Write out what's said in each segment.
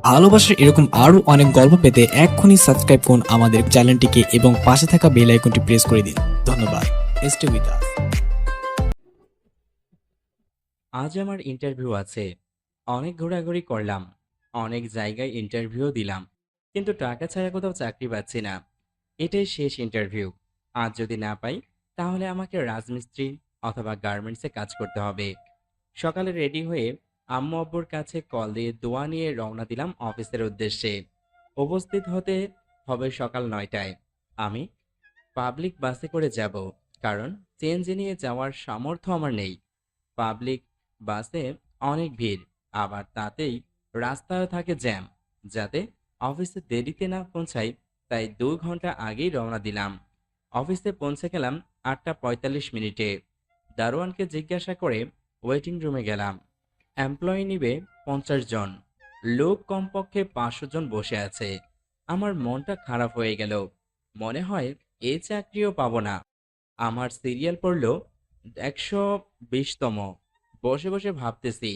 ভালোবাসার এরকম আরো অনেক গল্প পেতে এক্ষুনি সাবস্ক্রাইব করুন আমাদের চ্যানেলটিকে এবং পাশে থাকা বেল আইকনটি প্রেস করে দিন। ধন্যবাদ। Stay with us. আজ আমার ইন্টারভিউ আছে। অনেক ঘোরাঘুরি করলাম, অনেক জায়গায় ইন্টারভিউ দিলাম, কিন্তু টাকা ছাড়া কোথাও চাকরি পাচ্ছি না। এটাই শেষ ইন্টারভিউ। আজ যদি না পাই, তাহলে আমাকে রাজমিস্ত্রি অথবা গার্মেন্টসে কাজ করতে হবে। সকালে রেডি হয়ে আম্মু আব্বুর কাছে কল দিয়ে দোয়া নিয়ে রওনা দিলাম অফিসের উদ্দেশ্যে। উপস্থিত হতে হবে সকাল 9টায়। আমি পাবলিক বাসে করে যাব, কারণ সিএনজি নিয়ে যাওয়ার সামর্থ্য আমার নেই। পাবলিক বাসে অনেক ভিড়, আবার তাতেই রাস্তায় থাকে জ্যাম। যাতে অফিসে দেরিতে না পৌঁছাই, তাই 2 ঘন্টা আগেই রওনা দিলাম। অফিসে পৌঁছে গেলাম 8টা 45 মিনিটে। দারোয়ানকে জিজ্ঞাসা করে ওয়েটিং রুমে গেলাম। এমপ্লয়ি নিবে 50 জন, লোক কমপক্ষে 500 জন বসে আছে। আমার মনটা খারাপ হয়ে গেল। মনে হয় এই চাকরিও পাবো না। আমার সিরিয়াল পড়ল 120তম। বসে বসে ভাবতেছি,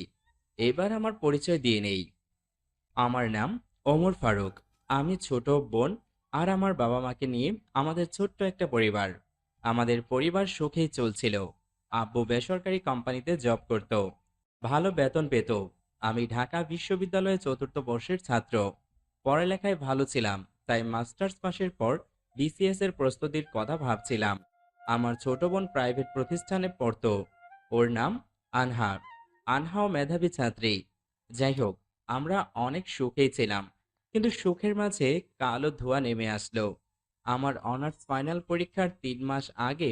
এবার আমার পরিচয় দিয়ে নেই। আমার নাম ওমর ফারুক। আমি ছোট বোন আর আমার বাবা মাকে নিয়ে আমাদের ছোট্ট একটা পরিবার। আমাদের পরিবার সুখেই চলছিল। আব্বু বেসরকারি কোম্পানিতে জব করত, ভালো বেতন পেত। আমি ঢাকা বিশ্ববিদ্যালয়ে চতুর্থ বর্ষের ছাত্র। পড়ালেখায় ভালো ছিলাম, তাই মাস্টার্স পাশের পর বিসিএস এর প্রস্তুতির কথা ভাবছিলাম। আমার ছোট বোন প্রাইভেট প্রতিষ্ঠানে পড়তো। ওর নাম আনহা। আনহাও মেধাবী ছাত্রী। যাই হোক, আমরা অনেক সুখেই ছিলাম, কিন্তু সুখের মাঝে কালো ধোঁয়া নেমে আসলো। আমার অনার্স ফাইনাল পরীক্ষার 3 মাস আগে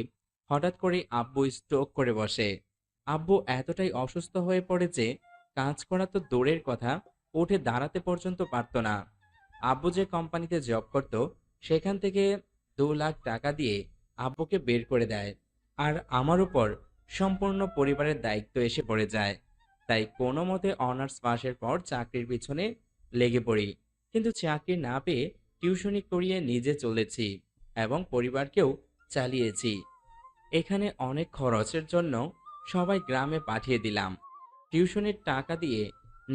হঠাৎ করে আব্বু স্ট্রোক করে বসে। আব্বু এতটাই অসুস্থ হয়ে পড়ে যে কাজ করা তো দূরের কথা, উঠে দাঁড়াতে পর্যন্ত পারতো না। আব্বু যে কোম্পানিতে জব করত, সেখান থেকে 2 লাখ টাকা দিয়ে আব্বুকে বের করে দেয়। আর আমার উপর সম্পূর্ণ পরিবারের দায়িত্ব এসে পড়ে যায়। তাই কোনো মতে অনার্স পাশের পর চাকরির পিছনে লেগে পড়ি। কিন্তু চাকরি না পেয়ে টিউশনি করিয়ে নিজে চলেছি এবং পরিবারকেও চালিয়েছি। এখানে অনেক খরচের জন্য সবাই গ্রামে পাঠিয়ে দিলাম। টিউশনের টাকা দিয়ে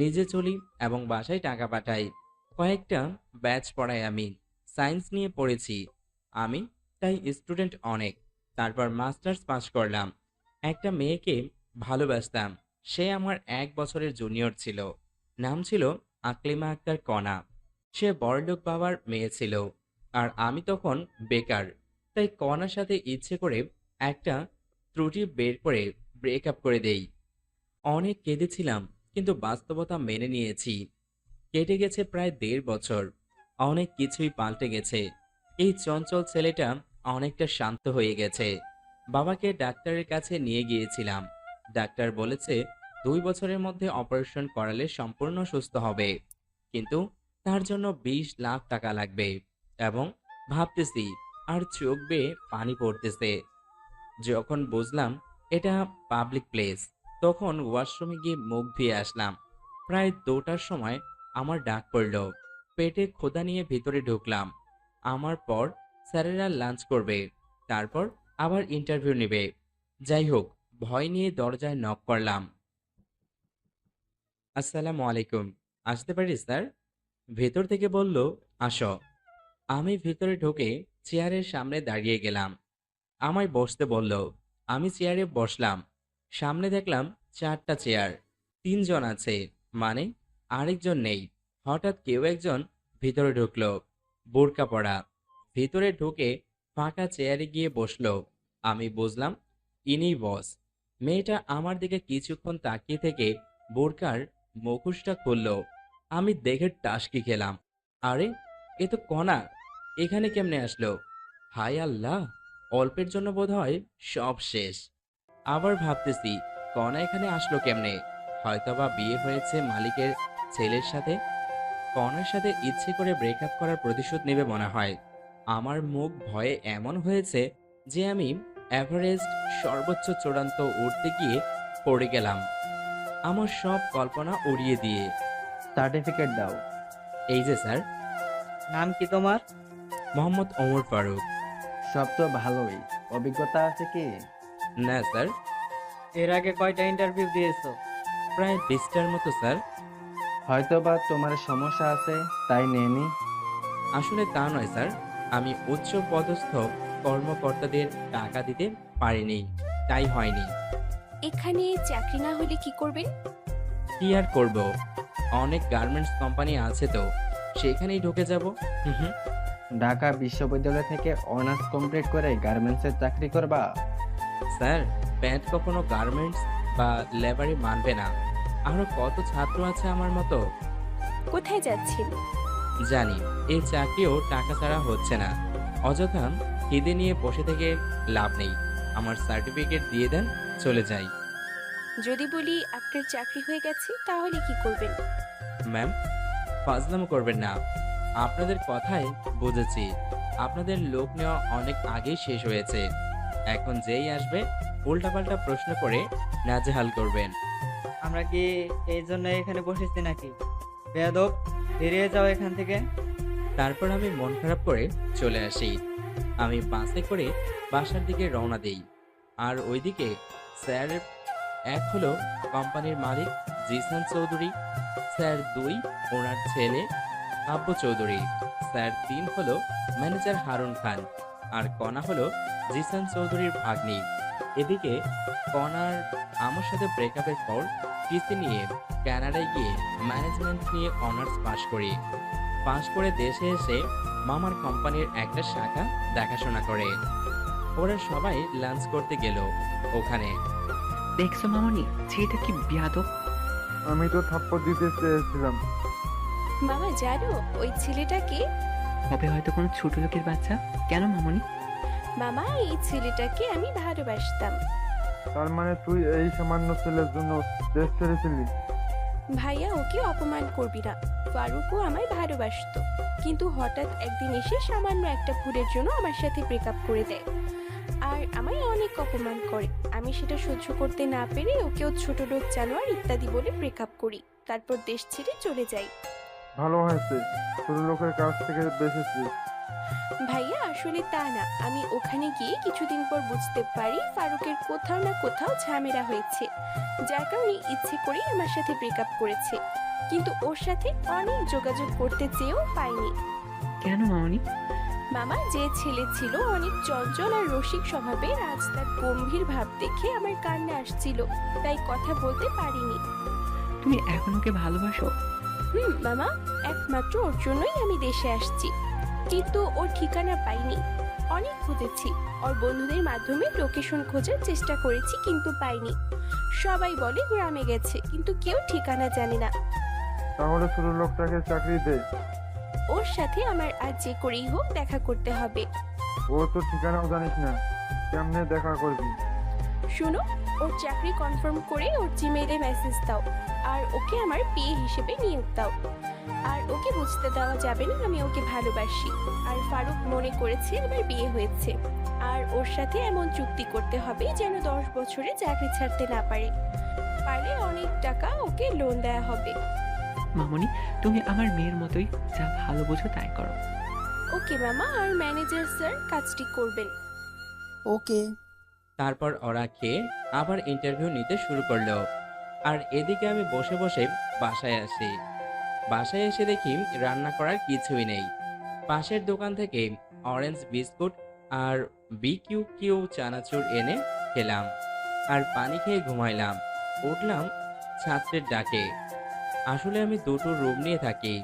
নিজে চলি এবং বাসায় টাকা পাঠাই। কয়েকটা ব্যাচ পড়াই আমি। সায়েন্স নিয়ে পড়েছি আমি, তাই স্টুডেন্ট অনেক। তারপর মাস্টার্স পাশ করলাম। একটা মেয়েকে ভালোবাসতাম। সে আমার 1 বছরের জুনিয়র ছিল। নাম ছিল আকলিমা আক্তার কণা। সে বড়লোক বাবার মেয়ে ছিল, আর আমি তখন বেকার। তাই কণার সাথে ইচ্ছে করে একটা ত্রুটি বের করে ব্রেকআপ করে দেই। অনেক কেঁদেছিলাম, কিন্তু বাস্তবতা মেনে নিয়েছি। কেটে গেছে প্রায় 1.5 বছর। অনেক কিছুই পাল্টে গেছে। এই চঞ্চল ছেলেটা অনেকটা শান্ত হয়ে গেছে। বাবাকে ডাক্তারের কাছে নিয়ে গিয়েছিলাম। ডাক্তার বলেছে 2 বছরের মধ্যে অপারেশন করালে সম্পূর্ণ সুস্থ হবে, কিন্তু তার জন্য 20 লাখ টাকা লাগবে। এবং ভাবতেছি, আর চোখ বেয়ে পানি পড়তেছে। যখন বুঝলাম এটা পাবলিক প্লেস, তখন ওয়াশরুমে গিয়ে মুখ ধুয়ে আসলাম। প্রায় 2টার সময় আমার ডাক পড়ল। পেটে ক্ষুধা নিয়ে ভিতরে ঢুকলাম। আমার পর স্যারেরা লাঞ্চ করবে, তারপর আবার ইন্টারভিউ নেবে। যাই হোক, ভয় নিয়ে দরজায় নক করলাম। আসসালামু আলাইকুম, আসতে পারি স্যার? ভেতর থেকে বলল, আসো। আমি ভিতরে ঢুকে চেয়ারের সামনে দাঁড়িয়ে গেলাম। আমায় বসতে বলল। আমি চেয়ারে বসলাম। সামনে দেখলাম 4টা চেয়ার। 3 জন আছে, মানে আরেকজন নেই। হঠাৎ কেউ একজন ভিতরে ঢুকলো, বোরকা পরা। ভিতরে ঢুকে ফাঁকা চেয়ারে গিয়ে বসলো। আমি বুঝলাম ইনিই বস। মেয়েটা আমার দিকে কিছুক্ষণ তাকিয়ে থেকে বোরকার মুখোশটা খুললো। আমি দেখে টাসকি খেলাম। আরে, এ তো কণা! এখানে কেমনে আসলো? হায় আল্লাহ! অল্পের জন্য বোধহয় সব শেষ। আবার ভাবতেছি, কণা এখানে আসলো কেমনে? হয়তোবা বিয়ে হয়েছে মালিকের ছেলের সাথে। কণার সাথে ইচ্ছে করে ব্রেকআপ করার প্রতিশোধ নেবে মনে হয়। আমার মুখ ভয়ে এমন হয়েছে যে আমি এভারেস্ট সর্বোচ্চ চূড়ান্ত উঠতে গিয়ে পড়ে গেলাম, আমার সব কল্পনা উড়িয়ে দিয়ে। সার্টিফিকেট দাও। এই যে স্যার। নাম কি তোমার? মোহাম্মদ ওমর ফারুক। সব তো ভালোই। অভিজ্ঞতা আছে কি? না স্যার। এর আগে কয়টা ইন্টারভিউ দিয়েছো? প্রায় 20টার মতো স্যার। হয়তোবা তোমার সমস্যা আছে তাই নেয়নি। আসলে তা নয় স্যার, আমি উচ্চ পদস্থ কর্মকর্তাদের টাকা দিতে পারিনি, তাই হয়নি। এখানে চাকরি না হলে কি করবেন? কি আর করব, অনেক গার্মেন্টস কোম্পানি আছে তো, সেখানেই ঢুকে যাব। হুম হুম। ঢাকা বিশ্ববিদ্যালয় থেকে অনার্স কমপ্লিট করে গার্মেন্টসের চাকরি করবা? স্যার, প্যান্ট কখনো গার্মেন্টস বা লেবারি মানবে না। আরো কত ছাত্র আছে আমার মতো। কোথায় যাচ্ছেন? জানি এই চাকরিও টাকা ছাড়া হচ্ছে না, অযথা খিদে নিয়ে বসে থেকে লাভ নেই। আমার সার্টিফিকেট দিয়ে দেন, চলে যাই। যদি বলি আপনার চাকরি হয়ে গেছে তাহলে কি করবেন? ম্যাম, ফাজলামো করবেন না। আপনাদের কথাই বুঝেছি, আপনাদের লোক নেওয়া অনেক আগেই শেষ হয়েছে। এখন যেই আসবে উল্টাপাল্টা প্রশ্ন করে নাজেহাল করবেন। আমরা কি এই জন্য এখানে বসেছি নাকি? বেয়াদব, বেরিয়ে যাও এখান থেকে। তারপর আমি মন খারাপ করে চলে আসি। আমি বাসে করে বাসার দিকে রওনা দেই। আর ওইদিকে স্যার এক হলো কোম্পানির মালিক জিসান চৌধুরী, স্যার দুই ওনার ছেলে আব্বু চৌধুরী, স্যার তিন হলো ম্যানেজার হারুন খান, আর কণা হলো জিসান চৌধুরীর ভাগ্নি। এদিকে কণার আমার সাথে ব্রেকআপের পর টিসি নিয়ে কানাডায় গিয়ে ম্যানেজমেন্ট নিয়ে অনার্স পাশ করি। পাশ করে দেশে এসে মামার কোম্পানির একটা শাখা দেখাশোনা করে। ওরা সবাই লাঞ্চ করতে গেল ওখানে। দেখছো মামনি, ছেলেটা কি বিয়াদব। আমি তো থাপ্পড় দিতে চেয়েছিলাম। মামা জানো ওই ছেলেটাকে? হবে হয়তো কোনো ছোট লোকের বাচ্চা। কেন মামনি? মামা এই ছেলেটাকে আমি ভালোবাসতাম। তার মানে তুই এই সামান্য ছেলের জন্য দেশ ছেড়েছিলি? ভাইয়া ওকে অপমান করবি না, ফারুকও আমায় ভালোবাসতো, কিন্তু হঠাৎ একদিন এসে সামান্য একটা ভুলের জন্য আমার সাথে ব্রেকআপ করে দেয় আর আমায় অনেক অপমান করে। আমি সেটা সহ্য করতে না পেরে ওকেও ছোট লোক জানোয়ার ইত্যাদি বলে ব্রেকআপ করি, তারপর দেশ ছেড়ে চলে যাই। ভালো হয়েছে, ছোট লোকের কাছ থেকে বেঁচেছিস। ভাইয়া আসলে তা না, আমি ওখানে গিয়ে কিছুদিন পর বুঝতে পারি ফারুকের কোথাও না কোথাও ঝামেলা হয়েছে, যার কারণে ইচ্ছে করেই আমার সাথে ব্রেকআপ করেছে, কিন্তু ওর সাথে অনেক যোগাযোগ করতে চেয়েও পাইনি। কেন মামনি? মামা যে ছেলে ছিল অনেক চঞ্চল আর রসিক স্বভাবের, আজ তার গম্ভীর ভাব দেখে আমার কান্না আসছিল, তাই কথা বলতে পারিনি। তুমি এখন ওকে ভালোবাসো? মামা, একমাত্র ওর জন্যই আমি দেশে আসছি, কিন্তু ওর ঠিকানা পাইনি। অনেক খুঁজেছি, ওর বন্ধুদের মাধ্যমে লোকেশন খোঁজার চেষ্টা করেছি, কিন্তু পাইনি। সবাই বলে গ্রামে গেছে, কিন্তু কেউ ঠিকানা জানে না। তাহলে ছোট লোকটাকে চাকরি দে। ওর সাথে আমার আর যে করেই হোক দেখা করতে হবে। ও তো ঠিকানাও জানিস না, কেমনে দেখা করবি? শুনো, ওর চাকরি কনফার্ম করে ওর জিমেইলে মেসেজ দাও, আর ওকে আমার পেয়ে হিসেবে নিয়োগ দাও। আর ওকে বুঝতে দেওয়া যাবে না আমি ওকে ভালোবাসি, আর ফারুক মনে করেছে আমার বিয়ে হয়েছে, আর ওর সাথে এমন চুক্তি করতে হবে যেন 10 বছরে চাকরি ছাড়তে না পারে, পারলে অনেক টাকা ওকে লোন দেয়া হবে। মামনি, তুমি আমার মেয়ের মতোই, যা ভালো বোঝো তাই করো। ওকে মামা, আর ম্যানেজার স্যার কাজটি করবেন। ওকে। তারপর ওরা খেয়ে আবার ইন্টারভিউ নিতে শুরু করলো। আর এদিকে আমি বসে বসে বাসায় আসি। বাসায় এসে দেখি রান্না করার কিছুই নেই। পাশের দোকান থেকে অরেঞ্জ বিস্কুট আর BQQ চানাচুর এনে খেলাম, আর পানি খেয়ে ঘুমাইলাম। উঠলাম ছাত্রের ডাকে। আসলে আমি দুটো রুম নিয়ে থাকি,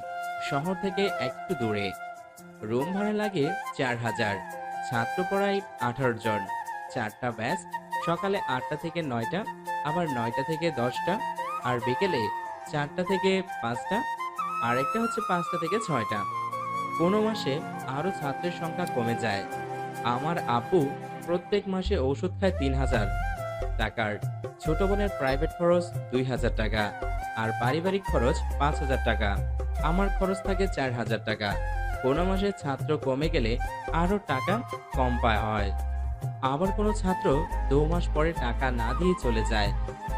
শহর থেকে একটু দূরে। রুম ভাড়া লাগে 4000, ছাত্র পড়াই 18 জন, 4টা ব্যাচ, সকালে 8টা থেকে 9টা, আবার 9টা থেকে 10টা, আর বিকেলে 4টা থেকে 5টা, আর একটা হচ্ছে 5টা থেকে 6টা। কোনো মাসে আরও ছাত্রের সংখ্যা কমে যায়। আমার আব্বু প্রত্যেক মাসে ওষুধ খায় 3000 টাকার, ছোট বোনের প্রাইভেট খরচ 2000 টাকা, আর পারিবারিক খরচ 5000 টাকা। আমার খরচ থাকে 4000 টাকা। কোনো মাসে ছাত্র কমে গেলে আরও টাকা কম পায় হয়। আবার কোনো ছাত্র 2 মাস পরে টাকা না দিয়ে চলে যায়,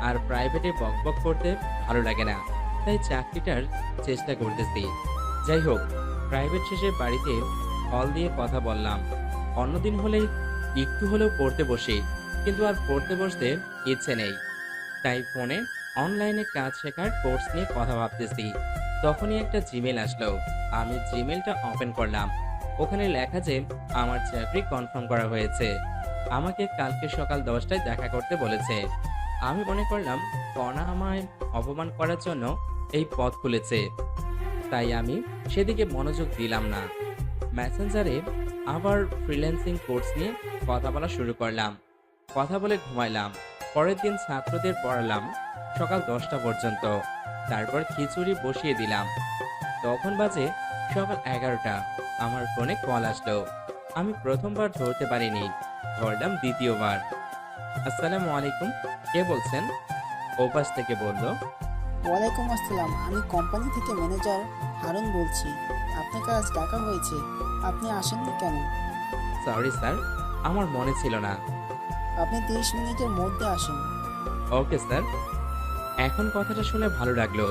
আর প্রাইভেটে বকবক করতে ভালো লাগে না, তাই চাকরিটার চেষ্টা করতেছি। যাই হোক, প্রাইভেট শেষে বাড়িতে কল দিয়ে কথা বললাম। অন্যদিন হলে একটু হলেও পড়তে বসি, কিন্তু আর পড়তে বসতে ইচ্ছে নেই, তাই ফোনে অনলাইনে কাজ শেখার কোর্স নিয়ে কথা ভাবতেছি। তখনই একটা জিমেল আসলো। আমি জিমেলটা ওপেন করলাম। ওখানে লেখা যে আমার চাকরি কনফার্ম করা হয়েছে। আমাকে কালকে সকাল 10টায় দেখা করতে বলেছে। আমি মনে করলাম কণা আমায় অপমান করার জন্য এই পথ খুলেছে, তাই আমি সেদিকে মনোযোগ দিলাম না। মেসেঞ্জারে আবার ফ্রিল্যান্সিং কোর্স নিয়ে কথা বলা শুরু করলাম। কথা বলে ঘুমাইলাম। পরের দিন ছাত্রদের পড়ালাম সকাল 10টা পর্যন্ত। তারপর খিচুড়ি বসিয়ে দিলাম। তখন বাজে সকাল 11টা। আমার ফোনে কল আসলো। আমি প্রথমবার ধরতে পারিনি, ধরলাম দ্বিতীয়বার। আসসালামু আলাইকুম, কে বলছেন? ওপাশ থেকে বলল, ওয়ালাইকুম আসসালাম, আমি কোম্পানি থেকে ম্যানেজার হারুন বলছি। আপনাকে আজ ডাকা হয়েছে, আপনি আসেননি কেন? সরি স্যার, আমার মনে ছিল না। আপনি 30 মিনিটের মধ্যে আসেন। Okay sir. এখন কথাটা শুনে ভালো লাগলো।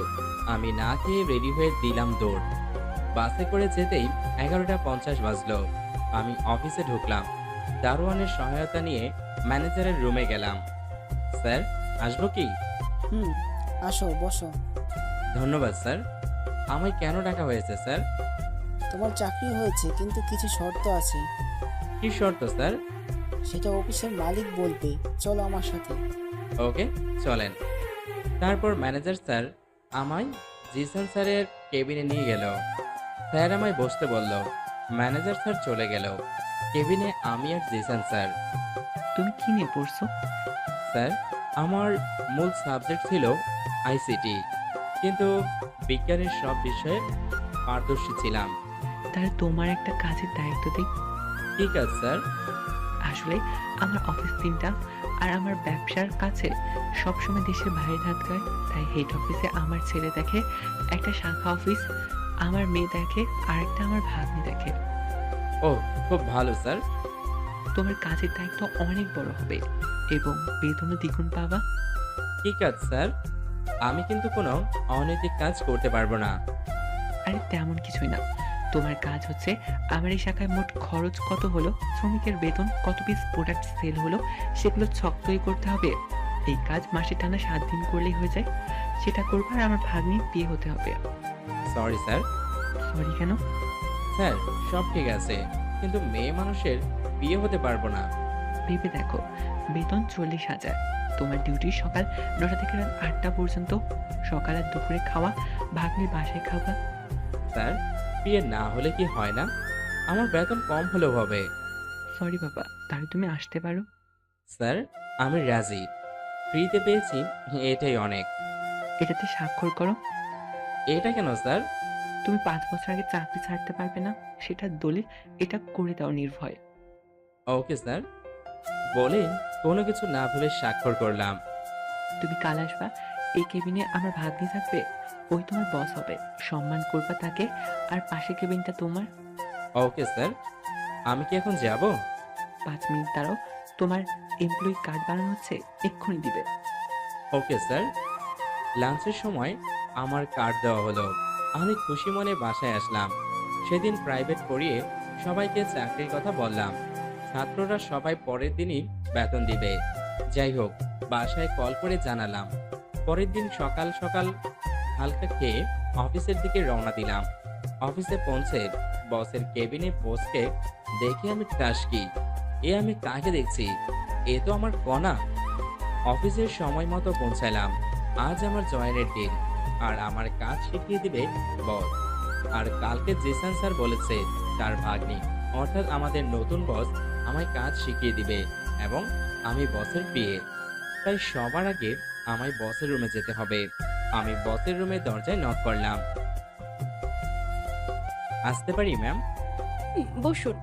আমি না খেয়ে রেডি হয়ে দিলাম দৌড়। বাসে করে যেতেই 11টা 50 বাজলো। আমি অফিসে ঢুকলাম। দারোয়ানের সহায়তা নিয়ে ম্যানেজারের রুমে গেলাম। স্যার, আসবো কি? হুম, আসো, বসো। ধন্যবাদ স্যার। আমায় কেন ডাকা হয়েছে স্যার? তোমার চাকরি হয়েছে, কিন্তু কিছু শর্ত আছে। কি শর্ত স্যার? সেটা অফিসের মালিক বলবে। চলো আমার সাথে। ওকে, চলেন। তারপর ম্যানেজার স্যার আমায় জিসান স্যারের কেবিনে নিয়ে গেল। স্যার আমায় বসতে বলল। ম্যানেজার স্যার চলে গেল। কেবিনে আমি আর জিসান স্যার। তুমি কি নিয়ে পড়ছো? স্যার, আমার মূল সাবজেক্ট ছিল আইসিটি, কিন্তু বিজ্ঞানের সব বিষয়ে পারদর্শী ছিলাম। তাহলে তোমার একটা কাজের দায়িত্ব দিই। ঠিক আছে স্যার। আসলে আমার অফিস 3টা, আর আমার ব্যবসার কাছে সবসময় দেশের বাইরে থাকতে হয়। তাই হেড অফিসে আমার ছেলে দেখে একটা শাখা অফিস, আমার মেয়ে দেখে আরেকটা, আমার ভাগ্নি দেখে। ও, খুব ভালো স্যার। তোমার কাজের দায়িত্ব অনেক বড় হবে এবং বেতনও দ্বিগুণ পাবা। ঠিক আছে স্যার। আমি কিন্তু কোনো অনৈতিক কাজ করতে পারবো না। আরে তেমন কিছুই না। তোমার কাজ হচ্ছে আমার এই শাখায় মোট খরচ কত হলো, শ্রমিকের বেতন, কত পিস প্রোডাক্ট সেল হলো, সেগুলো ছক তৈরি করতে হবে। এই কাজ মাসে টানা 7 দিন করলেই হয়ে যায়। সেটা করবো, আর আমার ভাগ্নির বিয়ে হতে হবে। Sorry sir. সরি কেন? স্যার, সব ঠিক আছে, কিন্তু মেয়ে মানুষের বিয়ে হতে পারবো না। ভেবে দেখো, বেতন 40,000, তোমার ডিউটি সকাল 9টা থেকে রাত 8টা পর্যন্ত, সকাল আর দুপুরে খাওয়া, ভাগ্নির বাসায় খাওয়া। স্যার, বিয়ে না হলে কি হয় না? আমার বেতন কম হলেও হবে। সরি বাবা, তাহলে তুমি আসতে পারো। স্যার, আমি রাজি। ফ্রিতে পেয়েছি, এটাই অনেক। এটাতে স্বাক্ষর করো। এটা কেন স্যার? তুমি 5 বছর আগে চাকরি ছাড়তে পারবে না, সেটা দলিল। এটা করে দাও নির্ভয়। Okay sir. বলে কোনো কিছু না ভেবে স্বাক্ষর করলাম। তুমি কাল আসবা, এই কেবিনে আমার ভাগ্নি থাকবে, ওই তোমার বস হবে, সম্মান করবা তাকে, আর পাশের কেবিনটা তোমার। Okay sir. আমি কি এখন যাব? 5 মিনিট দাঁড়াও, তোমার এমপ্লয়ি কার্ড বানানো হচ্ছে, এক্ষুনি দিবে। Okay sir. লাঞ্চের সময় আমার কার্ড দেওয়া হলো। আমি খুশি মনে বাসায় আসলাম। সেদিন প্রাইভেট পড়িয়ে সবাইকে চাকরির কথা বললাম। ছাত্ররা সবাই পরের দিনই বেতন দিবে। যাই হোক, বাসায় কল করে জানালাম। পরের দিন সকাল সকাল হালকা খেয়ে অফিসের দিকে রওনা দিলাম। অফিসে পৌঁছে বসের কেবিনে বসকে দেখে আমি টাসকি। আমি কাকে দেখছি? এ তো আমার কণা। অফিসের সময় মতো পৌঁছালাম। আজ আমার জয়েনের দিন, আর আমার কাজ শিখিয়ে দিবে বস। আর কালকে জিসান স্যার বলেছে তার ভাগ্নি, অর্থাৎ আমাদের নতুন বস, আমায় কাজ শিখিয়ে দিবে এবং আমি বসের বিয়ে। তাই সবার আগে আমায় বসের রুমে যেতে হবে। আমি বসের রুমে দরজায় নক করলাম। আসতে পারি ম্যাম? বসুন।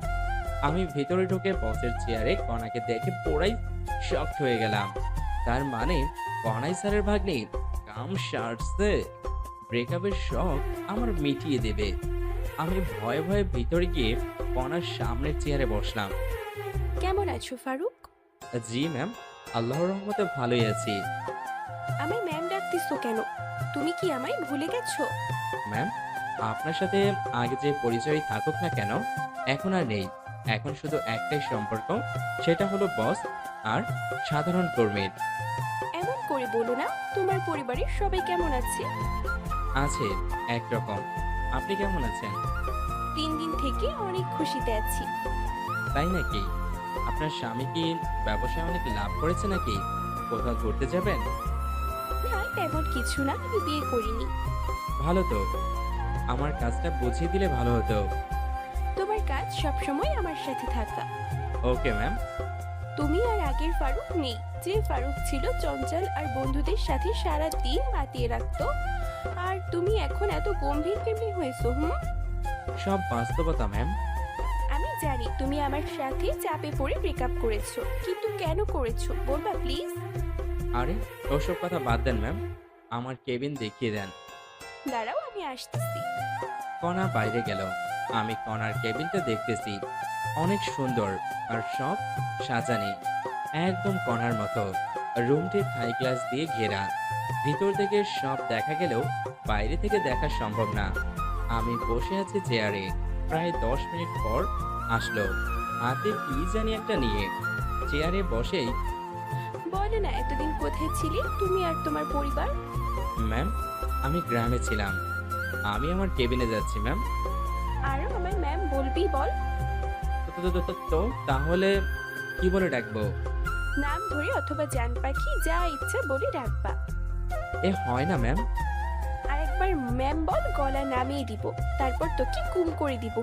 আমি ভিতরে ঢুকে বসের চেয়ারে কণাকে দেখে পুরাই শকড হয়ে গেলাম। তার মানে কণাই স্যারের ভাগ্নি। কাম সারছে। ব্রেকআপের শখ আমার মিটিয়ে দেবে। আমি ভয়ে ভয়ে ভিতরে গিয়ে কণার সামনের চেয়ারে বসলাম। কেমন আছো ফারুক? জি ম্যাম, আল্লাহর রহমতে ভালোই আছি। আমায় ম্যাম ডাকতিস কেন? তুমি কি আমায় ভুলে গেছো? ম্যাম, আপনার সাথে আগে যে পরিচয় থাকুক না কেন, এখন আর নেই। এখন শুধু একটাই সম্পর্ক, সেটা হলো বস আর সাধারণ কর্মীর। এমন করে বলো না, তোমার পরিবারের সবাই কেমন আছে? আছে একরকম। আপনি কেমন আছেন? 3 দিন থেকে অনেক খুশিতে আছি। তাই নাকি? আপনার স্বামী কি ব্যবসায় অনেক লাভ করেছে নাকি? কোথাও ঘুরতে যাবেন? না, তেমন কিছু না, আমি বিয়ে করিনি। ভালো তো। আমার কাজটা বুঝিয়ে দিলে ভালো হতো। তোমার কাজ সবসময় আমার সাথে থাকা। Okay ma'am. তুমি আর আগের ফারুক নেই, যে ফারুক ছিল চঞ্চল আর বন্ধুদের সাথে সারা দিন মাতিয়ে রাখতো। আর তুমি এখন এত গম্ভীর কেমনি হয়েছো? সব বাস্তবতা ম্যাম। আমি জানি তুমি আমার সাথে চাপে পড়ে ব্রেকআপ করেছো, কিন্তু কেন করেছো বলবা প্লিজ? আরে ওসব কথা বাদ দেন ম্যাম, আমার কেবিন দেখিয়ে দেন। দাঁড়াও, আমি আসতেছি। কণা বাইরে গেল। আমি কণার কেবিনটা দেখতেছি। অনেক সুন্দর আর সব সাজানি, একদম কণার মতো। রুমটি থাই গ্লাস দিয়ে ঘেরা। ভিতর থেকে সব দেখা গেলেও বাইরে থেকে দেখা সম্ভব না। আমি বসে আছি চেয়ারে। প্রায় 10 মিনিট পর আসলো, হাতে কি জানি একটা নিয়ে। চেয়ারে বসেই, বলো না, এতদিন কোথায় ছিলে তুমি আর তোমার পরিবার? ম্যাম আমি গ্রামে ছিলাম। আমি আমার কেবিনে যাচ্ছি ম্যাম। আরো আমার ম্যাম বলবি বল। তো তাহলে কি বলে ডাকবো? নাম ধরে অথবা জান পাখি, যা ইচ্ছা বলে ডাকবা। এ হয় না ম্যাম। আরেকবার ম্যাম বল, গলা নামিয়ে দিব, তারপর তোকে গুম করে দিব।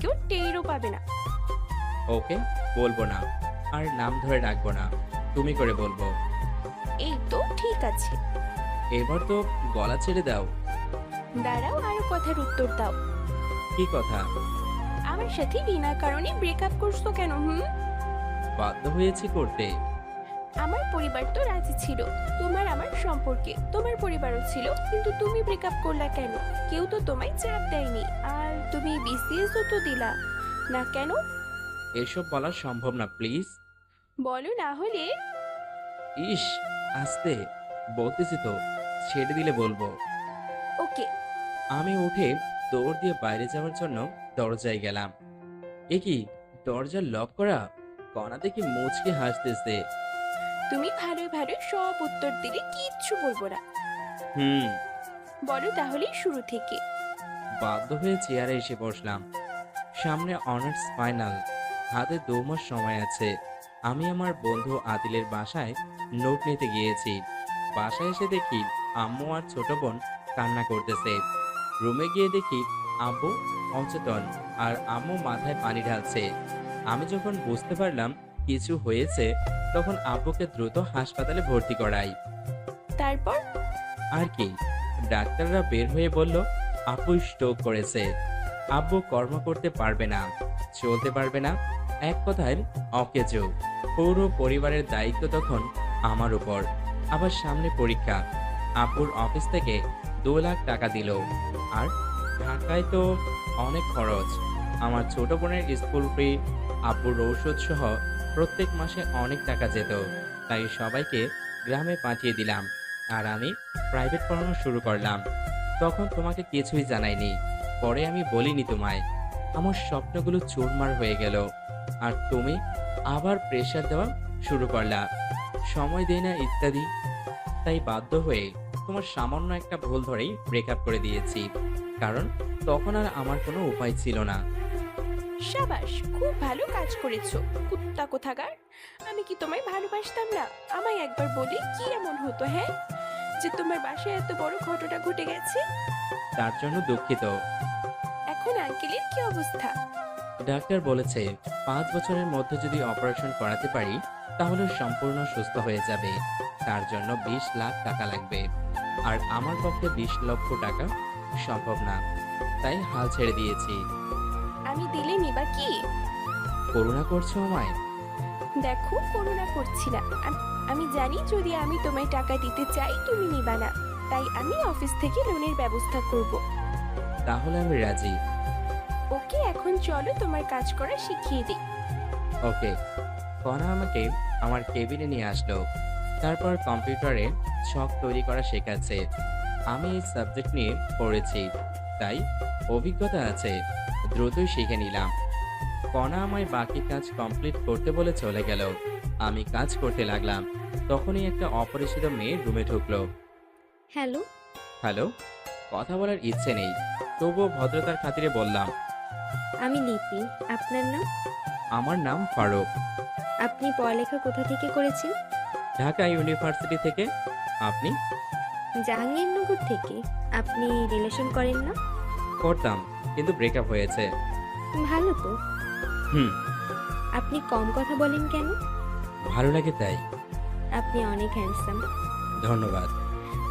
কেউ টেরও পাবে না। ওকে, বলবো না। আর নাম ধরে ডাকবো না, তুমি করে বলবো। এই তো ঠিক আছে। এবার তো গলা ছেড়ে দাও। দাঁড়াও, আরো কথার উত্তর দাও। কি কথা? আমার সাথে বিনা কারণে ব্রেকআপ করছো কেন? বাধ্য হয়েছি করতে। আমার পরিবার তো রাজি ছিল তোমার আমার সম্পর্কে, তোমার পরিবারও ছিল, কিন্তু তুমি ব্রেকআপ করলা কেন? কেউ তো তোমায় চাপ দেয়নি। আর তুমি বিসিএসও তো দিলা না কেন? এসব বলা সম্ভব না, প্লিজ। বলো না হলে। ইস, আস্তে বলতেছি তো, ছেড়ে দিলে বলবো। ওকে। আমি উঠে দৌড় দিয়ে বাইরে যাওয়ার জন্য দরজায় গেলাম। এ কি, দরজা লক করা? কণা দেখি মুচকে হাসতেছে। তুমি ভালোই ভালোই সব উত্তর দিলে কিচ্ছু বলবো না। হুম। বলো তাহলে শুরু থেকে। বাধ্য হয়ে চেয়ারে এসে বসলাম। সামনে অনার্স ফাইনাল, হাতে 2 মাস সময় আছে। আমি আমার বন্ধু আদিলের বাসায় নোট নিতে গিয়েছি। বাসায় এসে দেখি আম্মু আর ছোট বোন কান্না করতেছে। রুমে গিয়ে দেখি আব্বু অচেতন আর আম্মু মাথায় পানি ঢালছে। আমি যখন বুঝতে পারলাম কিছু হয়েছে, তখন আব্বুকে দ্রুত হাসপাতালে ভর্তি করাই। তারপর? আর কি, ডাক্তাররা বের হয়ে বলল আব্বু স্ট্রোক করেছে। আব্বু কর্ম করতে পারবে না, চলতে পারবে না, এক কথায় অকেজো। পুরো পরিবারের দায়িত্ব তখন আমার উপর। আবার সামনে পরীক্ষা। আব্বুর অফিস থেকে 2 লাখ টাকা দিল। আর ঢাকায় তো অনেক খরচ। আমার ছোট বোনের স্কুল ফি, আব্বুর ঔষধ সহ প্রত্যেক মাসে অনেক টাকা যেত। তাই সবাইকে গ্রামে পাঠিয়ে দিলাম আর আমি প্রাইভেট পড়ানো শুরু করলাম। তখন তোমাকে কিছুই জানাইনি, পরে আমি বলিনি তোমায়। আমার স্বপ্নগুলো চুরমার হয়ে গেল আর তুমি আবার প্রেশার দেওয়া শুরু করলা, সময় দেই না ইত্যাদি। তাই বাধ্য হয়ে তোমার সামান্য একটা ভুল ধরেই ব্রেকআপ করে দিয়েছি, কারণ তখন আর আমার কোনো উপায় ছিল না। সাবাস, খুব ভালো কাজ করেছো কুত্তা কোথাকার। আমি কি তোমায় ভালোবাসতাম না? আমায় একবার বলি কি এমন হতো, হ্যাঁ, যে তোমার বাসায় এত বড় ঘটনা ঘটে গেছে? তার জন্য দুঃখিত। এখন আঙ্কেলের কি অবস্থা? ডাক্তার বলেছে 5 বছরের মধ্যে যদি অপারেশন করাতে পারি তাহলে সম্পূর্ণ সুস্থ হয়ে যাবে। তার জন্য 20 লাখ টাকা লাগবে, আর আমার পক্ষে 20 লক্ষ টাকা সম্ভব না। তাই হাল ছেড়ে দিয়েছি। আমি দিলে নিবা কি? করুণা করছো আমায়? দেখো, করুণা করছি না। আমি জানি যদি আমি তোমায় টাকা দিতে চাই তুমি নিবা না, তাই আমি অফিস থেকে লোনের ব্যবস্থা করব। তাহলে আমি রাজি। ওকে, এখন চলো তোমার কাজ করা শিখিয়ে দিই। ওকে। কণা আমাকে আমার কেবিনে নিয়ে আসলো। তারপর কম্পিউটারে ছক তৈরি করা শেখাচ্ছে। আমি এই সাবজেক্ট নিয়ে পড়েছি, তাই অভিজ্ঞতা আছে, দ্রুতই শিখে নিলাম। কণা আমায় বাকি কাজ কমপ্লিট করতে বলে চলে গেল। আমি কাজ করতে লাগলাম। তখনই একটা অপরিচিত মেয়ে রুমে ঢুকলো। হ্যালো। হ্যালো। কথা বলার ইচ্ছে নেই, তবুও ভদ্রতার খাতিরে বললাম, আমি লিপি। আপনার নাম? আমার নাম ফারুক। আপনি পড়ালেখা কোথা থেকে করেছেন? ঢাকা ইউনিভার্সিটি থেকে। আপনি? জাহাঙ্গীরনগর থেকে। আপনি রিলেশন করেন না? করতাম, কিন্তু ব্রেকআপ হয়েছে। ভালো তো। হুম। আপনি কম কথা বলেন কেন? ভালো লাগে তাই। আপনি অনেক হ্যান্ডসাম। ধন্যবাদ।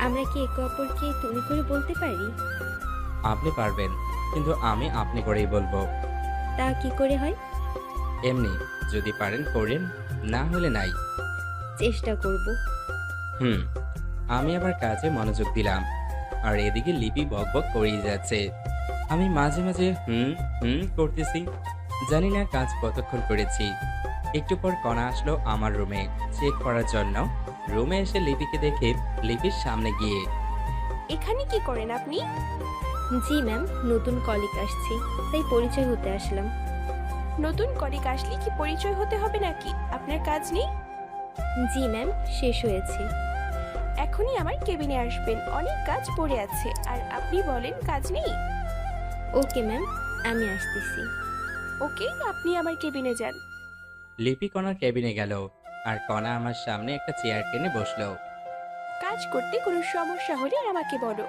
আমরা কি একে অপরকে তুমি করে বলতে পারি? আপনি পারবেন, কিন্তু আমি আপনি করেই বলবো। তা কি করে হয়? এমনি, যদি পারেন করেন, না হলে নাই। চেষ্টা করব। হুম। আমি আবার কাজে মনোযোগ দিলাম, আর এদিকে লিপি বকবক করেই যাচ্ছে। আমি মাঝে মাঝে হুম হুম করতেছি। জানি না কাজ কতক্ষণ করেছি। একটু পর কণা আসলো আমার রুমে চেক করার জন্য। রুমে এসে লিপিকে দেখে লিপির সামনে গিয়ে, এখানে কি করেন আপনি? জি ম্যাম, নতুন কলিগ আসছি, তাই পরিচয় হতে আসলাম। নতুন কলিগ আসলে কি পরিচয় হতে হবে নাকি? আপনার কাজ নেই? জি ম্যাম, শেষ হয়েছে। এখনই আমার কেবিনে আসবেন, অনেক কাজ পড়ে আছে। আর আপনি বলেন কাজ নেই? ওকে ম্যাম, আমি আসতেছি। ওকে, আপনি আমার কেবিনে যান। লিপি কণার কেবিনে গেল, আর কণা আমার সামনে একটা চেয়ার টেনে বসলো। কাজ করতে কোনো সমস্যা হলে আমাকে বলো।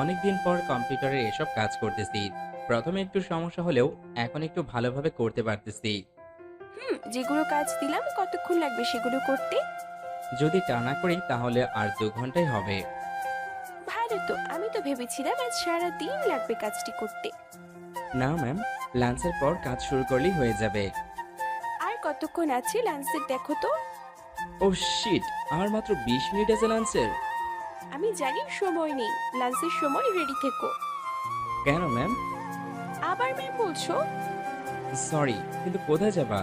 অনেকদিন পর কম্পিউটারে এসব কাজ করতেছি। প্রথমে একটু সমস্যা হলেও এখন একটু ভালোভাবে করতে পারতেছি। যেগুলো কাজ দিলাম কতক্ষণ লাগবে সেগুলো করতে? যদি টানা করি তাহলে আর 2 ঘন্টাই হবে। ভালো তো, আমি তো ভেবেছিলাম আজ সারা দিন লাগবে কাজটি করতে। না ম্যাম, লাঞ্চের পর কাজ শুরু করলেই হয়ে যাবে। আর কতক্ষণ আছে লাঞ্চের দেখো তো। ও শিট, আমার মাত্র 20 মিনিট আছে লাঞ্চের। আমি জানি সময় নেই, লাঞ্চের সময় রেডি থেকো। কেন ম্যাম? আবার ম্যাম বলছো? সরি, কিন্তু কোথায় যাবা?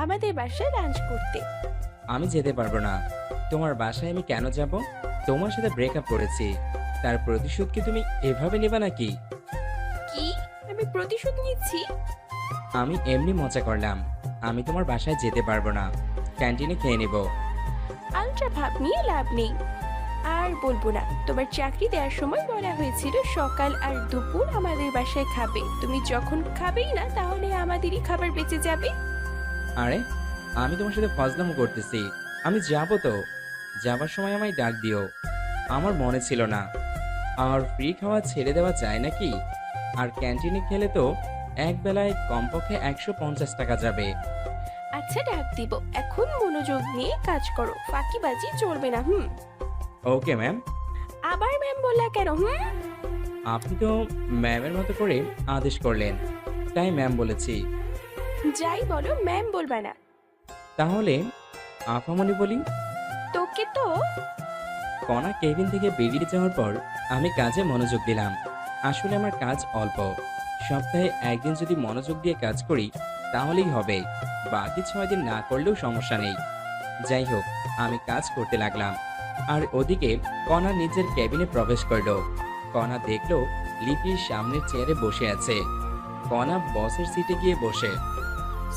আমাদের বাসায় লাঞ্চ করতে। আমি যেতে পারবো না। তোমার বাসায় আমি কেন যাব? তোমার সাথে ব্রেকআপ করেছি, তার প্রতিশোধ কি তুমি এভাবে নেবা নাকি? কি? আমি প্রতিশোধ নিচ্ছি? আমি এমনি মজা করলাম। আমি তোমার বাসায় যেতে পারবো না, ক্যান্টিনে খেয়ে নেব। আলট্রা ভাব নিয়ে লাভ নেই। আর বলবো না, তোমার চাকরি দেওয়ার সময় বলা হয়েছিল সকাল আর দুপুর আমাদের বাসায় খাবে। তুমি যখন খাবেই না তাহলে আমাদেরই খাবার বেঁচে যাবে। আরে, আমি তোমার সাথে ফাজলামো করতেছি। আমি যাবো তো, যাবার সময় আমায় ডাক দিও। আমার মনে ছিল না। আর ফ্রি খাওয়া ছেড়ে দেওয়া যায় নাকি? আর ক্যান্টিনে খেলে তো এক বেলায় কমপক্ষে 150 টাকা যাবে। আচ্ছা ডাক দিব, এখন মনোযোগ নিয়ে কাজ করো, ফাঁকিবাজি চলবে না। Okay ma'am. আবার ম্যাম বললা কেন? আপনি তো ম্যামের মতো করে আদেশ করলেন, তাই ম্যাম বলেছি। যাই বলো, ম্যাম বলবা না। তাহলে আফামনি বলি। তোকে তো। কণা কেবিন থেকে বেরিয়ে যাওয়ার পর আমি কাজে মনোযোগ দিলাম। আসলে আমার কাজ অল্প, সপ্তাহে একদিন যদি মনোযোগ দিয়ে কাজ করি তাহলেই হবে। বাকি 6 দিন না করলেও সমস্যা নেই। যাই হোক, আমি কাজ করতে লাগলাম। আর ওদিকে কণা নিজের কেবিনে প্রবেশ করলো। কণা দেখলো লিপির সামনের চেয়ারে বসে আছে। কণা বসের সিটে গিয়ে বসে।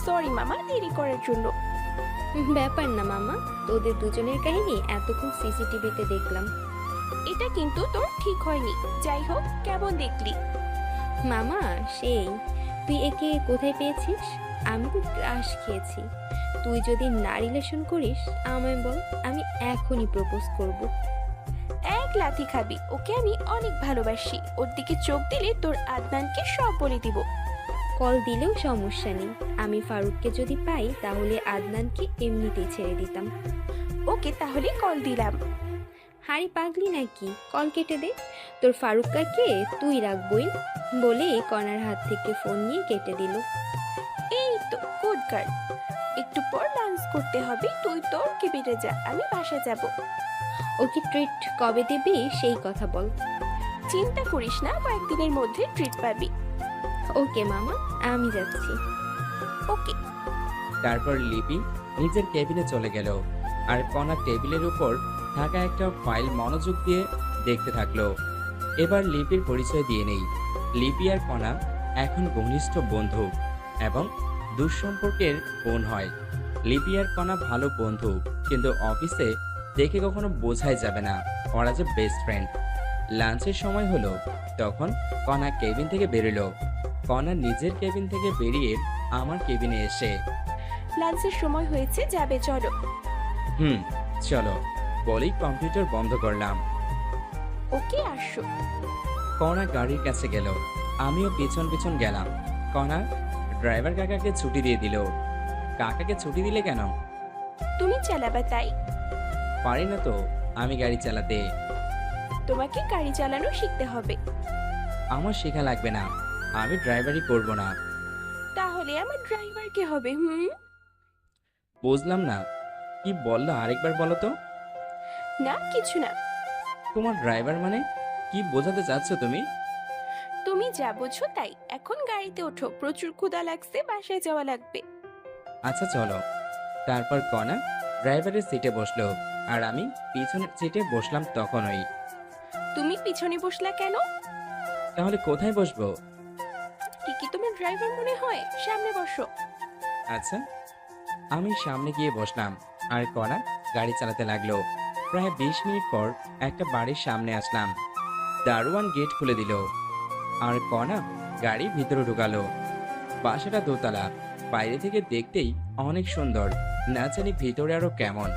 সরি মামা, দেরি করার জন্য। ব্যাপার না মামা, তোদের দুজনের কাহিনী এতক্ষণ সিসিটিভিতে দেখলাম। এটা কিন্তু তোর ঠিক হয়নি। যাই হোক, কেমন দেখলি? মামা সেই, তুই একে কোথায় পেয়েছিস? আমি তো ক্রাশ খেয়েছি। তুই যদি না রিলেশন করিস আমায় বল, আমি এখনই প্রপোজ করব। এক লাথি খাবি। ওকে আমি অনেক ভালোবাসি। ওর দিকে চোখ দিলে তোর আদনানকে সব বলে দিব। কল দিলেও সমস্যা নেই। আমি ফারুককে যদি পাই তাহলে আদনানকে এমনিতেই ছেড়ে দিতাম। ওকে, তাহলে কল দিলাম। হারি পাগলি নাকি? কল কেটে দে। তোর ফারুক কাকে তুই রাখবই বলে কণার হাত থেকে ফোন নিয়ে কেটে দিল। এই তো গুড গার্ল। একটু পর লাঞ্চ করতে হবে, তুই তোর কেবিনে যা, আমি বাসা যাব। ওকে ট্রিট কবে দিবি সেই কথা বল। চিন্তা করিস না, কয়েকদিনের মধ্যে ট্রিট পাবি। ওকে মামা, আমি যাচ্ছি। ওকে। তারপর লিপি নিজের কেবিনে চলে গেল, আর কণা টেবিলের উপর থাকা একটা ফাইল মনোযোগ দিয়ে দেখতে থাকলো। এবার লিপির পরিচয় দিয়ে নেই। লিপি আর কণা এখন ঘনিষ্ঠ বন্ধু এবং দুঃসম্পর্কের বোন হয়। লিপি আর কণা ভালো বন্ধু, কিন্তু অফিসে দেখে কখনো বোঝাই যাবে না ওরা যে বেস্ট ফ্রেন্ড। লাঞ্চের সময় হলো, তখন কণা কেবিন থেকে বেরোলো। কণা নিজের কেবিন থেকে বেরিয়ে আমার কেবিনে এসে, লাঞ্চের সময় হয়েছে, যাবে, চলো। চলো বলেই কম্পিউটার বন্ধ করলাম। ওকে, আসো। কণা গাড়ির কাছে গেল, আমিও পিছন পিছন গেলাম। কণা ড্রাইভার কাকাকে ছুটি দিয়ে দিল। কাকাকে ছুটি দিলে কেন? তুমি চালাবা তাই? পারি না তো আমি গাড়ি চালাতে। তোমাকে গাড়ি চালানো শিখতে হবে। আমার শেখা লাগবে না, আমি ড্রাইভারই করব না। তাহলে আমার ড্রাইভার কে হবে? বুঝলাম না, কি বললো আরেকবার বলো তো। না, কিছু না। তোমার ড্রাইভার মানে কি বোঝাতে চাচ্ছ তুমি? তুমি যা বোঝো তাই। এখন গাড়িতে ওঠো, প্রচুর ক্ষুধা লাগছে, বাসায় যাওয়া লাগবে। আচ্ছা চলো। তারপর কণা ড্রাইভারের সিটে বসলো, আর আমি পিছনের সিটে বসলাম তখনই। তুমি পিছনে বসলা কেন? তাহলে কোথায় বসবো? কি তোমার ড্রাইভার মনে হয়? সামনে বসো। আচ্ছা, আমি সামনে গিয়ে বসলাম, আর কণা গাড়ি চালাতে লাগলো। প্রায় 20 মিনিট পর একটা বাড়ির সামনে আসলাম। দারোয়ান গেট খুলে দিল, আর কণা গাড়ি ভিতরে ঢুকালো। বাসাটা দোতলা, বাইরে থেকে দেখতেই অনেক সুন্দর, না জানি ভিতরে আরো কেমন।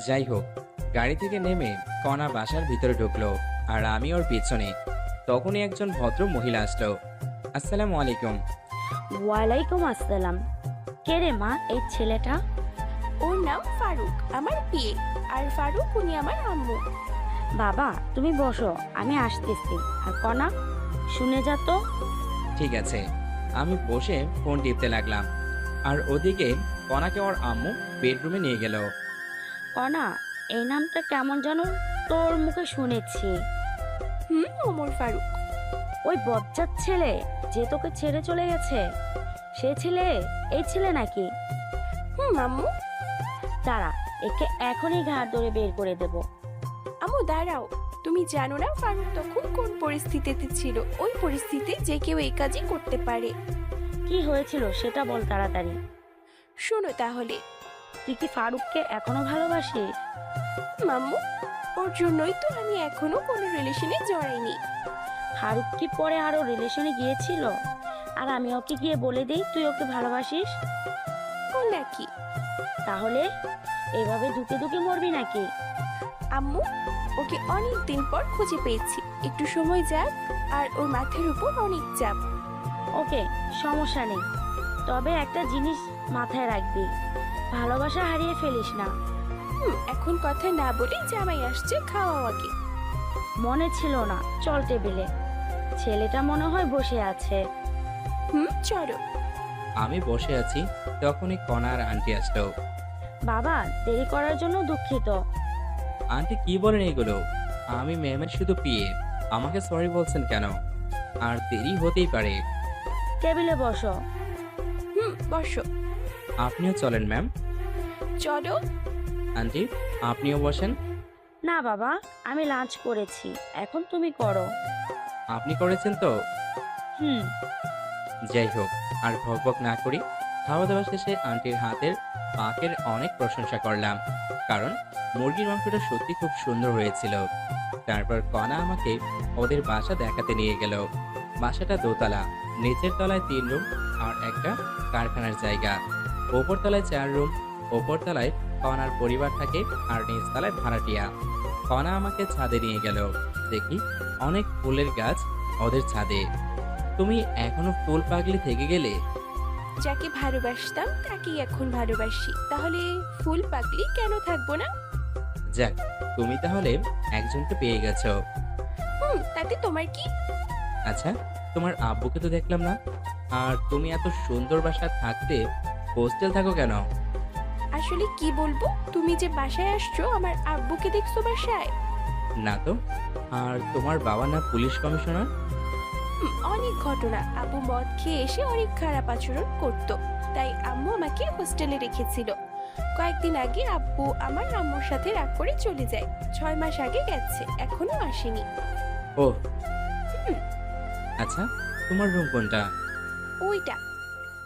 যাই হোক, গাড়ি থেকে নেমে কণা বাসার ভিতরে ঢুকলো, আর আমি ওর পিছনে। তখনই একজন ভদ্র মহিলা আসলো। আসসালামু আলাইকুম। ওয়ালাইকুম আসসালাম। কে রে মা এই ছেলেটা? ওর নাম ফারুক, আমার বিয়ে। আর ফারুক উনি আমার আম্মু। বাবা তুমি বসো, আমি আসতেছি। আর কণা শুনে যা তো। ঠিক আছে। আমি বসে ফোন টিপতে লাগলাম, আর ওদিকে কণাকে ওর আম্মু বেডরুমে নিয়ে গেল। কণা, এই নামটা কেমন যেন তোর মুখে শুনেছি। ওমর ফারুক। ওই বজ্জাত ছেলে যে তোকে ছেড়ে চলে গেছে, সে ছেলে এই ছেলে নাকি? আম্মু। দাঁড়া, একে এখনই ঘাড় ধরে বের করে দেব। আম্মু দাঁড়াও, তুমি জানো না ফারুক তখন কোন পরিস্থিতিতে ছিল? ওই পরিস্থিতি যে কেউ এই কাজই করতে পারে। কি হয়েছিল সেটা বল তাড়াতাড়ি। শোনো তাহলে। তুই কি ফারুককে এখনো ভালোবাসিস? মাম্মু, ওর জন্যই তো আমি এখনো কোনো রিলেশনে জড়াইনি। ফারুক কি পরে আরো রিলেশনে গিয়েছিল? আর আমি ওকে গিয়ে বলে দেই তুই ওকে ভালোবাসিস? ও নাকি? তাহলে এভাবে দুকে দুকে মরবি নাকি? আম্মু, ওকে অনেক দিন পর খুঁজে পেয়েছি, একটু সময় যাক। আর ওর মাথার উপর অনেক চাপ। ওকে, সমস্যা নেই, তবে একটা জিনিস মাথায় রাখবি, ভালোবাসা হারিয়ে ফেলিস না। এখন কথা না বলে জামাই আসছে, খাওয়াও আগে। মনে ছিল না, চল টেবিলে। ছেলেটা মনে হয় বসে আছে। চলো। আমি বসে আছি, তখনই কণা আর আন্টি আসলো। বাবা, দেরি করার জন্য দুঃখিত। আন্টি কি বলেন এগুলো? আমি ম্যামের শুধু পিয়ে, আমাকে সরি বলছেন কেন? আর দেরি হতেই পারে। টেবিলে বসো। বসো। আপনিও চলেন ম্যাম। চলো। আন্টি আপনিও বসেন। না বাবা, আমি লাঞ্চ করেছি, এখন তুমি করো। আপনি করেছেন তো? হুম। যাই হোক, আর ভকভক না করি। খাওয়া দাওয়া শেষে আন্টির হাতের পাকের অনেক প্রশংসা করলাম, কারণ মুরগির মাংসটা সত্যি খুব সুন্দর হয়েছিল। তারপর কণা আমাকে ওদের বাসা দেখাতে নিয়ে গেল। বাসাটা দোতলা, নিচের তলায় 3 রুম আর একটা কারখানার জায়গা। ওপর তলায় 4 রুম। ওপর তলায় কণার পরিবার থাকে, আর নিচ তলায় ভাড়াটিয়া। কণা আমাকে ছাদে নিয়ে গেল। দেখি অনেক ফুলের গাছ ওদের ছাদে। তুমি এখনো ফুল পাগলি থেকে গেলে? যাকে ভালোবাসতাম তাকেই এখন ভালোবাসি, তাহলে ফুল পাগলি কেন থাকবো না? যাক, তুমি তাহলে একজনকে পেয়ে গেছো। তাতে তোমার কি? আচ্ছা, তোমার আব্বুকে তো দেখলাম না। আর তুমি এত সুন্দর বাসা থাকতে হোস্টেল থাকো কেন? আসলে কি বলবো, তুমি যে বাসায় আসছো, আমার আব্বুকে দেখছো বাসায়? না তো। আর তোমার বাবা না পুলিশ কমিশনার? অনেক ঘটনা। আব্বু মদ খেয়ে এসে অনেক খারাপ আচরণ করত, তাই আম্মু আমাকে হোস্টেলে রেখেছিল। কয়েকদিন আগে আব্বু আমার আম্মুর সাথে রাগ করে চলে যায়। 6 মাস আগে গেছে, এখনো আসেনি। ও আচ্ছা, তোমার রুম কোনটা? ওইটা।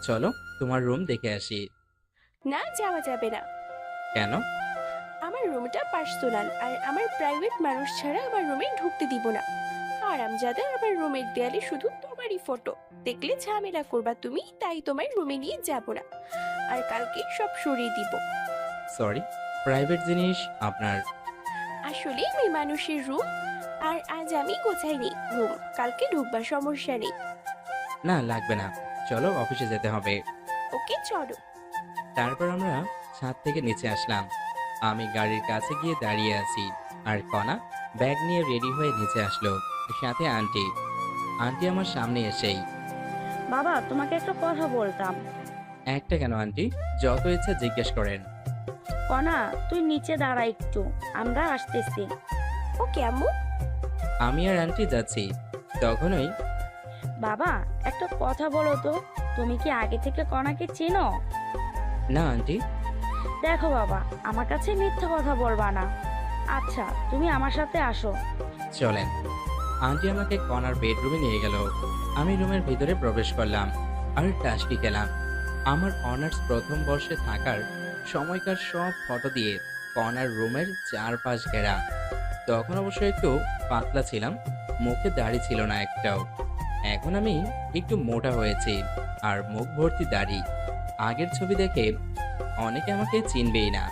চলো তোমার রুম দেখে আসি। না, যাওয়া যাবে না। কেন? আমার রুমটা পার্সোনাল, আর আমার প্রাইভেট মানুষ ছাড়া আমার রুমে ঢুকতে দিব না। আরামজাদা, আমার রুমের দেয়ালে শুধু তোমারই ফটো, দেখলে ঝামেলা করবা তুমি, তাই তোমার রুমে নিয়ে যাব না। আর কালকে সব সরিয়ে দিব। সরি, প্রাইভেট জিনিস আপনার। আসলে মেয়ে মানুষের রুম, আর আজ আমি গোছাইনি রুম, কালকে ঢুকবা, সমস্যা নেই। না, লাগবে না, চলো অফিসে যেতে হবে। ওকে, চলো। তারপর আমরা ছাদ থেকে নিচে আসলাম। আমি গাড়ির কাছে গিয়ে দাঁড়িয়ে আছি, আর কণা ব্যাগ নিয়ে রেডি হয়ে নিচে আসলো, সাথে আন্টি। আন্টি আমার সামনে এসেই, বাবা, তোমাকে একটা কথা বলতাম। একটা কেন আন্টি, যত ইচ্ছা জিজ্ঞেস করেন। কণা, তুই নিচে দাঁড়া একটু, আমরা আসতেছি। ওকে আম্মু। আমি আর আন্টি যাচ্ছি, তখনই বাবা, একটা কথা বলো তো, তুমি কি আগে থেকে কণাকে চেনো? না আন্টি। দেখো বাবা, আমার কাছে মিথ্যা কথা বলবা না। আচ্ছা, তুমি আমার সাথে আসো। চলেন। আন্টি আমাকে কণার বেডরুমে নিয়ে গেল। আমি রুমের ভিতরে প্রবেশ করলাম আর টাস্কি খেলাম। আমার অনার্স প্রথম বর্ষে থাকার সময়কার সব ফটো দিয়ে কণার রুমের চারপাশ ঘেরা। তখন অবশ্য একটু পাতলা ছিলাম, মুখে দাড়ি ছিল না একটাও। এখন আমি একটু মোটা হয়েছি আর মুখ ভর্তি দাড়ি। আগের ছবি দেখে অনেকে আমাকে চিনবেই না।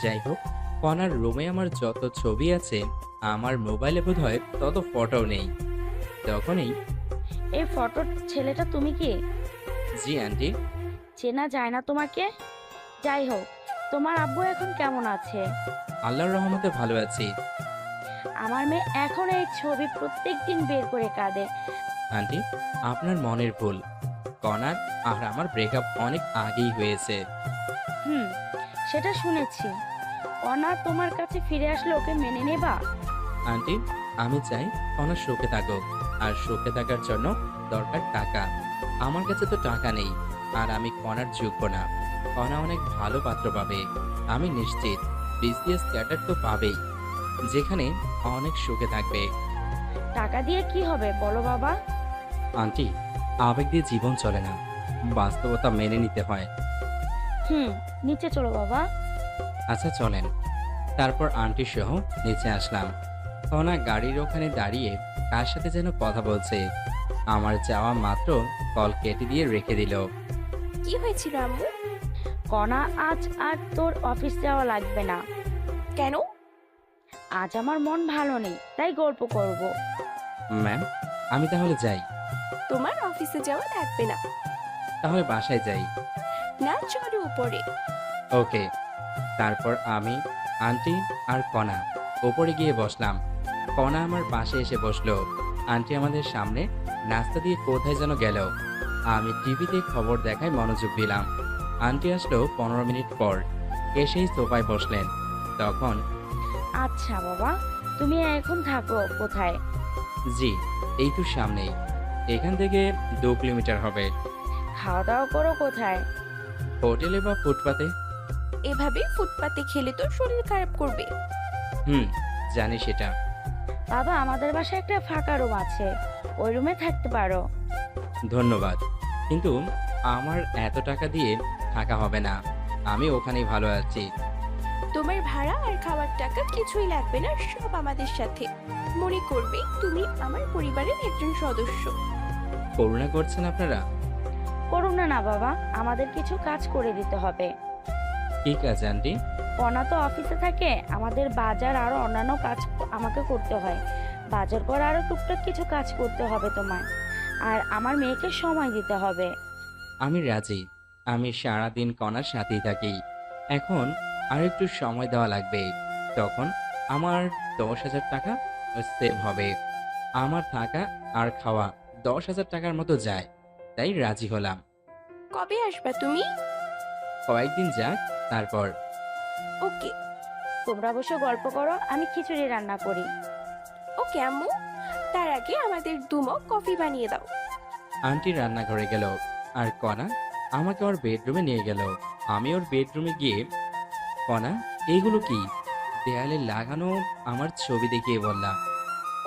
যাই হোক, কণার রুমে আমার যত ছবি আছে, আমার মোবাইলে বোধহয় তত ফটো নেই। তখনই, এই ফটোর ছেলেটা তুমি কি? জি আন্টি। চেনা যায় না তোমাকে? যাই হোক, তোমার আব্বু এখন কেমন আছে? আল্লাহর রহমতে ভালো আছি। আমার মেয়ে এখন এই ছবি প্রত্যেকদিন বের করে কাঁদে। আন্টি, আপনার মনের ভুল। কণার আর আমার ব্রেকআপ অনেক আগেই হয়েছে। সেটা শুনেছি। কণা তোমার কাছে ফিরে আসলে ওকে মেনে নেবা? আন্টি, আমি চাই কণা সুখে থাকুক, আর সুখে থাকার জন্য দরকার টাকা। আমার কাছে তো টাকা নেই, আর আমি কণার যোগ্য না। কণা অনেক ভালো পাত্র পাবে, আমি নিশ্চিত। বিসিএস ক্যাডার তো পাবেই, যেখানে অনেক সুখে থাকবে। টাকা দিয়ে কি হবে বলো বাবা? আন্টি, আবেগ দিয়ে জীবন চলে না, বাস্তবতা মেনে নিতে হয়। নিচে চলো বাবা। আচ্ছা চলেন। তারপর আন্টি সহ নিচে আসলাম। কণা গাড়ির ওখানে দাঁড়িয়ে কার সাথে যেন কথা বলছে। আমার যাওয়া মাত্র কল কেটে দিয়ে রেখে দিল। কি হয়েছিল আম্মু? কণা, আজ আর তোর অফিস যাওয়া লাগবে না। কেন? আজ আমার মন ভালো নেই, তাই গল্প করব। ম্যাম, আমি তাহলে যাই? তোমার অফিসে যাওয়া লাগবে না। তাহলে বাসায় যাই। না, চলো উপরে। ওকে। তারপর আমি, আন্টি আর কণা ওপরে গিয়ে বসলাম। কণা আমার পাশে এসে বসলো। আন্টি আমাদের সামনে নাস্তা দিয়ে কোথায় যেন গেল। আমি টিভিতে খবর দেখায় মনোযোগ দিলাম। আন্টি আসলো 15 মিনিট পর, এসেই সোফায় বসলেন। তখন, আচ্ছা বাবা, তুমি এখন থাকো কোথায়? জি, এই তো সামনেই, এখান থেকে 2 কিলোমিটার হবে। খাওয়া দাওয়া করো কোথায়? হোটেলে বা ফুটপাতে। এভাবে ফুটপাতে খেলে তো শরীর খারাপ করবে। জানি সেটা। বাবা, আমাদের বাসায় একটা ফাঁকা রুম আছে, ওই রুমে থাকতে পারো। ধন্যবাদ, কিন্তু আমার এত টাকা দিয়ে থাকা হবে না, আমি ওখানেই ভালো আছি। তোমার ভাড়া আর খাওয়ার টাকা কিছুই লাগবে না, সব আমাদের সাথে। মনে করবে তুমি আমার পরিবারের একজন সদস্য। করুণা করছেন আপনারা? করুন না না বাবা, আমাদের কিছু কাজ করে দিতে হবে। ঠিক আছে আন্টি। কণা তো অফিসে থাকে, আমাদের বাজার আরো অন্যান্য কাজ আমাকে করতে হয়। বাজার করে আরো টুকটাক কিছু কাজ করতে হবে তোমায়, আর আমার মেয়েকে সময় দিতে হবে। আমি রাজি, আমি সারাদিন কণার সাথেই থাকি। এখন আর একটু সময় দেওয়া লাগবে, তখন আমার 10,000 টাকা সেভ হবে। আমার থাকা আর খাওয়া 10,000 টাকার মতো যায়, তাই রাজি হলাম। কবে আসবা তুমি? কয়েকদিন যাক, তারপর। ওকে। তোমরা বসে গল্প করো, আমি খিচুড়ি রান্না করি। ওকে আম্মু, তার আগে আমাদের 2 মগ কফি বানিয়ে দাও। আন্টি রান্নাঘরে গেল, আর কণা আমাকে ওর বেডরুমে নিয়ে গেল। আমি ওর বেডরুমে গিয়ে, কণা, এইগুলো কি? দেয়ালে লাগানো আমার ছবি দেখিয়ে বললাম।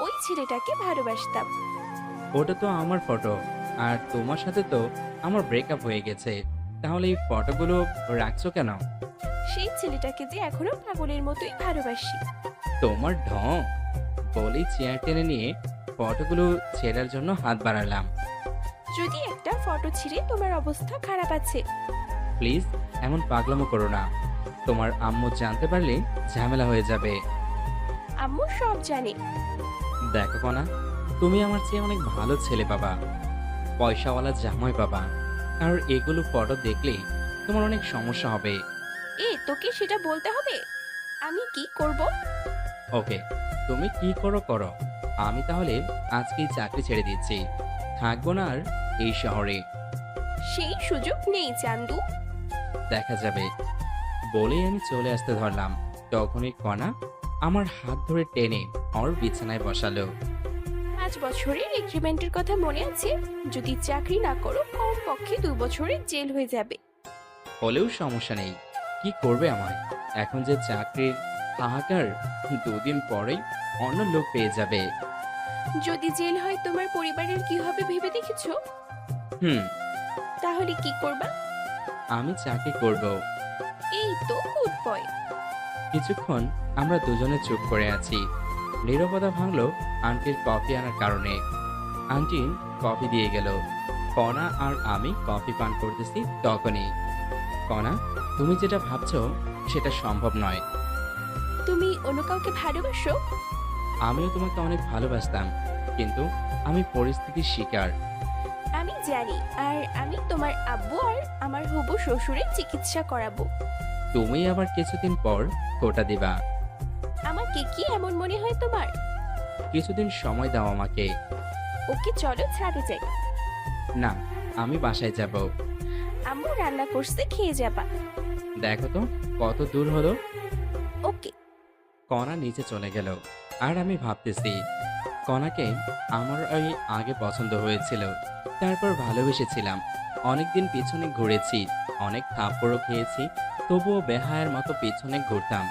ওই ছেলেটাকে ভালোবাসতাম। ওটা তো আমার ফটো, আর তোমার সাথে তো আমার ব্রেকআপ হয়ে গেছে। তাহলে এই ফটোগুলো রাখছো কেন? সেই ছেলেটাকে যে এখনো পাগলের মতোই ভালোবাসি। তোমার ঢং। বলেই চেয়ার টেনে নিয়ে ফটোগুলো ছেঁড়ার জন্য হাত বাড়ালাম। যদি একটা ফটো ছিঁড়ে তোমার অবস্থা খারাপ আছে। প্লিজ এমন পাগলামো করো না। তোমার আম্মু জানতে পারলে ঝামেলা হয়ে যাবে। আম্মু সব জানে। দেখো কনা, তুমি আমার চেয়ে অনেক ভালো ছেলে পাবা, পয়সাওয়ালা জামাই পাবা। আর এগুলো ফটো দেখলে তোমার অনেক সমস্যা হবে। তোকে সেটা বলতে হবে? আমি কি করব? ওকে, তুমি কি করো করো। আমি তাহলে আজকেই চাকরি ছেড়ে দিচ্ছি, থাকবো না আর এই শহরে। সেই সুযোগ নেই চান্দু। দেখা যাবে। বলেই আমি চলে আসতে ধরলাম। তখনই কণা আমার হাত ধরে টেনে ওর বিছানায় বসালো। 5 বছরের এগ্রিমেন্টের কথা মনে আছে? যদি চাকরি না করো কমপক্ষে 2 বছরের জেল হয়ে যাবে। হলেও সমস্যা নেই, কি করবে আমায়? এখন যে চাকরির হাহাকার, 2 দিন পরেই অন্য লোক পেয়ে যাবে। যদি জেল হয় তোমার পরিবারের কি হবে ভেবে দেখেছো? হুম, তাহলে কি করবা? আমি চাকরি করব। এই তো গুড বয়। কিছুক্ষণ আমরা দুজনে চুপ করে আছি। নীরবতা ভাঙলো আন্টির কফি আনার কারণে। আন্টি কফি দিয়ে গেল। কণা আর আমি কফি পান করতেছি তখনই। কণা, তুমি যেটা ভাবছো সেটা সম্ভব নয়। তুমি অন্য কাউকে ভালোবাসো? আমিও তোমাকে অনেক ভালোবাসতাম, কিন্তু আমি পরিস্থিতির শিকার। আমি জানি, আর আমি তোমার আব্বু আর আমার হবু শ্বশুরের চিকিৎসা করাবো। তুমি আবার কিছুদিন পর কোটা দিবা। আমাকে কি এমন মনে হয় তোমার? কিছুদিন সময় দাও আমাকে। ওকে চলো ছাদে যাই। না, আমি বাসায় যাব। আম্মু রান্না করছে, খেয়ে যাবা। দেখো তো কত দূর হলো। ওকে। কণা নিচে চলে গেল। আর আমি ভাবতেছি, কণাকে আমার ওই আগে পছন্দ হয়েছিল, তারপর ভালোবেসেছিলাম। অনেকদিন পিছনে ঘুরেছি, অনেক থাপ্পড়ও খেয়েছি, তবুও বেহায়ের মতো পিছনে ঘুরতাম।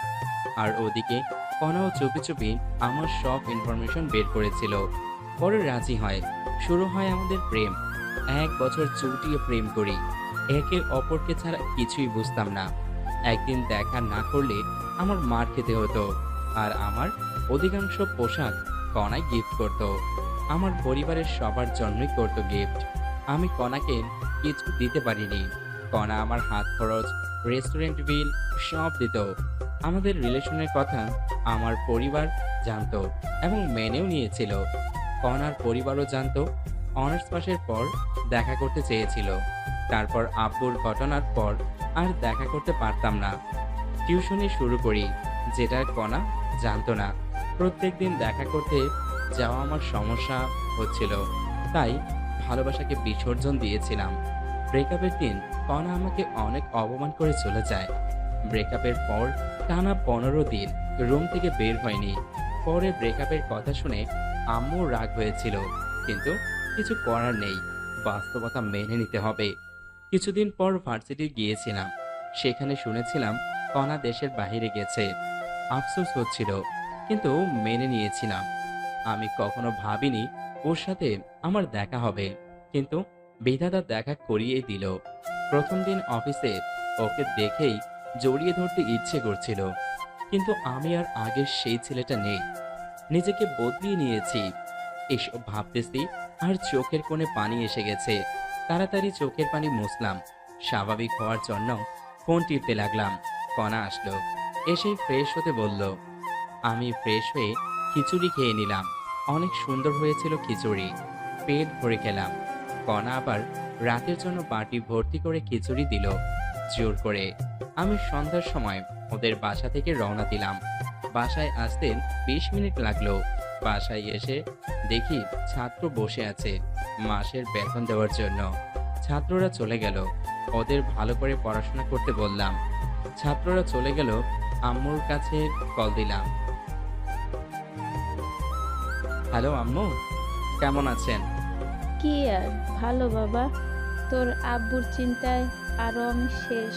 আর ওদিকে কণাও চুপি চুপি আমার সব ইনফরমেশন বের করেছিল। পরে রাজি হয়, শুরু হয় আমাদের প্রেম। 1 বছর চুটিয়ে প্রেম করি, একে অপরকে ছাড়া কিছুই বুঝতাম না। একদিন দেখা না করলে আমার মার খেতে হতো, আর আমার অধিকাংশ পোশাক কণায় গিফট করত। আমার পরিবারের সবার জন্যই করত গিফট। আমি কণাকে কিছু দিতে পারিনি। কণা আমার হাত খরচ, রেস্টুরেন্ট বিল সব দিত। আমাদের রিলেশনের কথা আমার পরিবার জানতো এবং মেনেও নিয়েছিল। কণার পরিবারও জানতো। অনার্স পাশের পর দেখা করতে চেয়েছিল, তারপর আব্বুর ঘটনার পর আর দেখা করতে পারতাম না। টিউশনি শুরু করি, যেটা কণা জানতো না। প্রত্যেকদিন দেখা করতে যাওয়া আমার সমস্যা হচ্ছিল, তাই ভালোবাসাকে বিসর্জন দিয়েছিলাম। ব্রেকআপের দিন কণা আমাকে অনেক অপমান করে চলে যায়। ব্রেকআপের পর টানা 15 দিন রুম থেকে বের হয়নি। পরে ব্রেকআপের কথা শুনে আম্মুর রাগ হয়েছিল, কিন্তু কিছু করার নেই, বাস্তবতা মেনে নিতে হবে। কিছুদিন পর ভার্সিটি গিয়েছিলাম, সেখানে শুনেছিলাম কণা দেশের বাইরে গেছে। আফসোস হচ্ছিল, কিন্তু মেনে নিয়েছিলাম। আমি কখনো ভাবিনি ওর সাথে আমার দেখা হবে, কিন্তু বিধাতা দেখা করিয়েই দিল। প্রথম দিন অফিসে ওকে দেখেই জড়িয়ে ধরতে ইচ্ছে করছিল, কিন্তু আমি আর আগের সেই ছেলেটা নেই। নিজেকে বদলিয়ে নিয়েছি। এসব ভাবতেছি আর চোখের কোণে পানি এসে গেছে। তাড়াতাড়ি চোখের পানি মুছলাম। স্বাভাবিক হওয়ার জন্য ফোন টিপতে লাগলাম। কণা আসলো, এসে ফ্রেশ হতে বলল। আমি ফ্রেশ হয়ে খিচুড়ি খেয়ে নিলাম। অনেক সুন্দর হয়েছিল খিচুড়ি, পেট ভরে খেলাম। কণা আবার রাতের জন্য বাটি ভর্তি করে খিচুড়ি দিল জোর করে। আমি সন্ধ্যার সময় ওদের বাসা থেকে রওনা দিলাম। বাসায় আসতে 20 মিনিট লাগলো। বাসায় এসে দেখি ছাত্র বসে আছে মাসের বেতন দেওয়ার জন্য। ছাত্ররা চলে গেল, ওদের ভালো করে পড়াশোনা করতে বললাম। ছাত্ররা চলে গেল, আম্মুর কাছে কল দিলাম। হ্যালো আম্মু, কেমন আছেন? কি আর ভালো বাবা, তোর আব্বুর চিন্তায় আরো আমি শেষ।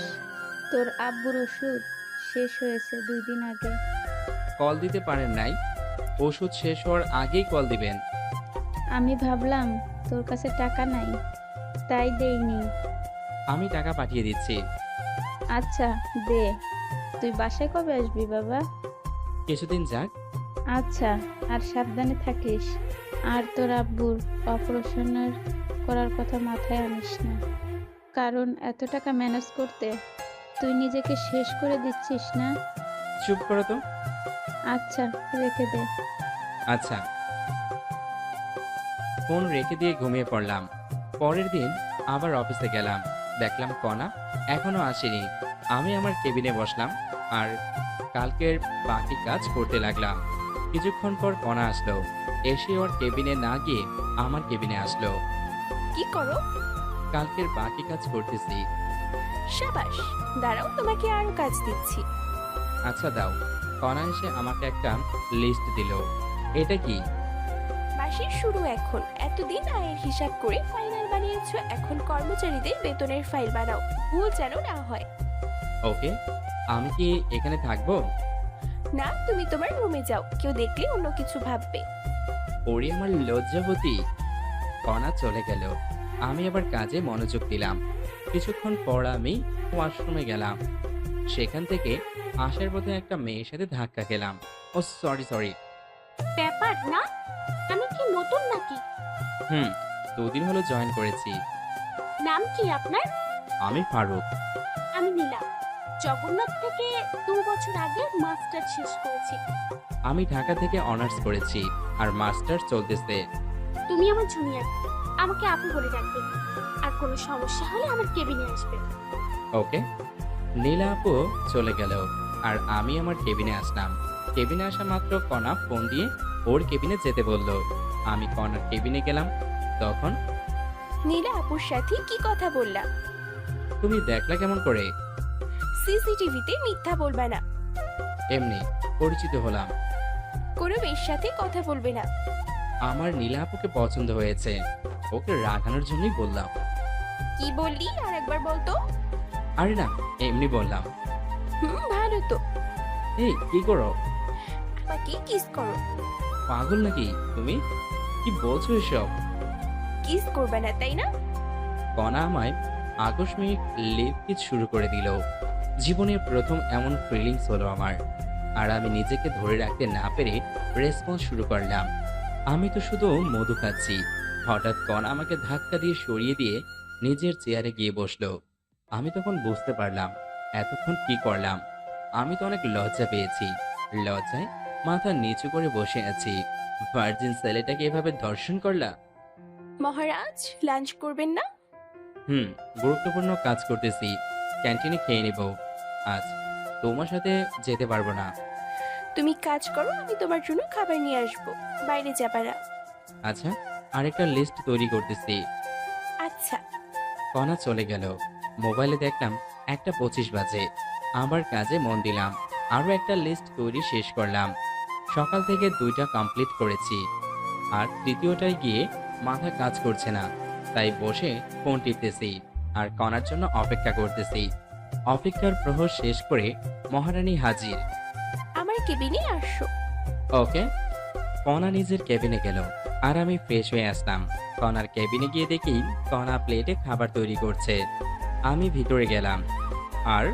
তোর আব্বুর ওষুধ শেষ হয়েছে 2 দিন আগে। কল দিতে পারেন নাই? ওষুধ শেষ হওয়ার আগেই কল দিবেন। আমি ভাবলাম তোর কাছে টাকা নাই, তাই দেইনি। আমি টাকা পাঠিয়ে দিচ্ছি। আচ্ছা দে। তুই বাসায় কবে আসবি বাবা? কিছুদিন যাক। আচ্ছা, আর সাবধানে থাকিস। আর তোর আব্বুর অপারেশনের করার কথা মাথায় আনিস না, কারণ এত টাকা ম্যানেজ করতে তুই নিজেকে শেষ করে দিচ্ছিস না। চুপ করো তো। আচ্ছা রেখে দে। আচ্ছা। ফোন রেখে দিয়ে ঘুমিয়ে পড়লাম। পরের দিন আবার অফিসে গেলাম, দেখলাম কণা এখনো আসেনি। আমি আমার কেবিনে বসলাম আর কালকের বাকি কাজ করতে লাগলাম। কিছুক্ষণ পর কণা আসলো, এসে ওর কেবিনে না গিয়ে আমার কেবিনে আসলো। কি করো? কালকের বাকি কাজ করতেছি। সাবাস, দাঁড়াও তোমাকে আরো কাজ দিচ্ছি। আচ্ছা দাও। কণা এসে আমাকে একটা লিস্ট দিল। এটা কি? মাসের শুরু এখন, এতদিন আয়ের হিসাব করে ফাইনাল বানিয়েছো, এখন কর্মচারীদের বেতনের ফাইল বানাও, ভুল যেন না হয়। ওকে, আমি কি এখানে থাকবো? না, তুমি তোমার রুমে যাও, কেউ দেখলে অন্য কিছু ভাববে। ওরে আমার লজ্জাবতী। কণা চলে গেল, আমি আবার কাজে মনোযোগ দিলাম। কিছুক্ষণ পর আমি ওয়াশরুমে গেলাম। সেখান থেকে আসার পথে একটা মেয়ের সাথে ধাক্কা খেলাম। ও সরি। ব্যাপার না, আমি কি নতুন নাকি? হুম, 2 দিন হলো জয়েন করেছি। নাম কি আপনার? আমি ফারুক। আমি নীলা। জগন্নাথ থেকে 2 বছর আগে মাস্টার শেষ করেছি। আমি ঢাকা থেকে অনার্স করেছি আর মাস্টার্স চলতেছে। তুমি আমার জুনিয়র, আমাকে আপু বলে ডাকবে। আর কোনো সমস্যা হলে আমার কেবিনে আসবে। ওকে। নীলা আপু চলে গেল আর আমি আমার কেবিনে আসলাম। কেবিনে আসা মাত্র কণা ফোন দিয়ে ওর কেবিনে যেতে বলল। আমি কণার কেবিনে গেলাম। তখন নীলা আপুর সাথে কি কথা বললাম? তুমি দেখলা কেমন করে? সিসিটিভিতে মিথ্যা বলবে না। এমনি পরিচিত হলাম। কোনো মেয়ের সাথে কথা বলবে না। আমার নীলা আপুকে পছন্দ হয়েছে, ওকে রাগানোর জন্যই বললাম। কি বললি আর একবার বলতো? আরে না, এমনি বললাম। ভালো তো। এই কি করো? আমাকে কিস করো। পাগল নাকি তুমি? কি বলছো এসব? কিস করবে না তাই না? কণা আমায় আকস্মিক লিপ কিস শুরু করে দিল। জীবনের প্রথম এমন ফিলিংস হলো আমার, আর আমি নিজেকে ধরে রাখতে না পেরে রেসপন্স শুরু করলাম। আমি তো শুধু মধু খাচ্ছি। হঠাৎ কণা আমাকে ধাক্কা দিয়ে সরিয়ে দিয়ে নিজের চেয়ারে গিয়ে বসলো। আমি তখন বুঝতে পারলাম এতক্ষণ কি করলাম। আমি তো অনেক লজ্জা পেয়েছি। লজ্জায় মাথা নিচু করে বসে আছি। ভার্জিন ছেলেটাকে এভাবে ধর্ষণ করলা? মহারাজ, লাঞ্চ করবেন না? গুরুত্বপূর্ণ কাজ করতেছি, ক্যান্টিনে খেয়ে নেব। আজ তোমার সাথে যেতে পারবো না। তুমি কাজ করো, আমি তোমার জন্য খাবার নিয়ে আসবো, বাইরে যাবা না। আচ্ছা, আরেকটা লিস্ট তৈরি করতেছি। আচ্ছা। কণা চলে গেল। মোবাইলে দেখলাম 1:25 বাজে। আবার কাজে মন দিলাম, আরও একটা লিস্ট তৈরি শেষ করলাম। সকাল থেকে 2টা কমপ্লিট করেছি, আর তৃতীয়টায় গিয়ে মাথা কাজ করছে না, তাই বসে ফোন টিপতেছি আর কণার জন্য অপেক্ষা করতেছি। অপেক্ষার প্রহর শেষ করে মহারানী হাজির। আমার কেবিনে আসো। ওকে। কণা নিজের কেবিনে গেল আর আমি ফ্রেশ হয়ে আসলাম। কণার কেবিনে গিয়ে দেখি কণা প্লেটে খাবার তৈরি করছে। আমি ভিতরে গেলাম আর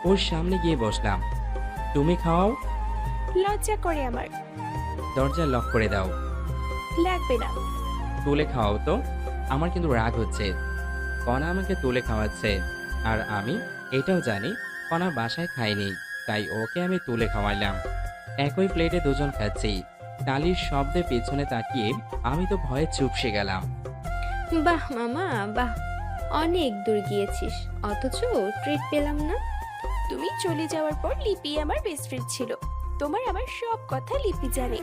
ওর সামনে গিয়ে বসলাম। তুমি খাওয়াও। লজ্জা করে আমার। দরজা লক করে দাও। লাগবে না। তুলে খাওয়াও তো, আমার কিন্তু রাগ হচ্ছে। কণা আমাকে তুলে খাওয়াচ্ছে, আর আমি এটাও জানি কণা বাসায় খায়নি, তাই ওকে আমি তুলে খাওয়াইলাম। একই প্লেটে দুজন খাচ্ছি। তালির শব্দে পেছনে তাকিয়ে আমি তো ভয়ে চুপসে গেলাম। বাহ মামা বাহ, অনেক দূর গিয়েছিস, অথচ ট্রিট পেলাম না। তুমি চলে যাওয়ার পর লিপি আমার বেস্ট ফ্রেন্ড ছিল। তোমার আমার সব কথা লিপি জানে।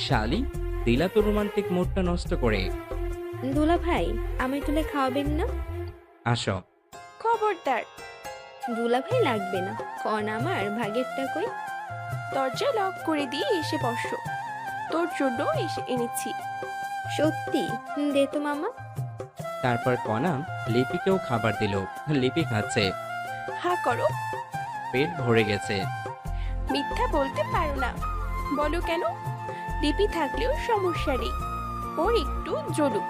শালি, দিলা তো রোমান্টিক মুডটা নষ্ট করে। দুলা ভাই, আমায় তুলে খাওয়াবেন না? আসো। খবরদার। দুলা ভাই লাগবে না, কন আমার ভাগেরটা কই? দরজা লক করে দিয়ে এসে বসো, তোর জন্য এসে এনেছি। সত্যি? দে তো মামা। তারপর কণা লিপিকেও খাবার দিল। লিপি খাচ্ছে। হা করো। পেট ভরে গেছে। মিথ্যা বলতে পারো না। বলো কেন? লিপি থাকলেও সমস্যা নেই, ওর একটু জ্বলুক।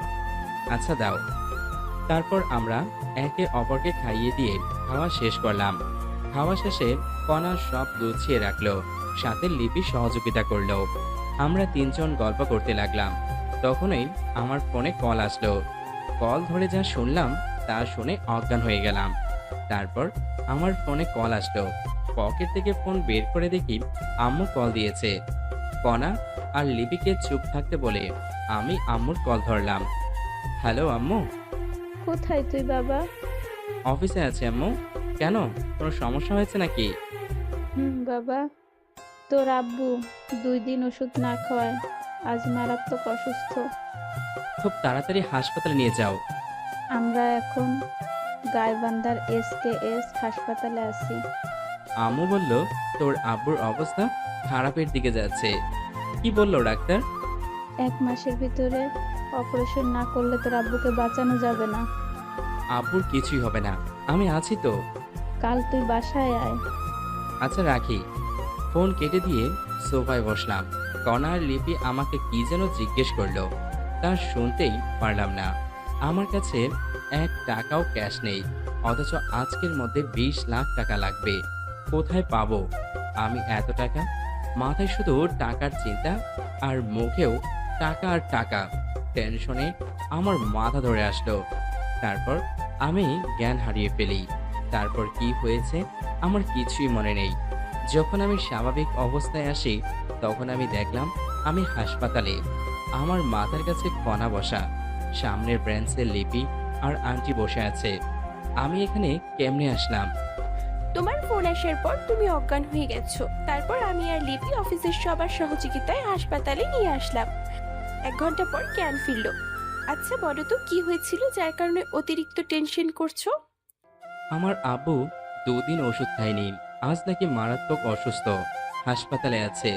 আচ্ছা দাও। তারপর আমরা একে অপরকে খাইয়ে দিয়ে খাওয়া শেষ করলাম। খাওয়া শেষে কণা সব গুছিয়ে রাখলো, সাথে লিপি সহযোগিতা করলো। আমরা তিনজন গল্প করতে লাগলাম। তখনই আমার ফোনে কল আসলো। কল ধরে যা শুনলাম তা শুনে অজ্ঞান হয়ে গেলাম। তারপর আমার ফোনে কল আসলো। পকেট থেকে ফোন বের করে দেখি আম্মু কল দিয়েছে। কণা আর লিপিকে চুপ থাকতে বলে আমি আম্মুর কল ধরলাম। হ্যালো আম্মু। কোথায় তুই বাবা? অফিসে আছে আম্মু। কেন, কোনো সমস্যা হয়েছে নাকি? বাবা, তোর আব্বু 2 দিন ওষুধ না খাওয়ায় আজ মারাত্মক অসুস্থ। খুব তাড়াতাড়ি হাসপাতালে নিয়ে যাও। আমরা এখন গাইবান্ধার SKS হাসপাতালে আছি। আম্মু বলল তোর আব্বুর অবস্থা খারাপের দিকে যাচ্ছে। কি বললো ডাক্তার? 1 মাসের ভিতরে অপারেশন না করলে তোর আব্বুকে বাঁচানো যাবে না। আব্বুর কিছুই হবে না, আমি আছি তো। কাল তুই বাসায় আয়। আচ্ছা রাখি। ফোন কেটে দিয়ে সোফায় বসলাম। কণা আর লিপি আমাকে কি যেন জিজ্ঞেস করলো, তা শুনতেই পারলাম না। আমার কাছে 1 টাকাও ক্যাশ নেই, অথচ আজকের মধ্যে 20 লাখ টাকা লাগবে। কোথায় পাবো আমি এত টাকা? মাথায় শুধু টাকার চিন্তা, আর মুখেও টাকা আর টাকা। টেনশনে আমার মাথা ধরে আসলো। তারপর আমি জ্ঞান হারিয়ে ফেলি। তারপর কি হয়েছে আমার কিছুই মনে নেই। যখন আমি স্বাভাবিক অবস্থায় আসি তখন আমি দেখলাম আমি হাসপাতালে। আমার মাথার কাছে কণা বসা, সামনের ব্রেঞ্চে লিপি আর আন্টি বসে আছে। আমি এখানে কেমনে আসলাম? তোমার ফোন আসার পর তুমি অজ্ঞান হয়ে গেছো। তারপর আমি আর লিপি অফিসের সবার সহযোগিতায় হাসপাতালে নিয়ে আসলাম। 1 ঘন্টা পর জ্ঞান ফিরলো। আচ্ছা বলো তো কি হয়েছিল যার কারণে অতিরিক্ত টেনশন করছো? আমার আব্বু 2 দিন ওষুধ খায়নি, আজ নাকি মারাত্মক অসুস্থ, হাসপাতালে আছে।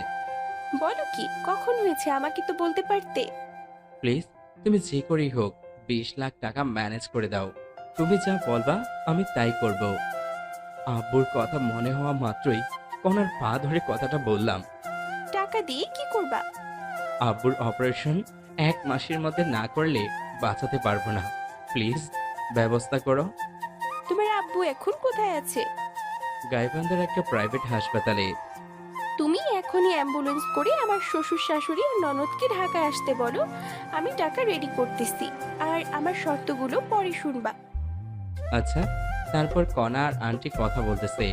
বলো কি, কখন হয়েছে আমাকে তো বলতে পারতে। প্লিজ তুমি যে করেই হোক 20 লাখ টাকা ম্যানেজ করে দাও। তুমি যা বলবা আমি তাই করব। আব্বুর কথা মনে হওয়া মাত্রই কণার পা ধরে কথাটা বললাম। টাকা দিয়ে কি করবা? আব্বুর অপারেশন 1 মাসের মধ্যে না করলে বাঁচাতে পারবো না। প্লিজ ব্যবস্থা করো। তোমার আব্বু এখন কোথায় আছে? গাইবান্ধার একটা প্রাইভেট হাসপাতালে। তুমি এখনই অ্যাম্বুলেন্স করে আমার শ্বশুর শাশুড়ি আর ননদকে ঢাকায় আসতে বলো। আমি টাকা রেডি করতেছি, আর আমার শর্তগুলো পরে শুনবা। আচ্ছা। তারপর কণা আর আন্টি কথা বলতেছে,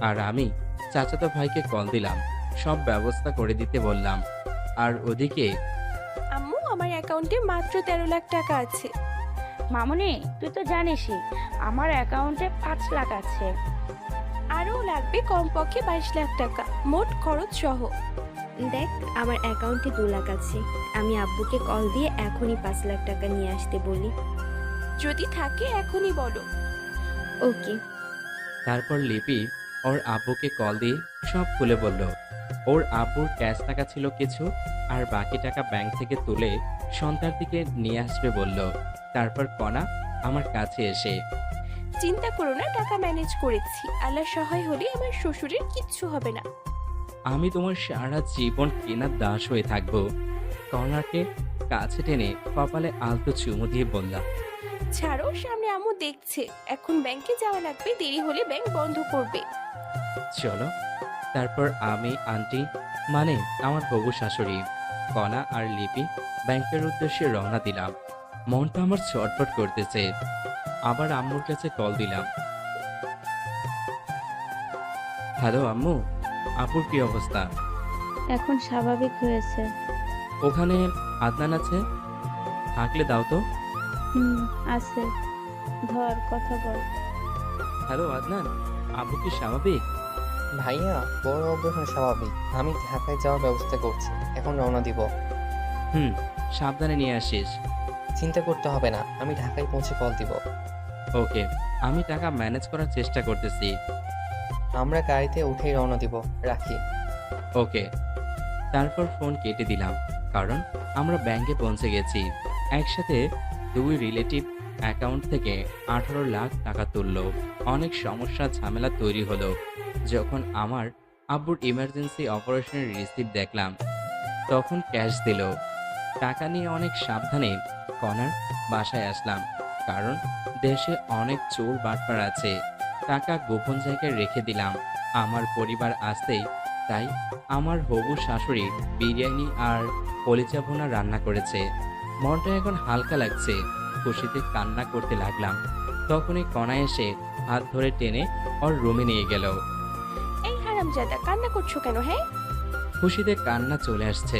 আর আমি চাচাতো ভাইকে কল দিলাম, সব ব্যবস্থা করে দিতে বললাম। আর ওদিকে আম্মু, আমার অ্যাকাউন্টে মাত্র 13 লাখ টাকা আছে। মামুনি, তুই তো জানিসই আমার অ্যাকাউন্টে 5 লাখ আছে। আরও লাগবে কমপক্ষে 22 লাখ টাকা, মোট খরচ সহ। দেখ, আমার অ্যাকাউন্টে 2 লাখ আছে। আমি আব্বুকে কল দিয়ে এখনই 5 লাখ টাকা নিয়ে আসতে বলি। যদি থাকে এখনই বলো। ওকে। তারপর লিপি ওর আব্বুকে কল দিয়ে সব খুলে বলল। ওর আব্বুর ক্যাশ টাকা ছিল কিছু, আর বাকি টাকা ব্যাংক থেকে তুলে সন্ধ্যার দিকে নিয়ে আসবে বলল। তারপর কণা আমার কাছে এসে, চিন্তা করো না, টাকা ম্যানেজ করেছি। আল্লাহ সহায় হলে আমার শ্বশুরের কিচ্ছু হবে না। আমি তোমার সারা জীবন কেনার দাস হয়ে থাকবো। কণাকে কাছে টেনে কপালে আলতো চুমু দিয়ে বললাম, ছাড়ো, সামনে আম্মু দেখছে। এখন ব্যাংকে যাওয়া লাগবে, দেরি হলে ব্যাংক বন্ধ করবে। চলো। তারপর আমি, আন্টি মানে আমার হবু শাশুড়ি, কণা আর লিপি ব্যাংকের উদ্দেশ্যে রওনা দিলাম। মনটা আমার ছটফট করতেছে। আবার আম্মুর কাছে কল দিলাম। হ্যালো আম্মু, আপুর কি অবস্থা? এখন স্বাভাবিক হয়েছে। ওখানে আদনান আছে, থাকলে দাও তো। আছে, ধর কথা বল। হ্যালো আদনান, আপু কি স্বাভাবিক? ভাইয়া, বড় অব্দ এখন স্বাভাবিক। আমি ঢাকায় যাওয়ার ব্যবস্থা করছি, এখন রওনা দিব। সাবধানে নিয়ে আসিস। চিন্তা করতে হবে না, আমি ঢাকায় পৌঁছে কল দিব। ওকে, আমি টাকা ম্যানেজ করার চেষ্টা করতেছি। আমরা গাড়িতে উঠেই রওনা দিব, রাখি। ওকে। তারপর ফোন কেটে দিলাম, কারণ আমরা ব্যাংকে পৌঁছে গেছি। একসাথে 2 রিলেটিভ অ্যাকাউন্ট থেকে 18 লাখ টাকা তুললো। অনেক সমস্যা ঝামেলা তৈরি হলো। যখন আমার আব্বুর ইমার্জেন্সি অপারেশনের রিসিপ্ট দেখলাম, তখন ক্যাশ দিল। টাকা নিয়ে অনেক সাবধানে কণার বাসায় আসলাম। কারণ দেশে অনেক চোর বাটপার আছে। টাকা গোপন জায়গায় রেখে দিলাম আমার পরিবার আসতেই, তাই আমার হবু শাশুড়ি বিরিয়ানি আর কলিজা ভুনা রান্না করেছে। মনটা এখন হালকা লাগছে, খুশিতে কান্না করতে লাগলাম। তখনই কণা এসে হাত ধরে টেনে ওর রুমে নিয়ে গেল। এই হারামজাদা, কান্না করছো কেন? হ্যাঁ, খুশিতে কান্না চলে আসছে।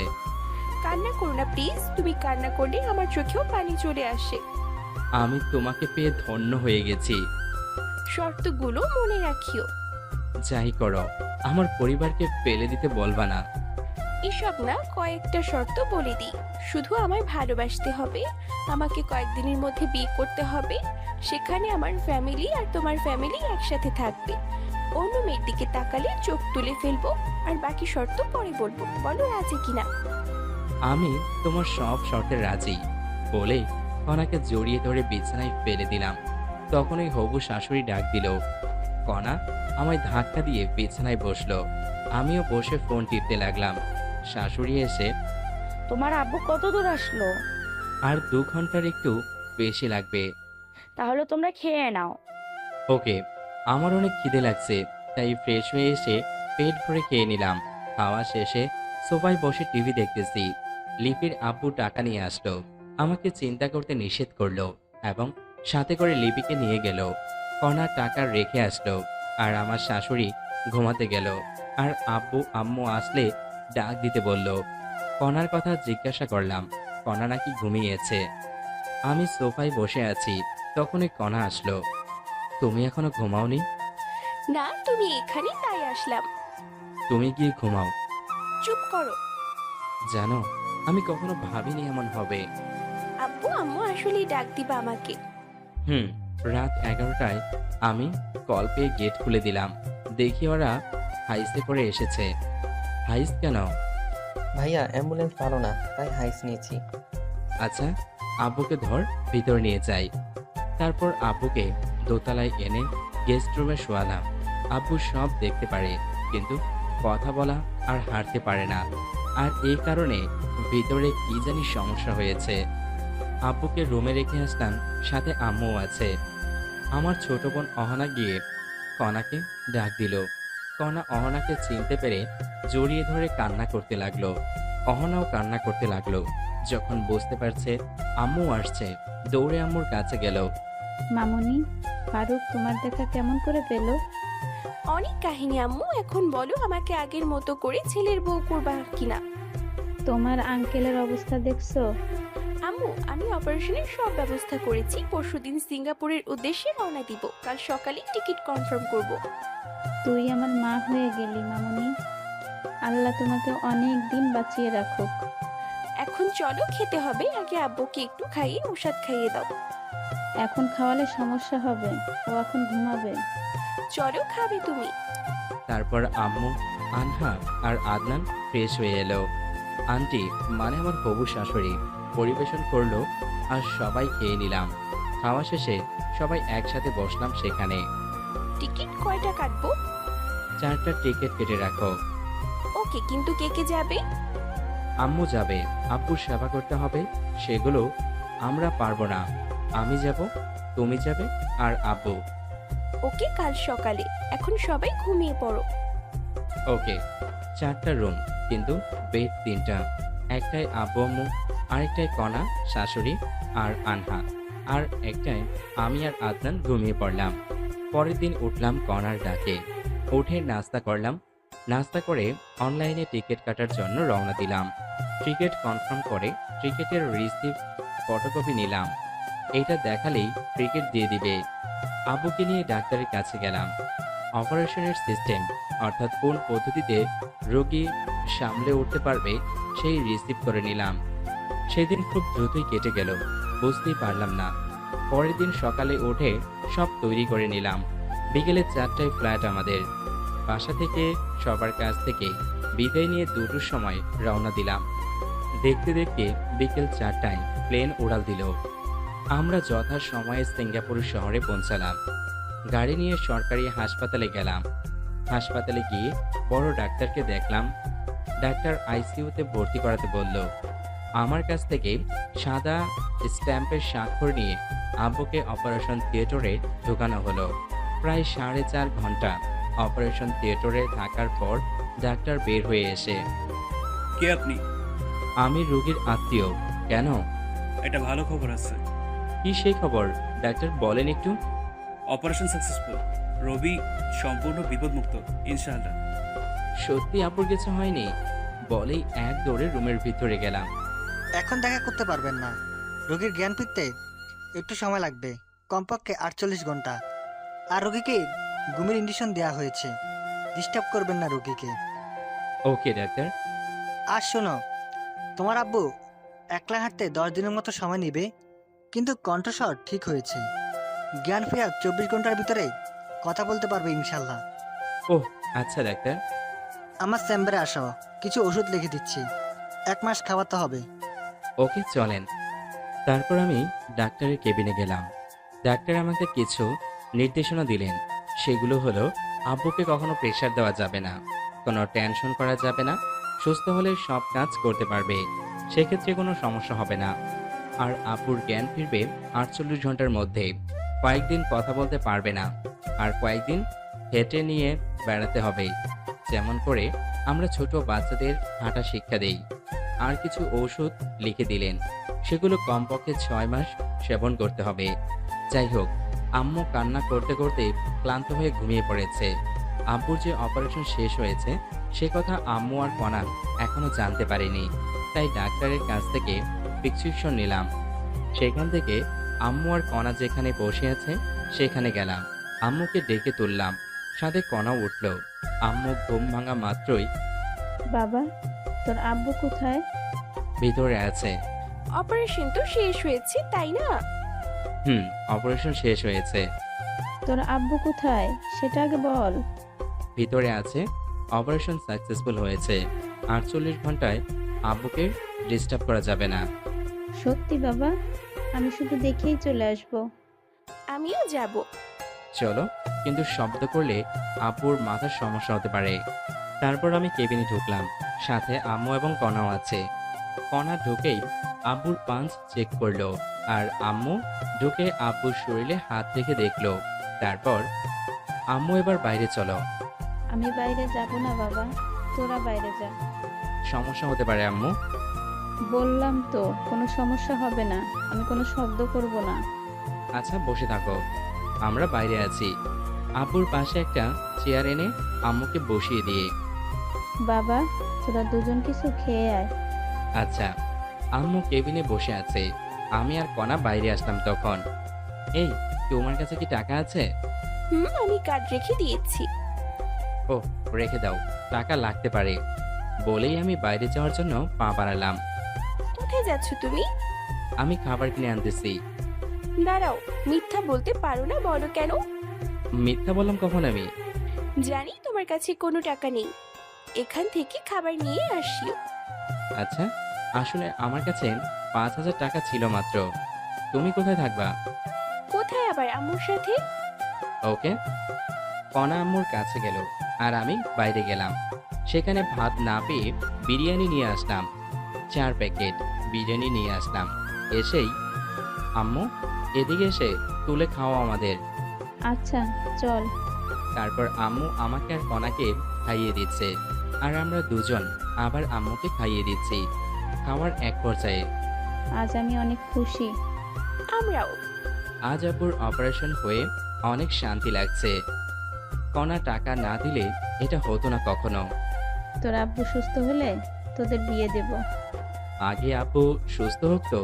কান্না করো না প্লিজ। তুমি কান্না করলে আমার চোখেও পানি চলে আসে। আমি তোমাকে পেয়ে ধন্য হয়ে গেছি। শর্তগুলো মনে রাখিও। যাই করো, আমার পরিবারকে ফেলে দিতে বলবা না। এসব না, কয়েকটা শর্ত বলে দিই। শুধু আমায় ভালোবাসতে হবে, আমাকে কয়েকদিনের মধ্যে বিয়ে করতে হবে, সেখানে আমার ফ্যামিলি আর তোমার ফ্যামিলি একসাথে থাকবে। অন্য মেয়ের দিকে তাকালে চোখ তুলে ফেলবো, আর বাকি শর্ত পরে বলবো। বলো রাজি কিনা? আমি তোমার সব শর্তে রাজি বলে কণাকে জড়িয়ে ধরে বিছানায় ফেলে দিলাম। তখনই হবু শাশুড়ি ডাক দিল। কণা আমায় ধাক্কা দিয়ে বিছানায় বসলো। আমিও বসে ফোন টিপতে লাগলাম। শাশুড়ি এসে, তোমার আব্বু কত দূর আসলো? আর 2 ঘন্টার একটু বেশি লাগবে। তাহলে তোমরা খেয়ে নাও। ওকে, আমার অনেক খিদে লাগছে, তাই ফ্রেশ হয়ে এসে পেট ভরে খেয়ে নিলাম। খাওয়া শেষে সোফায় বসে টিভি দেখতেছি। লিপির আব্বু টাকা নিয়ে আসলো, আমাকে চিন্তা করতে নিষেধ করলো এবং সাথে করে লিপিকে নিয়ে গেল। কণা টাকা রেখে আসলো, আর আমার শাশুড়ি ঘুমাতে গেল। আর আব্বু আম্মু আসলে ডাক দিতে বলল। কণার কথা জিজ্ঞাসা করলাম, কণা নাকি ঘুমিয়েছে। আমি সোফায় বসে আছি, তখনই কণা আসলো। তুমি এখনো ঘুমাওনি? না, তুমি এখানে, তাই আসলাম। তুমি গিয়ে ঘুমাও। চুপ করো। জানো, আমি কখনো ভাবিনি এমন হবে। আব্বু আম্মু আসলেই ডাক দিবা আমাকে? রাত 11টায় আমি কল পেয়ে গেট খুলে দিলাম। দেখি ওরা হাইসে করে এসেছে। হাইস কেন? ভাইয়া অ্যাম্বুলেন্স ভালো না, তাই হাইস নিয়েছি। আচ্ছা, আব্বুকে ধর, ভিতর নিয়ে যাই। তারপর আব্বুকে দোতলায় এনে গেস্ট রুমে শোয়ালাম। আব্বু সব দেখতে পারে, কিন্তু কথা বলা আর হাঁটতে পারে না। আর এই কারণে ভিতরে কি জানি সমস্যা হয়েছে। আব্বুকে রুমে রেখে আসলাম, সাথে আম্মুও আছে। আমার ছোট বোন অহনা গিয়ে কণাকে ডাক দিল। কণা অহনাকে চিনতে পেরে জড়িয়ে ধরে কান্না করতে লাগলো। অহনাও কান্না করতে লাগলো। যখন বুঝতে পারছে আম্মু আসছে, দৌড়ে আম্মুর কাছে গেল। মামুনি, ফারুক তোমার দেখা কেমন করে পেল? অনেক কাহিনী আম্মু, এখন বলো আমাকে আগের মতো করে ছেলের বউ করবা কিনা? তোমার আঙ্কেলের অবস্থা দেখছো? আম্মু, আমি অপারেশনের সব ব্যবস্থা করেছি। পরশুদিন সিঙ্গাপুরের উদ্দেশ্যে রওনা দিব। কাল সকালে টিকিট কনফার্ম করব। তুই আমার মা হয়ে গেলি মামুনি। আল্লাহ তোমাকে অনেক দিন বাঁচিয়ে রাখুক। এখন চলো, খেতে হবে। আগে আব্বুকে একটু খাইয়ে ওষুধ খাইয়ে দাও। এখন খাওয়ালে সমস্যা হবে, ও এখন ঘুমাবে। চলো, খাবে তুমি। তারপর আম্মু, আনহা আর আদনান ফ্রেশ হয়ে এলো। আন্টি মানে আমার হবু শাশুড়ি পরিবেশন করলো, আর সবাই খেয়ে নিলাম। খাওয়া শেষে সবাই একসাথে বসলাম সেখানে। টিকিট কয়টা কাটবো? 4টা টিকিট কেটে রাখো। ওকে, কিন্তু কে কে যাবে? আম্মু যাবে, আব্বুর সেবা করতে হবে, সেগুলো আমরা পারবো না। আমি যাব, তুমি যাবে, আর আব্বু। ওকে, কাল সকালে। এখন সবাই ঘুমিয়ে পড়ো। ওকে। 4টা রুম, কিন্তু বেড 3টা। একটায় আব্বু আম্মু, আরেকটায় কণা শাশুড়ি আর আনহা, আর একটায় আমি আর আদনান ঘুমিয়ে পড়লাম। পরের দিন উঠলাম কণার ডাকে। উঠে নাস্তা করলাম। নাস্তা করে অনলাইনে টিকিট কাটার জন্য রওনা দিলাম। টিকিট কনফার্ম করে টিকিটের রিসিপ্ট ফটোকপি নিলাম। এটা দেখালেই টিকিট দিয়ে দিবে। আব্বুকে নিয়ে ডাক্তারের কাছে গেলাম। অপারেশনের সিস্টেম, অর্থাৎ কোন পদ্ধতিতে রোগী সামলে উঠতে পারবে, সেই রিসিভ করে নিলাম। সেদিন খুব দ্রুতই কেটে গেল, বুঝতেই পারলাম না। পরের দিন সকালে উঠে সব তৈরি করে নিলাম। বিকেলে 4টায় ফ্লাইট আমাদের। বাসা থেকে সবার কাছ থেকে বিদায় নিয়ে 2টোর সময় রওনা দিলাম। দেখতে দেখতে বিকেল 4টায় প্লেন উড়াল দিল। আমরা যথা সময়ে সিঙ্গাপুর শহরে পৌঁছালাম। গাড়ি নিয়ে সরকারি হাসপাতালে গেলাম। হাসপাতালে গিয়ে বড় ডাক্তারকে দেখলাম। ডাক্তার আইসিইউতে ভর্তি করাতে বলল। আমার কাছ থেকে সাদা স্ট্যাম্পের স্বাক্ষর নিয়ে আব্বুকে অপারেশন থিয়েটারে ঢোকানো হলো। প্রায় 4.5 ঘন্টা অপারেশন থিয়েটারে থাকার পর ডাক্তার বের হয়ে এসে, কে আপনি? আমি রোগীর আত্মীয়। কেন? একটা ভালো খবর আছে। কি সেই খবর? ডাক্তার বলেন একটু। Operation successful. রবি সম্পূর্ণ বিপদমুক্ত ইনশাআল্লাহ। সত্যি আব্বুর কিছু হয়নি? বলেই এক দৌড়ে রুমের ভিতরে গেলাম। এখন দেখা করতে পারবেন না, রোগীর জ্ঞান ফিরতে একটু সময় লাগবে, কমপক্ষে 48 ঘন্টা। আর রোগীকে ঘুমের ইঞ্জেকশন দেওয়া হয়েছে, ডিস্টার্ব করবেন না রোগীকে। ওকে ডাক্তার। আর শোনো, তোমার আব্বু একলা হাঁটতে 10 দিনের মতো সময় নেবে, কিন্তু কণ্ঠস্বর ঠিক হয়েছে। জ্ঞান ফেরার 24 ঘন্টার ভিতরে কথা বলতে পারবে ইনশাল্লাহ। ওহ আচ্ছা ডাক্তার। আমার চেম্বারে আসো, কিছু ওষুধ লিখে দিচ্ছি, 1 মাস খাওয়াতে হবে। ওকে চলেন। তারপর আমি ডাক্তারের কেবিনে গেলাম। ডাক্তার আমাকে কিছু নির্দেশনা দিলেন। সেগুলো হলো, আব্বুকে কখনো প্রেশার দেওয়া যাবে না, কোনো টেনশন করা যাবে না, সুস্থ হলে সব কাজ করতে পারবে, সেক্ষেত্রে কোনো সমস্যা হবে না। আর আব্বুর জ্ঞান ফিরবে 48 ঘন্টার মধ্যে। কয়েকদিন কথা বলতে পারবে না, আর কয়েকদিন হেঁটে নিয়ে বেড়াতে হবে, যেমন করে আমরা ছোট বাচ্চাদের হাঁটা শিক্ষা দেই। আর কিছু ঔষধ লিখে দিলেন, সেগুলো কমপক্ষে 6 মাস সেবন করতে হবে। যাই হোক, আম্মু কান্না করতে করতে ক্লান্ত হয়ে ঘুমিয়ে পড়েছে। আব্বুর যে অপারেশন শেষ হয়েছে সে কথা আম্মু আর কণা এখনো জানতে পারেনি। তাই ডাক্তারের কাছ থেকে প্রেসক্রিপশন নিলাম। সেখান থেকে আম্মু আর কণা যেখানে বসে আছে সেখানে গেলাম। আম্মুকে ডেকে তুললাম, সাথে কণাও উঠল। আম্মু ঘুম ভাঙা মাত্রই, বাবা, তোর আব্বু কোথায়? ভিতরে আছে। অপারেশন তো শেষ হয়েছে তাই না? অপারেশন শেষ হয়েছে। তোর আব্বু কোথায় সেটা আগে বল। ভিতরে আছে। অপারেশন সাকসেসফুল হয়েছে। 48 ঘন্টায় আব্বুকে ডিস্টার্ব করা যাবে না। সত্যি বাবা? আমি শুধু দেখেই চলে আসবো। আমিও যাব। চলো, কিন্তু শব্দ করলে আব্বুর মাথার সমস্যা হতে পারে। তারপর আমি কেবিনে ঢুকলাম, সাথে আম্মু এবং কণাও আছে। কণা ঢুকেই আব্বুর পাঞ্চ চেক করলো, আর আম্মু ঢুকে আব্বুর শরীরে হাত রেখে দেখলো। তারপর, আম্মু এবার বাইরে চলো। আমি বাইরে যাব না বাবা, তোরা বাইরে যা। সমস্যা হতে পারে আম্মু। বললাম তো কোনো সমস্যা হবে না, আমি কোনো শব্দ করব না। আচ্ছা বসে থাকো, আমরা বাইরে আছি। আব্বুর পাশে একটা চেয়ার এনে আম্মুকে বসিয়ে দিয়ে, বাবা তোরা দুজন কিছু খেয়ে আয়। আচ্ছা। আম্মু কেবিনে বসে আছে, আমি আর কণা বাইরে আসলাম তখন। এই, তোমার কাছে কি টাকা আছে? আমি কার্ড রেখে দিয়েছি। ও, রেখে দাও, টাকা লাগতে পারে। বলেই আমি বাইরে যাওয়ার জন্য পা বাড়ালাম। কোথায় যাচ্ছ তুমি? আমি খাবার কিনে আনতেছি। দাঁড়াও, মিথ্যা বলতে পারো না, বলো কেন? মিথ্যা বললাম কখন আমি? জানি তোমার কাছে কোনো টাকা নেই, এখান থেকে খাবার নিয়ে আসিও। আচ্ছা, আসলে আমার কাছে 5,000 টাকা ছিল মাত্র। তুমি কোথায় থাকবা? কোথায় আবার? আম্মুর সাথে। ওকে। কণা আম্মুর কাছে গেল, আর আমি বাইরে গেলাম। সেখানে ভাত না পেয়ে বিরিয়ানি নিয়ে আসলাম। 4 প্যাকেট বিরিয়ানি নিয়ে আসলাম। এসেই, আম্মু এদিকে এসে তুলে খাওয়া আমাদের। আচ্ছা চল। তারপর আম্মু আমাকে আর কণাকে খাইয়ে দিচ্ছে, আর আমরা দুজন আবার আম্মুকে খাইয়ে দিচ্ছি। খাওয়ার এক পর্যায়ে, আজ আমি অনেক খুশি। আমরাও। আজ আব্বুর অপারেশন হয়ে অনেক শান্তি লাগছে। কণা টাকা না দিলে এটা হতো না কখনো। তোর আব্বু সুস্থ হলে তোদের বিয়ে দেব। আগে আব্বু সুস্থ হোক তো।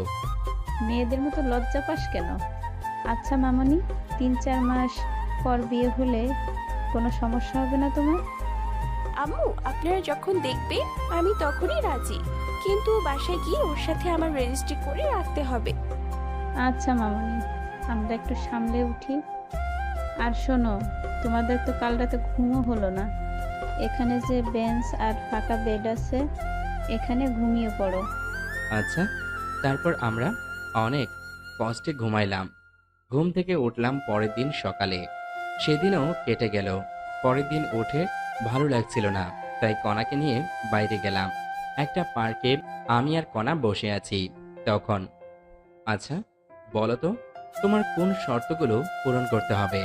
মেয়েদের মতো লজ্জা পাস কেন? আচ্ছা মামনি, 3-4 মাস পর বিয়ে হলে কোনো সমস্যা হবে না তোমার? আম্মু আপনারা যখন দেখবেন আমি তখনই রাজি, কিন্তু বাসায় গিয়ে ওর সাথে আমার রেজিস্ট্রি করে রাখতে হবে। আচ্ছা মামনি, আমরা একটু সামলে উঠি। আর শোনো, তোমাদের তো কাল রাতে ঘুমও হলো না। এখানে যে বেঞ্চ আর ফাঁকা বেড আছে, এখানে ঘুমিয়ে পড়ো। আচ্ছা। তারপর আমরা অনেক কষ্টে ঘুমাইলাম। ঘুম থেকে উঠলাম পরের দিন সকালে। সেদিনও কেটে গেল। পরের দিন উঠে ভালো লাগছিল না, তাই কণাকে নিয়ে বাইরে গেলাম। একটা পার্কে আমি আর কণা বসে আছি। তখন, আচ্ছা বলো তো, তোমার কোন শর্তগুলো পূরণ করতে হবে?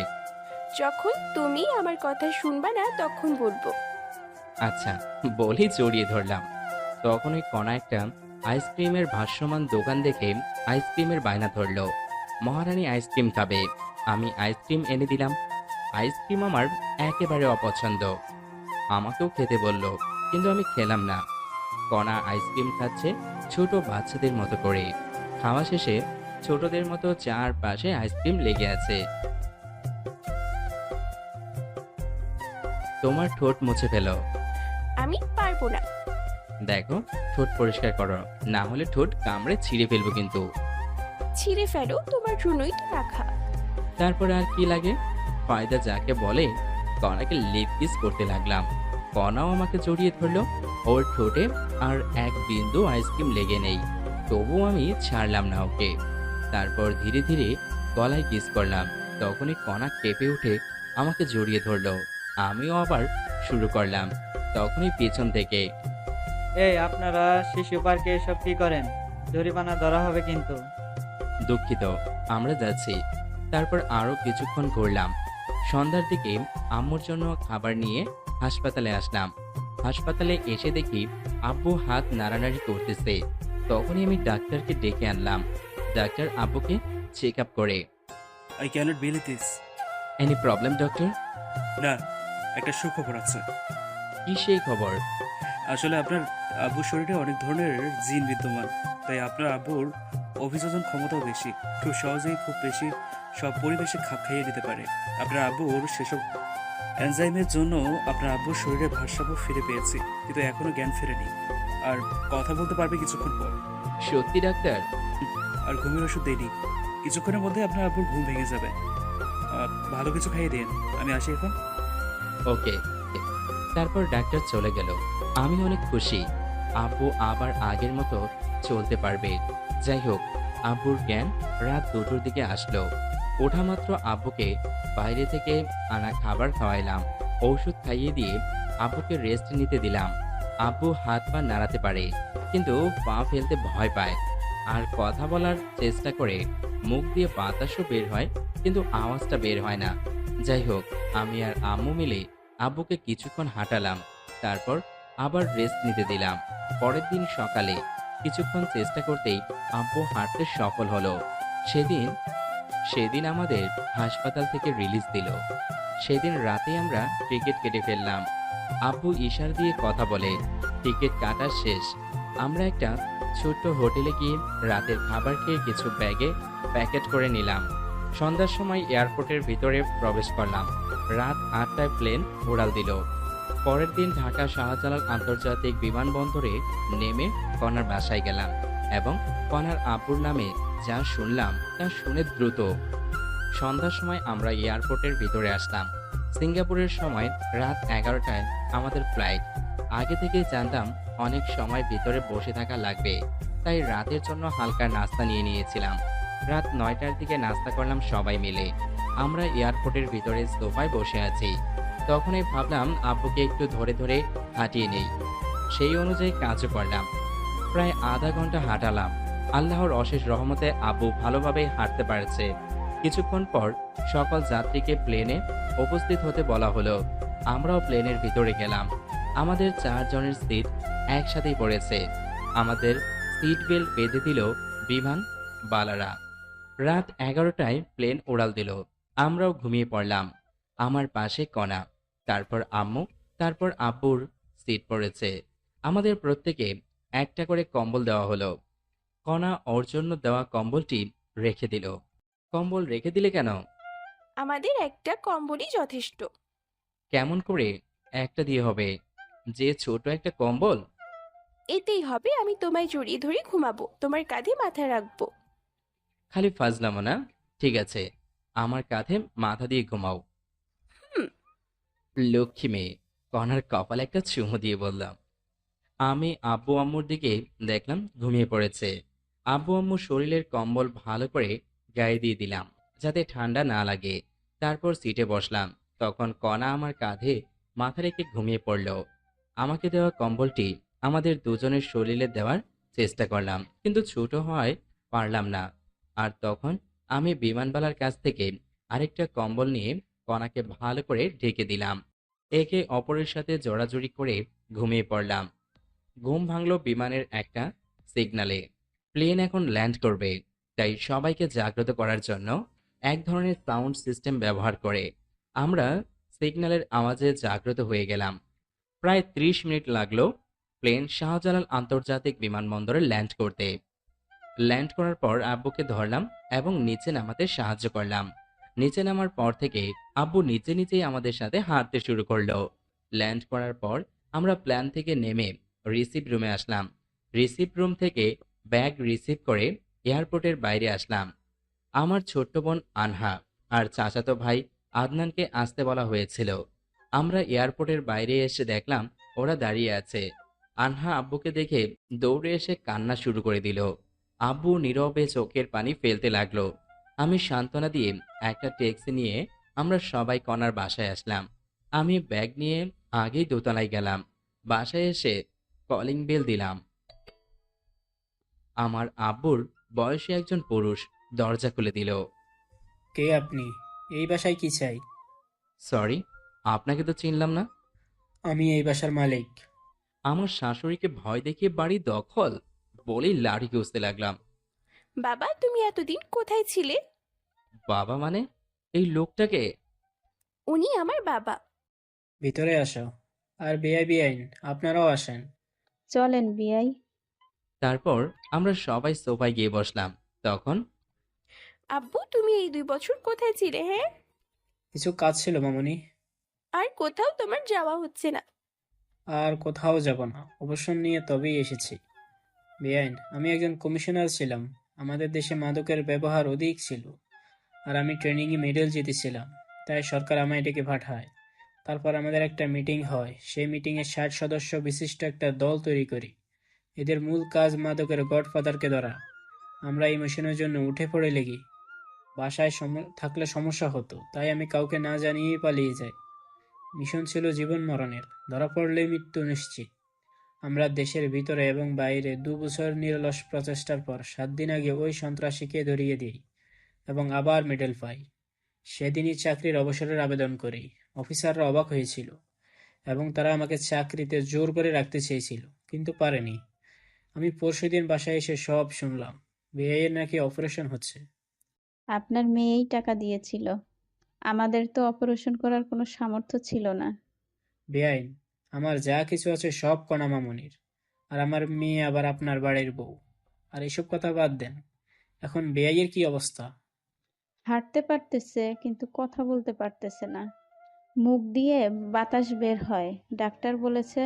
যখন তুমি আমার কথা শুনবা না তখন বলবো। আচ্ছা বলেই জড়িয়ে ধরলাম। তখন ওই কণা একটা আইসক্রিমের ভাসমান দোকান দেখে আইসক্রিমের বায়না ধরলো। মহারানী আইসক্রিম খাবে। আমি আইসক্রিম এনে দিলাম। আইসক্রিম আমার একেবারে অপছন্দ। আমাকেও খেতে বলল, কিন্তু আমি খেলাম না। কণা আইসক্রিম খাচ্ছে ছোট বাচ্চাদের মতো করে। খাওয়া শেষে ছোটদের মতো চারপাশে আইসক্রিম লেগে আছে। তোমার ঠোঁট মুছে ফেলো। আমি পারবো না। দেখো, ঠোঁট পরিষ্কার করো, না হলে ঠোঁট কামড়ে ছিঁড়ে ফেলবো কিন্তু। ছিঁড়ে ফেলো, তোমার জন্যই তো রাখা। তারপর আর কি লাগে, ফায়দা যাকে বলে। কণাকে লিপ কিস করতে লাগলাম। কণাও আমাকে জড়িয়ে ধরলো। ওর ঠোঁটে আর এক বিন্দু আইসক্রিম লেগে নেই, তবুও আমি ছাড়লাম না ওকে। তারপর ধীরে ধীরে গলায় কিস করলাম। তখনই কণা কেঁপে উঠে আমাকে জড়িয়ে ধরলো। আমিও আবার শুরু করলাম। তখনই পেছন থেকে, এই আপনারা শিশু পার্কে এসব কি করেন? জরিমানা ধরা হবে কিন্তু। দুঃখিত, আমরা যাচ্ছি। তারপর আরো কিছুক্ষণ ঘুরলাম। সন্ধ্যার দিকে আম্মুর জন্য খাবার নিয়ে হাসপাতালে আসলাম। হাসপাতালে এসে দেখি আব্বু হাত নাড়ানাড়ি করতেছে। তখনই আমি ডাক্তারকে ডেকে আনলাম। ডাক্তার আব্বুকে চেক আপ করে, I can't believe this. Any problem doctor? না, একটা সুখবর আছে। কি সেই খবর? আসলে আপনার আব্বুর শরীরে অনেক ধরনের জিন বিদ্যমান, তাই আপনার আব্বুর অভিযোজন ক্ষমতাও বেশি। খুব সহজেই খুব বেশি সব পরিবেশে খাপ খাইয়ে দিতে পারে। আপনার আব্বুর সেসব এনজাইমের জন্য আপনার আব্বুর শরীরে ভারসাম্য ফিরে পেয়েছে, কিন্তু এখনো জ্ঞান ফেরেনি। আর কথা বলতে পারবে কিছুক্ষণ পর। সত্যি ডাক্তার? আর ঘুমের ওষুধ দেয়নি, কিছুক্ষণের মধ্যে আপনার আব্বুর ঘুম ভেঙে যাবে। ভালো কিছু খাইয়ে দিন, আমি আসি এখন। ওকে। তারপর ডাক্তার চলে গেল। আমি অনেক খুশি, আব্বু আবার আগের মতো চলতে পারবে। যাই হোক, আব্বুর জ্ঞান রাত 2টোর দিকে আসলো। ওঠা মাত্র আব্বুকে বাইরে থেকে আনা খাবার খাওয়াইলাম। ঔষধ খাইয়ে দিয়ে আব্বুকে রেস্ট নিতে দিলাম। আব্বু হাত পা নাড়াতে পারে, কিন্তু পা ফেলতে ভয় পায়। আর কথা বলার চেষ্টা করে, মুখ দিয়ে বাতাসও বের হয়, কিন্তু আওয়াজটা বের হয় না। যাই হোক, আমি আর আম্মু মিলে আব্বুকে কিছুক্ষণ হাঁটালাম। তারপর আবার রেস্ট নিতে দিলাম। পরের দিন সকালে কিছুক্ষণ চেষ্টা করতেই আব্বু হাঁটতে সফল হলো। সেদিন আমাদের হাসপাতাল থেকে রিলিজ দিল। সেদিন রাতে আমরা টিকিট কেটে ফেললাম। আব্বু ইশারা দিয়ে কথা বলে। টিকিট কাটা শেষ। আমরা একটা ছোট্ট হোটেলে গিয়ে রাতের খাবার খেয়ে কিছু ব্যাগে প্যাকেট করে নিলাম। সন্ধ্যার সময় এয়ারপোর্টের ভিতরে প্রবেশ করলাম। রাত 8টায় প্লেন উড়াল দিল। পরের দিন ঢাকা শাহজালাল আন্তর্জাতিক বিমানবন্দরে নেমে কণার বাসায় গেলাম এবং কণার আব্বুর নামে যা শুনলাম তা শুনে দ্রুত সন্ধ্যার সময় আমরা এয়ারপোর্টের ভিতরে আসলাম। সিঙ্গাপুরের সময় রাত 11টায় আমাদের ফ্লাইট। আগে থেকেই জানতাম অনেক সময় ভিতরে বসে থাকা লাগবে, তাই রাতের জন্য হালকা নাস্তা নিয়ে নিয়েছিলাম। রাত 9টার দিকে নাস্তা করলাম সবাই মিলে। আমরা এয়ারপোর্টের ভিতরে সোফায় বসে আছি। তখনই ভাবলাম আব্বুকে একটু ধরে ধরে হাঁটিয়ে নেই। সেই অনুযায়ী কাজও করলাম। প্রায় আধা ঘন্টা হাঁটালাম। আল্লাহর অশেষ রহমতে আব্বু ভালোভাবে হাঁটতে পারছে। কিছুক্ষণ পর সকল যাত্রীকে প্লেনে উপস্থিত হতে বলা হলো। আমরাও প্লেনের ভিতরে গেলাম। আমাদের 4 জনের সিট একসাথেই পড়েছে। আমাদের সিট বেল্ট বেঁধে দিল বিমান বালারা। রাত 11টায় প্লেন উড়াল দিল। আমরাও ঘুমিয়ে পড়লাম। আমার পাশে কণা, তারপর আম্মু, তারপর আব্বুর সিট পড়েছে। আমাদের প্রত্যেকে একটা করে কম্বল দেওয়া হলো। কণা ওর জন্য দেওয়া কম্বলটি রেখে দিল। কম্বল রেখে দিলে কেন? আমাদের একটা কম্বলই যথেষ্ট। কেমন করে একটা দিয়ে হবে, যে ছোট একটা কম্বল? এতেই হবে। আমি তোমায় জড়িয়ে ধরে ঘুমাবো, তোমার কাঁধে মাথা রাখবো। খালি ফাজলামো না? ঠিক আছে, আমার কাঁধে মাথা দিয়ে ঘুমাও। লক্ষ্মী মেয়ে। কণার কপালে একটা চুমু দিয়ে বললাম। আমি আব্বু আম্মুর দিকে দেখলাম ঘুমিয়ে পড়েছে। আব্বু আম্মুর শরীরের কম্বল ভালো করে গায়ে দিয়ে দিলাম যাতে ঠান্ডা না লাগে। তারপর সিটে বসলাম। তখন কণা আমার কাঁধে মাথা রেখে ঘুমিয়ে পড়ল। আমাকে দেওয়া কম্বলটি আমাদের দুজনের শরীরে দেওয়ার চেষ্টা করলাম, কিন্তু ছোট হওয়ায় পারলাম না। আর তখন আমি বিমানবালার কাছ থেকে আরেকটা কম্বল নিয়ে কণাকে ভালো করে ঢেকে দিলাম। একে অপরের সাথে জড়াজড়ি করে ঘুমিয়ে পড়লাম। ঘুম ভাঙলো বিমানের একটা সিগন্যালে। প্লেন এখন ল্যান্ড করবে, তাই সবাইকে জাগ্রত করার জন্য এক ধরনের সাউন্ড সিস্টেম ব্যবহার করে আমরা সিগন্যালের আওয়াজে জাগ্রত হয়ে গেলাম। প্রায় 30 মিনিট লাগলো প্লেন শাহজালাল আন্তর্জাতিক বিমানবন্দরে ল্যান্ড করতে। ল্যান্ড করার পর আব্বুকে ধরলাম এবং নিচে নামাতে সাহায্য করলাম। নিচে নামার পর থেকে আব্বু নিজে নিজেই আমাদের সাথে হাঁটতে শুরু করলো। ল্যান্ড করার পর আমরা প্লেন থেকে নেমে রিসিভ রুমে আসলাম। রিসিভ রুম থেকে ব্যাগ রিসিভ করে এয়ারপোর্টের বাইরে আসলাম। আমার ছোট্ট বোন আনহা আর চাচাতো ভাই আদনানকে আসতে বলা হয়েছিল। আমরা এয়ারপোর্টের বাইরে এসে দেখলাম ওরা দাঁড়িয়ে আছে। আনহা আব্বুকে দেখে দৌড়ে এসে কান্না শুরু করে দিল। আব্বু নীরবে চোখের পানি ফেলতে লাগলো। আমি সান্ত্বনা দিয়ে একটা ট্যাক্সি নিয়ে আমরা সবাই কণার বাসায় আসলাম। আমি ব্যাগ নিয়ে আগেই দোতলায় গেলাম। বাসায় এসে কলিং বেল দিলাম। আমার আব্বুর বয়সী একজন পুরুষ দরজা খুলে দিল। কে আপনি? এই বাসায় কি চাই? সরি, আপনাকে তো চিনলাম না। আমি এই বাসার মালিক। আমার শাশুড়িকে ভয় দেখিয়ে বাড়ি দখল বলেই লাঠি ঘুষতে লাগলাম। বাবা, তুমি এতদিন কোথায় ছিলে? বাবা মানে? এই লোকটাকে? উনি আমার বাবা। ভিতরে আসো। আর বেআইন আপনারাও আসেন। চলেন বিয়াই। তারপর আমরা সবাই সোফায় গিয়ে বসলাম। তখন আব্বু, তুমি এই 2 বছর কোথায় ছিলে? হ্যাঁ, কিছু কাজ ছিল মামুনি। আর কোথাও তোমার যাওয়া হচ্ছে না? আর কোথাও যাব না, অবসর নিয়ে তবেই এসেছি। বেআইন, আমি একজন কমিশনার ছিলাম। আমাদের দেশে মাদকের ব্যবহার অধিক ছিল, আর আমি ট্রেনিংয়ে মেডেল জিতেছিলাম। তাই সরকার আমায় ডেকে পাঠায়। তারপর আমাদের একটা মিটিং হয়। সেই মিটিংয়ে 60 সদস্য বিশিষ্ট একটা দল তৈরি করি। এদের মূল কাজ মাদকের গডফাদারকে ধরা। আমরা এই মিশনের জন্য উঠে পড়ে লেগি। বাসায় থাকলে সমস্যা হতো, তাই আমি কাউকে না জানিয়েই পালিয়ে যাই। মিশন ছিল জীবন মরণের, ধরা পড়লে মৃত্যু নিশ্চিত। আমরা দেশের ভিতরে এবং বাইরে 2 বছর নিরলস প্রচেষ্টার পর 7 দিন আগে ওই সন্ত্রাসীকে ধরিয়ে দিই এবং আবার মেডেল পাই। সেদিনই চাকরির অবসরের আবেদন করি। অফিসাররা অবাক হয়েছিল এবং তারা আমাকে চাকরিতে জোর করে রাখতে চেয়েছিল, কিন্তু পারেনি। আমি পরশুদিন বাসায় এসে সব শুনলাম। বিয়ের নাকি অপারেশন হচ্ছে। আপনার মেয়েই টাকা দিয়েছিল। আমাদের তো অপারেশন করার কোনো সামর্থ্য ছিল না। বেআইন, আমার যা কিছু আছে সব কণা মামুনির, আর আমার মেয়ে আবার আপনার বাড়ির বউ। আর এসব কথা বাদ দেন। এখন বেআইয়ের কি অবস্থা? হাঁটতে পারতেছে, কিন্তু কথা বলতে পারতেছে না। মুখ দিয়ে বাতাস বের হয়। ডাক্তার বলেছে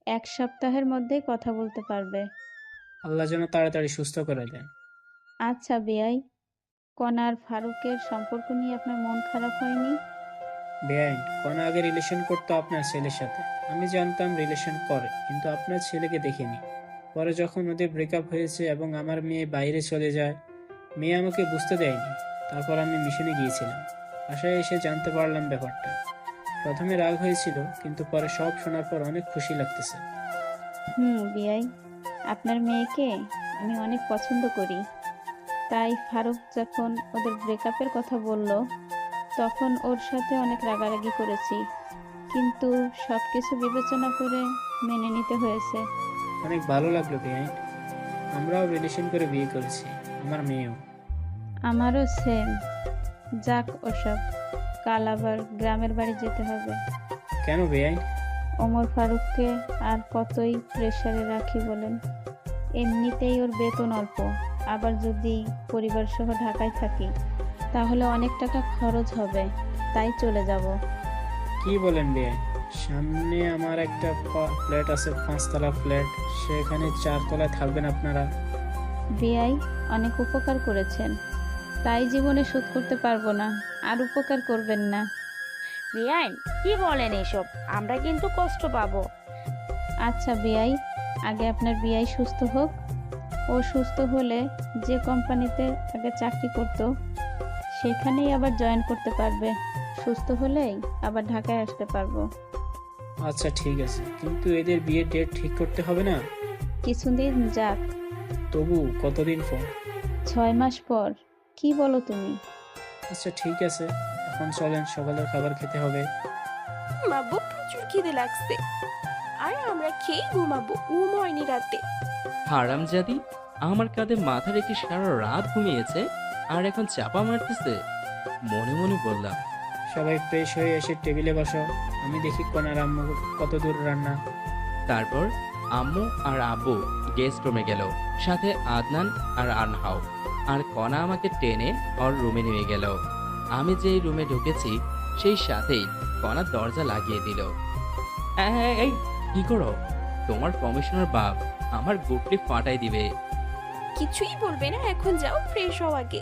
1 সপ্তাহের মধ্যেই কথা বলতে পারবে। আল্লাহ যেন তাড়াতাড়ি সুস্থ করে দেন। আচ্ছা বেআই, কণা আর ফারুকের সম্পর্ক নিয়ে আপনার মন খারাপ হয়নি? বেআইন, কণা আগে রিলেশন করতো আপনার ছেলের সাথে। আমি জানতাম রিলেশন করে, কিন্তু আপনার ছেলেকে দেখিনি। পরে যখন ওদের ব্রেকআপ হয়েছে এবং আমার মেয়ে বাইরে চলে যায়, মেয়ে আমাকে বুঝতে দেয়নি। তারপর আমি মিশনে গিয়েছিলাম। বাসায় এসে জানতে পারলাম ব্যাপারটা। প্রথমে রাগ হয়েছিল, কিন্তু পরে সব শোনার পর অনেক খুশি লাগতেছে। বিয়াই, আপনার মেয়েকে আমি অনেক পছন্দ করি। তাই ফারুক যখন ওদের ব্রেকআপের কথা বলল, তখন ওর সাথে অনেক রাগারাগি করেছি, কিন্তু সবকিছু বিবেচনা করে মেনে নিতে হয়েছে। অনেক ভালো লাগলো বেআইন। আমরাও রিলেশন করে বিয়ে করেছি, আমার মেয়েও। আমারও সেম। যাক ওসব, কাল আবার গ্রামের বাড়ি যেতে হবে। কেন বেআইন? ওমর ফারুককে আর কতই প্রেসারে রাখি বলেন? এমনিতেই ওর বেতন অল্প, আবার যদি পরিবার সহ ঢাকায় থাকি তাহলে অনেক টাকা খরচ হবে, তাই চলে যাব। কি বলেন বেআইন? সামনে আমার একটা ফ্ল্যাট আছে, 5 তলা ফ্ল্যাট। সেখানে 4 তলায় থাকবেন আপনারা। বিআই, অনেক উপকার করেছেন, তাই জীবনে শোধ করতে পারবো না, আর উপকার করবেন না। বিয়াই, কি বলেন এসব? আমরা কিন্তু কষ্ট পাবো। আচ্ছা বিআই, আগে আপনার বিআই সুস্থ হোক। ও সুস্থ হলে যে কোম্পানিতে আগে চাকরি করত সেখানেই আবার জয়েন করতে পারবে। সুস্থ হলেই আবার ঢাকায় আসতে পারবো। আচ্ছা ঠিক আছে, কিন্তু এদের বিয়ের ডেট ঠিক করতে হবে না? কিছুদিন যাক, তবু কতদিন পর? 6 মাস পর। কি বলো তুমি? আচ্ছা ঠিক আছে, এখন চলেন, সকালের খাবার খেতে হবে। আব্বু প্রচুর খিদে লাগছে, আর আমরা খেয়ে ঘুমাবো, ঘুম হয়নি রাতে। হারামজাদি, আমার কাঁধে মাথা রেখে সারা রাত ঘুমিয়েছে আর এখন চাপা মারতেছে। মনে মনে বললাম, সবাই ফ্রেশ হয়ে এসে টেবিলে বসো, আমি দেখি কোনার আম্মু কত দূর রান্না। তারপর আম্মু আর আব্বু গেস্ট রুমে গেল, সাথে আদনান আর আনহাও। আর কণা আমাকে টেনে ওর রুমে নিয়ে গেল। আমি যেই রুমে ঢুকেছি সেই সাথেই কণা দরজা লাগিয়ে দিল। এই কি করো? তোমার কমিশনার বাপ আমার গুটলি ফাটাই দিবে। কিছুই বলবে না, এখন যাও, ফ্রেশ হও আগে।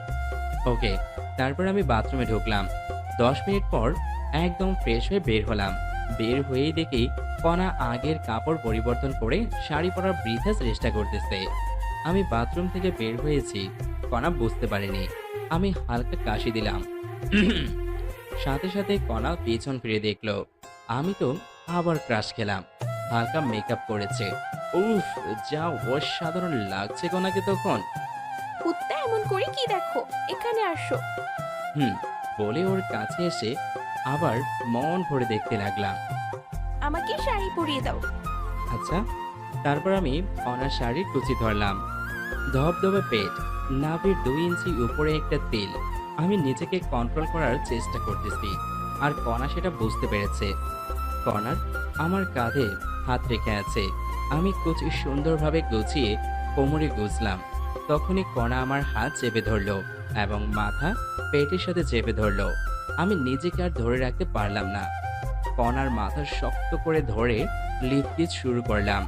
ওকে। তারপর আমি বাথরুমে ঢুকলাম। 10 মিনিট পর একদম ফ্রেশ হয়ে বের হলাম। বের হয়েই দেখি কণা আগের কাপড় পরিবর্তন করে শাড়ি পরার বৃথা চেষ্টা করতেছে। আমি বাথরুম থেকে বের হয়েছি, কণা বুঝতে পারেনি। আমি হালকা কাশি দিলাম। সাথে সাথে কণা পেছন ফিরে দেখলো। আমি তো আবার ক্রাশ খেলাম। হালকা মেকআপ করেছে। উফ, যা অসাধারণ লাগছে কণাকে তখন। কুত্তা এমন করে কি দেখো, এখানে আসো। বলে ওর কাছে এসে আবার মন ভরে দেখতে লাগলাম। আমাকে শাড়ি পরিয়ে দাও। আচ্ছা। তারপর আমি কণার শাড়ির কুচি ধরলাম। ধবধবে পেট, নাভির 2 ইঞ্চি উপরে একটা তেল। আমি নিজেকে কন্ট্রোল করার চেষ্টা করতেছি, আর কণা সেটা বুঝতে পেরেছে। কণার আমার কাঁধে হাত রেখে আছে। আমি কুচি সুন্দরভাবে গুছিয়ে কোমরে গুজলাম। তখনই কণা আমার হাত চেপে ধরলো এবং মাথা পেটের সাথে চেপে ধরলো। আমি নিজেকে আর ধরে রাখতে পারলাম না। কণার মাথা শক্ত করে ধরে লিপ কিস শুরু করলাম।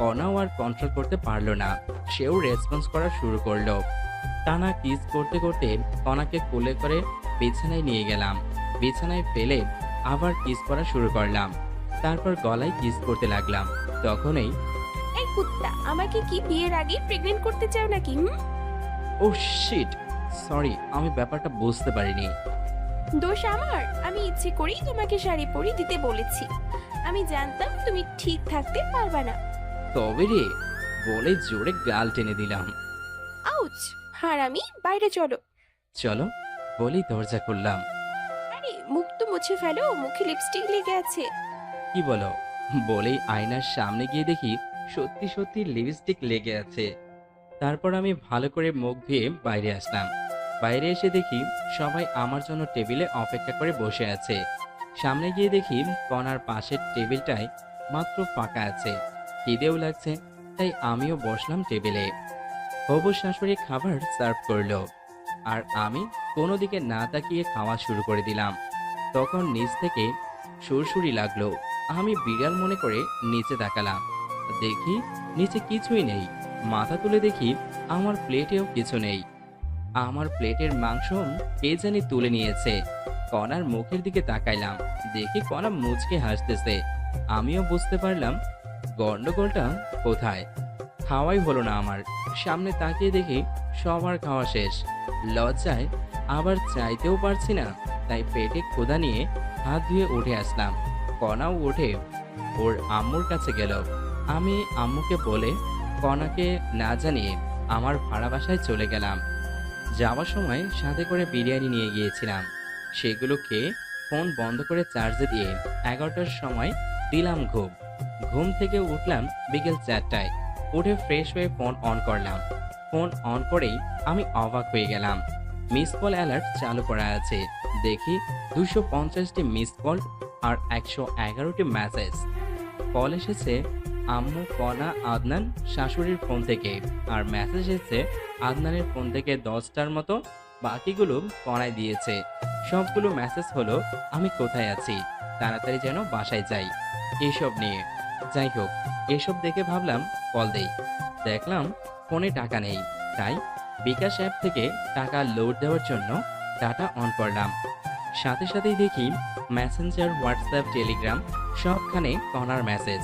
কণাও আর কন্ট্রোল করতে পারলো না, সেও রেসপন্স করা শুরু করলো। টানা কিস করতে করতে কণাকে কোলে করে বিছানায় নিয়ে গেলাম। বিছানায় ফেলে আবার কিস করা শুরু করলাম। তারপর গলায় কিস করতে লাগলাম। তখনই, এই কুত্তা, আমাকে কি বিয়ের আগে প্রেগনেন্ট করতে চাও নাকি? ও শিট, সরি, আমি ব্যাপারটা বুঝতে পারিনি। দোষ আমার, আমি ইচ্ছে করেই তোমাকে শাড়ি পরিয়ে দিতে বলেছি। আমি জানতাম তুমি ঠিক থাকতে পারবা না। তবে রে, বলে জোরে গাল টেনে দিলাম। আউচ! হারামি, বাইরে চলো। চলো বলেই দরজা খুললাম। আরে মুখ তো মুছে ফেলো, মুখে লিপস্টিক লেগে আছে। কি বলো? বলেই আয়নার সামনে গিয়ে দেখি সত্যি সত্যি লিপস্টিক লেগে আছে। তারপর আমি ভালো করে মুখ ধুয়ে বাইরে আসলাম। বাইরে এসে দেখি সবাই আমার জন্য টেবিলে অপেক্ষা করে বসে আছে। সামনে গিয়ে দেখি কণার পাশের টেবিলটায় মাত্র ফাঁকা আছে। খিদেও লাগছে, তাই আমিও বসলাম টেবিলে। হবু শাশুড়ি খাবার সার্ভ করলো, আর আমি কোনো দিকে না তাকিয়ে খাওয়া শুরু করে দিলাম। তখন নিচ থেকে সুরসুরি লাগলো। আমি বিড়াল মনে করে নিচে তাকালাম। দেখি নিচে কিছুই নেই। মাথা তুলে দেখি আমার প্লেটেও কিছু নেই। আমার প্লেটের মাংস কে জানি তুলে নিয়েছে। কণার মুখের দিকে তাকাইলাম, দেখি কণা মুচকে হাসতেছে। আমিও বুঝতে পারলাম গন্ডগোলটা কোথায়। খাওয়াই হলো না আমার। সামনে তাকিয়ে দেখি সবার খাওয়া শেষ। লজ্জায় আবার চাইতেও পারছি না, তাই পেটে ক্ষুধা নিয়ে হাত ধুয়ে উঠে আসলাম। কণাও উঠে ওর আম্মুর কাছে গেল। আমি আম্মুকে বলে কণাকে না জানিয়ে আমার ভাড়া বাসায় চলে গেলাম। যাওয়ার সময় সাথে করে বিরিয়ানি নিয়ে গিয়েছিলাম। সেগুলো খেয়ে ফোন বন্ধ করে চার্জে দিয়ে 11টার সময় দিলাম ঘুম। ঘুম থেকে উঠলাম বিকেল 4টায়। উঠে ফ্রেশ হয়ে ফোন অন করলাম। ফোন অন করেই আমি অবাক হয়ে গেলাম। মিস কল অ্যালার্ট চালু করা আছে। দেখি 250টি মিস কল আর 111টি মেসেজ। কল এসেছে আম্মু, কণা, আদনান, শাশুড়ির ফোন থেকে, আর মেসেজ এসেছে আদনানের ফোন থেকে 10টার মতো। বাকিগুলো কণায় দিয়েছে। সবগুলো মেসেজ হলো আমি কোথায় আছি, তাড়াতাড়ি যেন বাসায় যাই, এইসব নিয়ে। যাই হোক, এসব দেখে ভাবলাম কল দেই। দেখলাম ফোনে টাকা নেই, তাই বিকাশ অ্যাপ থেকে টাকা লোড দেওয়ার জন্য ডাটা অন করলাম। সাথে সাথেই দেখি মেসেঞ্জার, হোয়াটসঅ্যাপ, টেলিগ্রাম সবখানে কণার মেসেজ।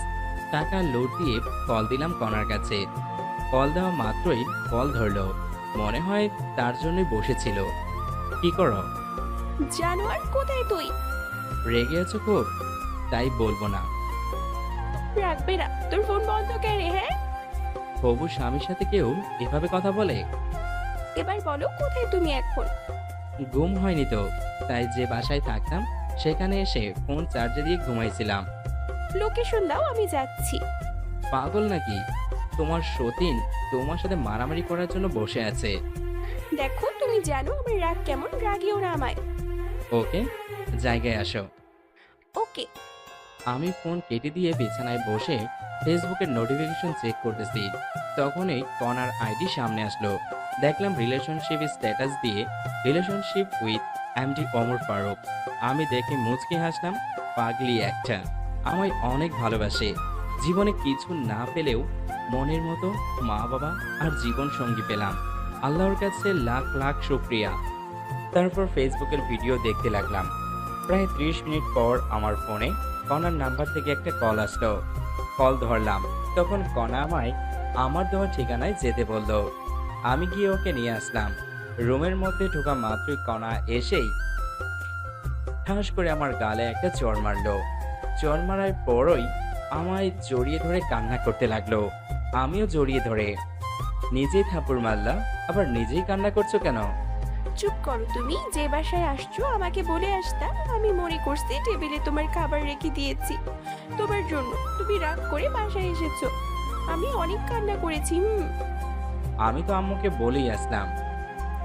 টাকা লোড দিয়ে কল দিলাম কণার কাছে। কল দেওয়া মাত্রই কল ধরলো। মনে হয় তার জন্যই বসেছিল। কি করো? জানোয়ার, কোথায় তুই? রেগে আছো খুব? তাই বলবো না। রাখবে না? তোর ফোন বন্ধ করে, হ্যাঁ? হবু স্বামীর সাথে কেউ এভাবে কথা বলে? এবার বলো কোথায় তুমি এখন? ঘুম হয়নি তো, তাই যে বাসায় থাকতাম সেখানে এসে ফোন চার্জে দিয়ে ঘুমাইছিলাম। লোকেশন দাও, আমি যাচ্ছি। পাগল নাকি? তোমার সতীন তোমার সাথে মারামারি করার জন্য বসে আছে। দেখো, তুমি জানো আমার রাগ কেমন, রাগিও না আমায়। ওকে, জায়গায় আসো। ওকে। আমি ফোন কেটে দিয়ে বিছানায় বসে ফেসবুকের নোটিফিকেশন চেক করতেছি। তখনই কনার আইডি সামনে আসলো। দেখলাম রিলেশনশিপ স্ট্যাটাস দিয়ে relationship with MD Omar Faruk. আমি দেখে মুচকি হাসলাম। পাগলি একটা, আমায় অনেক ভালোবাসে। জীবনে কিছু না পেলেও মনের মতো মা বাবা আর জীবন সঙ্গী পেলাম। আল্লাহর কাছে লাখ লাখ শুকরিয়া। তারপর ফেসবুকের ভিডিও দেখতে লাগলাম। প্রায় 30 মিনিট পর আমার ফোনে কনার নাম্বার থেকে একটা কল আসলো। কল ধরলাম, তখন কনা আমায় আমার দেওয়া ঠিকানায় যেতে বলল। আমি গিয়ে ওকে নিয়ে আসলাম। রুমের মধ্যে ঢোকা মাত্রই কনা এসেই ঠাস করে আমার গালে একটা চড় মারলো। চড় মারার পরই আমায় জড়িয়ে ধরে কান্না করতে লাগলো। আমিও জড়িয়ে ধরে। নিজেই থাপুর মারলা, আবার নিজেই কান্না করছো কেন? চুপ করো তুমি। যে বাসায় আসছো আমাকে বলে আসতা। আমি মনে করছি টেবিলে তোমার খাবার রেখে দিয়েছি তোমার জন্য। তুমি রাগ করে বাসায় এসেছো। আমি অনেক কান্না করেছি। আমি তো আম্মুকে বলেই আসলাম।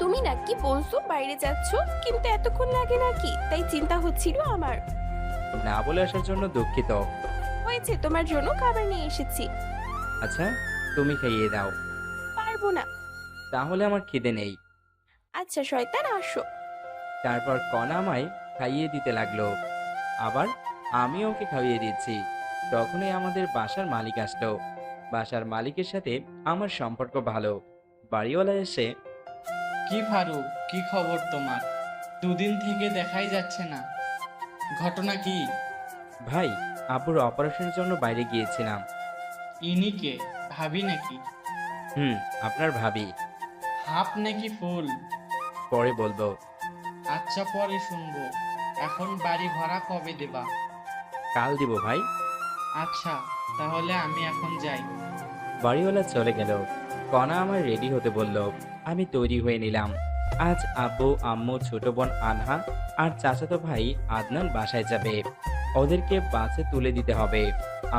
তুমি নাকি বলছো বাইরে যাচ্ছ, কিন্তু এতক্ষণ লাগে নাকি? তাই চিন্তা হচ্ছিল আমার। না বলে আসার জন্য দুঃখিত। হয়েছে, তোমার জন্য খাবার নিয়ে এসেছি। আচ্ছা, তুমি খাইয়ে দাও। পারবো না। তাহলে আমার খিদে নেই। আচ্ছা শয়তান, আসো। তারপর কনা আমায় খাইয়ে দিতে লাগলো। আবার আমি ওকে খাইয়ে দিচ্ছি। তখনই আমাদের বাসার মালিক আসলো। বাসার মালিকের সাথে আমার সম্পর্ক ভালো। বাড়িওয়ালা এসে, কি ফারুক, কি খবর তোমার? দুদিন থেকে দেখাই যাচ্ছে না, ঘটনা কি? ভাই, আব্বুর অপারেশনের জন্য বাইরে গিয়েছিলাম। ইনিকে ভাবি নাকি? আপনার ভাবি। হাফ নাকি ফুল? পরে বলবো। আচ্ছা, পরে শুনবো। এখন বাড়ি ভাড়া কবে দেবা? কাল দিব ভাই। আচ্ছা, তাহলে আমি এখন যাই। বাড়িওয়ালা চলে গেল। কনা আমায় রেডি হতে বলল। আমি তৈরি হয়ে নিলাম। আজ আব্বু, আম্মু, ছোট বোন আনহা আর চাচাতো ভাই আদনান বাসায় যাবে। ওদেরকে বাসে তুলে দিতে হবে।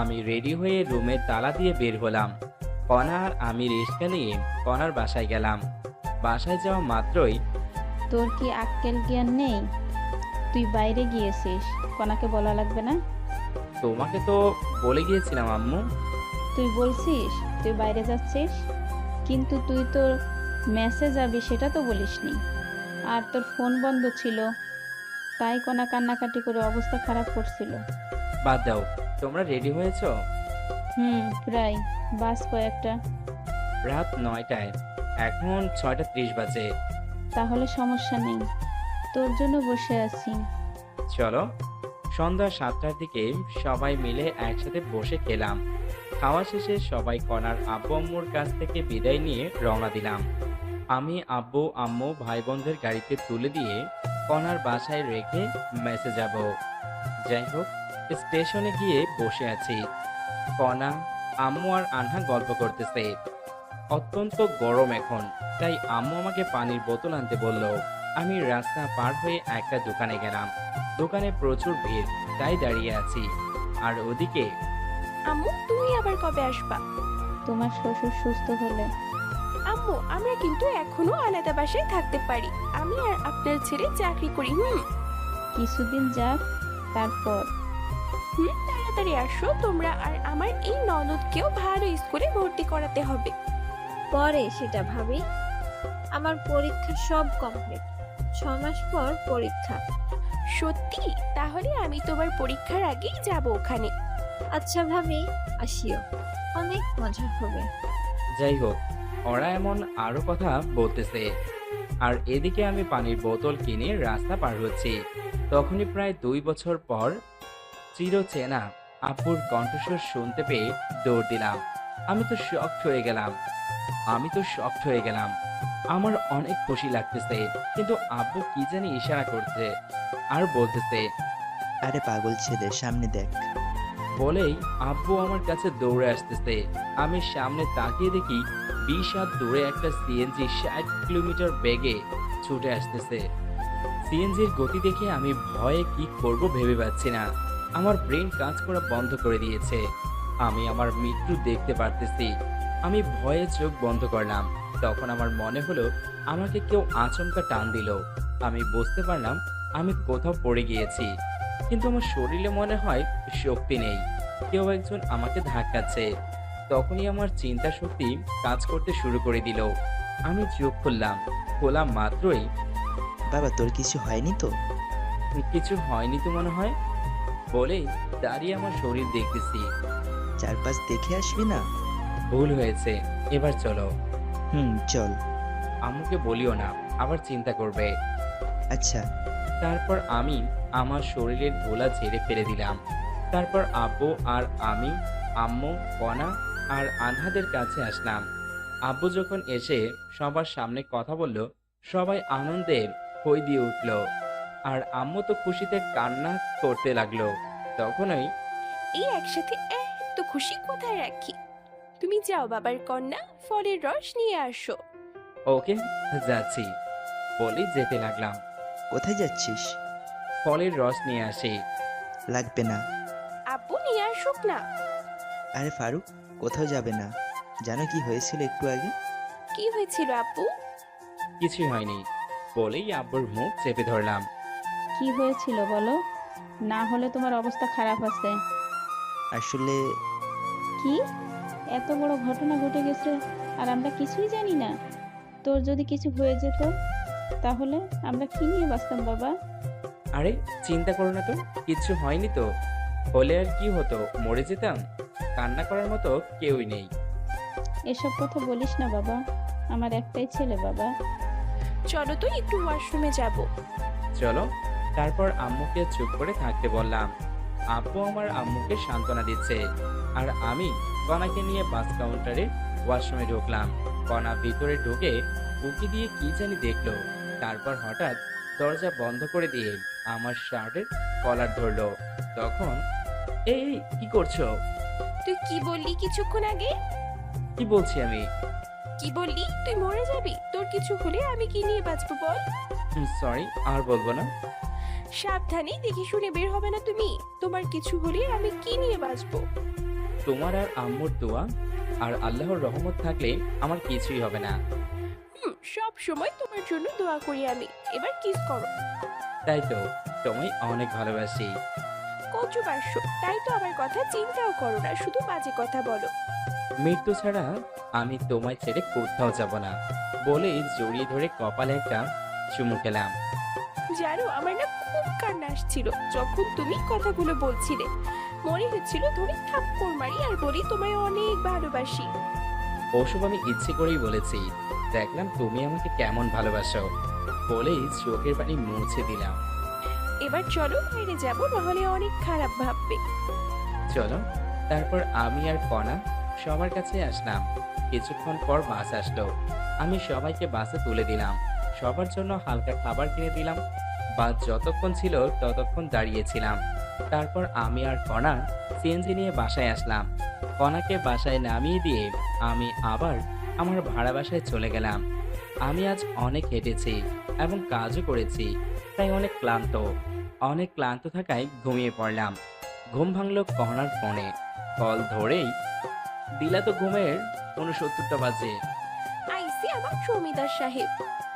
আমি রেডি হয়ে রুমে তালা দিয়ে বের হলাম। কনা আর আমি রিক্সা নিয়ে কনার বাসায় গেলাম। বাসায় যাওয়া মাত্রই, তোর কি আক্কেল জ্ঞান নেই? তুই বাইরে গিয়েছিস, কনাকে বলা লাগবে না? তোমাকে তো বলে গিয়েছিলাম আম্মু। তুই বলছিস তুই বাইরে যাচ্ছিস, কিন্তু তুই তোর মেসে যাবি সেটা তো বলিসনি। আর তোর ফোন বন্ধ ছিল, তাই কনা কান্নাকাটি করে অবস্থা খারাপ করছিল। বাদ দাও, তোমরা রেডি হয়েছো? প্রায়। বাস কয়েকটা? রাত 9টায়, এখন 6:30 বাজে। তাহলে সমস্যা নেই, তোর জন্য বসে আছি। চলো। সন্ধ্যা 7টার দিকে সবাই মিলে একসাথে বসে খেলাম। খাওয়া শেষে সবাই কনার আব্বু আম্মুর কাছ থেকে বিদায় নিয়ে রওনা দিলাম। আমি আব্বু, আম্মু, ভাই বোনদের গাড়িতে তুলে দিয়ে কনার বাসায় রেখে মেসে যাব। যাই হোক, স্টেশনে গিয়ে বসে আছি। কনা, আম্মু আর আনহা গল্প করতেছে। অত্যন্ত গরম এখন, তাই আম্মু আমাকে পানির বোতল আনতে বলল। আমি রাস্তা পার হয়ে একটা দোকানে গেলাম। দোকানে প্রচুর ভিড়, তাই দাঁড়িয়ে আছি। আর ওদিকে, আম্মু তুমি আবার কবে আসবা? তোমার শ্বশুর সুস্থ হলে। আম্মু, আমরা কিন্তু এখনো আলাদা বাসায় থাকতে পারি। আমি আর আপনার ছেলে চাকরি করি। কিছুদিন যাক, তারপর। তাড়াতাড়ি আসো তোমরা। আর আমার এই ননদকেও ভালো স্কুলে ভর্তি করাতে হবে। পরে সেটা ভাবি। আমার পরীক্ষা সব কমপ্লিট, 6 মাস পর পরীক্ষা। সত্যি? তাহলে আমি তোমার পরীক্ষার আগেই যাব ওখানে। আচ্ছা ভাবি, আসিও, অনেক মজা হবে। যাই হোক, ওরা এমন আরো কথা বলতেছে। আর এদিকে আমি পানির বোতল কিনে রাস্তা পার হচ্ছি। তখনই প্রায় 2 বছর পর চিরচেনা আব্বুর কণ্ঠস্বর শুনতে পেয়ে দৌড় দিলাম। আমি তো শকড হয়ে গেলাম। আমার অনেক খুশি লাগতেছে, কিন্তু আব্বু কি জানি ইশারা করছে আর বলতেছে, আরে পাগল ছেলে, সামনে দেখ। বলেই আব্বু আমার কাছে দৌড়ে আসতেছে। আমি সামনে তাকিয়ে দেখি 20 হাত দূরে একটা সিএনজি 60 কিলোমিটার বেগে ছুটে আসতেছে। সিএনজির গতি দেখে আমি ভয়ে কি করব ভেবে পাচ্ছি না। আমার ব্রেন কাজ করা বন্ধ করে দিয়েছে। আমি আমার মৃত্যু দেখতে পারতেছি। আমি ভয়ে চোখ বন্ধ করলাম। তখন আমার মনে হলো আমাকে কেউ আচমকা টান দিল। আমি বুঝতে পারলাম আমি কোথাও পড়ে গিয়েছি, কিন্তু আমার শরীরে মনে হয় শক্তি নেই। কেউ একজন আমাকে ধাক্কাচ্ছে। তখনই আমার চিন্তা শক্তি কাজ করতে শুরু করে দিল। আমি চোখ খুললাম। খোলা মাত্রই, বাবা তোর কিছু হয়নি তো? কিছু হয়নি তো মনে হয় বলেই দাঁড়িয়ে আমার শরীর দেখতেছি। চারপাশ দেখে আসবি না? ভুল হয়েছে, এবার চলো। চল। আম্মুকে বলিও না, আবার চিন্তা করবে। আচ্ছা। তারপর আমি আমার শরীরের ধুলা ঝেড়ে ফেলে দিলাম। তারপর আব্বু আর আমি, আম্মু, কণা আর আনহাদের কাছে আসলাম। আব্বু যখন এসে সবার সামনে কথা বলল, সবাই আনন্দে হই দিয়ে উঠল। আর আম্মু তো খুশিতে কান্না করতে লাগলো। তখনই এই একসাথে এত খুশি কোথায় রাখি? তুমি যাও বাবার কন্যা, ফলের রস নিয়ে আসো। ওকে, যাচ্ছি বলেই যেতে লাগলাম। কোথায় যাচ্ছিস? ফলের রস নিয়ে আসি। লাগবে না। আব্বু নিয়ে আসুক না। আরে ফারুক, কোথাও যাবে না। জানো কি হয়েছিল একটু আগে? কি হয়েছিল আব্বু? কিছু হয়নি বলেই আব্বুর মুখ চেপে ধরলাম। কি হয়েছিল বলো, না হলে তোমার অবস্থা খারাপ আছে। আসলে কি এত বড় ঘটনা ঘটে গেছে আর আমরা কিছুই জানি না? তোর যদি কিছু হয়ে যেত তাহলে আমরা কি নিয়ে বাঁচতাম বাবা? আরে চিন্তা করো না তো, কিচ্ছু হয়নি তো। হলে আর কি হতো, মরে যেতাম। কান্না করার মতো কেউই নেই। এসব কথা বলিস না বাবা, আমার একটাই ছেলে বাবা। চলো তো একটু ওয়াশরুমে যাব। চলো। তারপর আম্মুকে চুপ করে থাকতে বললাম। আব্বু আমার আম্মুকে সান্ত্বনা দিচ্ছে, আর আমি কণাকে নিয়ে বাস কাউন্টারে ওয়াশরুমে ঢুকলাম। কণা ভিতরে ঢুকে উকি দিয়ে কি জানি দেখলো। তারপর হঠাৎ দরজা বন্ধ করে দিয়ে আমার শার্টের কলার ধরলো। তখন এই কি করছো? তুই কি বললি কিছুক্ষণ আগে? কি বলছি আমি? কি বললি তুই মরে যাবি? তোর কিছু হলে আমি কি নিয়ে বাঁচবো বল? সরি, আর বলবো না। সাবধানে দেখে শুনে বের হবে না তুমি। তোমার কিছু হলে আমি কি নিয়ে বাঁচবো? তোমার আর আম্মুর দোয়া আর আল্লাহর রহমত থাকলে আমার কিছুই হবে না। সব সময় তোমার জন্য দোয়া করি আমি। এবার কিস করো। তাই তো, তোমায় অনেক ভালোবাসি। কচু বাস্য, তাই তো আমার কথা চিন্তাও করো না, শুধু বাজে কথা বলো। মৃত্যু ছাড়া আমি তোমায় ছেড়ে কোথাও যাব না বলে জড়িয়ে ধরে কপালে একটা চুমু খেলাম। জানো আমার না খুব কান্না আসছিল যখন তুমি কথাগুলো বলছিলে। মনে হচ্ছিল ধরে থাপ্পড় মারি আর বলি তোমায় অনেক ভালোবাসি। ওসব আমি ইচ্ছে করেই বলেছি। দেখলাম তুমি আমাকে কেমন ভালোবাসো বলেই চোখের পানি মুছে দিলাম। এবার চলো বাইরে যাব, নাহলে অনেক খারাপ ভাববে। চলো। তারপর আমি আর কণা সবার কাছে আসলাম। কিছুক্ষণ পর বাস আসলো। আমি সবাইকে বাসে তুলে দিলাম। সবার জন্য হালকা খাবার কিনে দিলাম। বাস যতক্ষণ ছিল ততক্ষণ দাঁড়িয়েছিলাম। তারপর আমি আর কণা সিএনজি নিয়ে বাসায় আসলাম। কণাকে বাসায় নামিয়ে দিয়ে আমি আবার আমার ভাড়া বাসায় চলে গেলাম। আমি আজ অনেক হেঁটেছি এবং কাজও করেছি, তাই অনেক ক্লান্ত থাকায় ঘুমিয়ে পড়লাম। ঘুম ভাঙলো কণার ফোনে। কল ধরেই দিলা তো ঘুমের 69টা বাজে। আইসি আমার জমিদার সাহেব,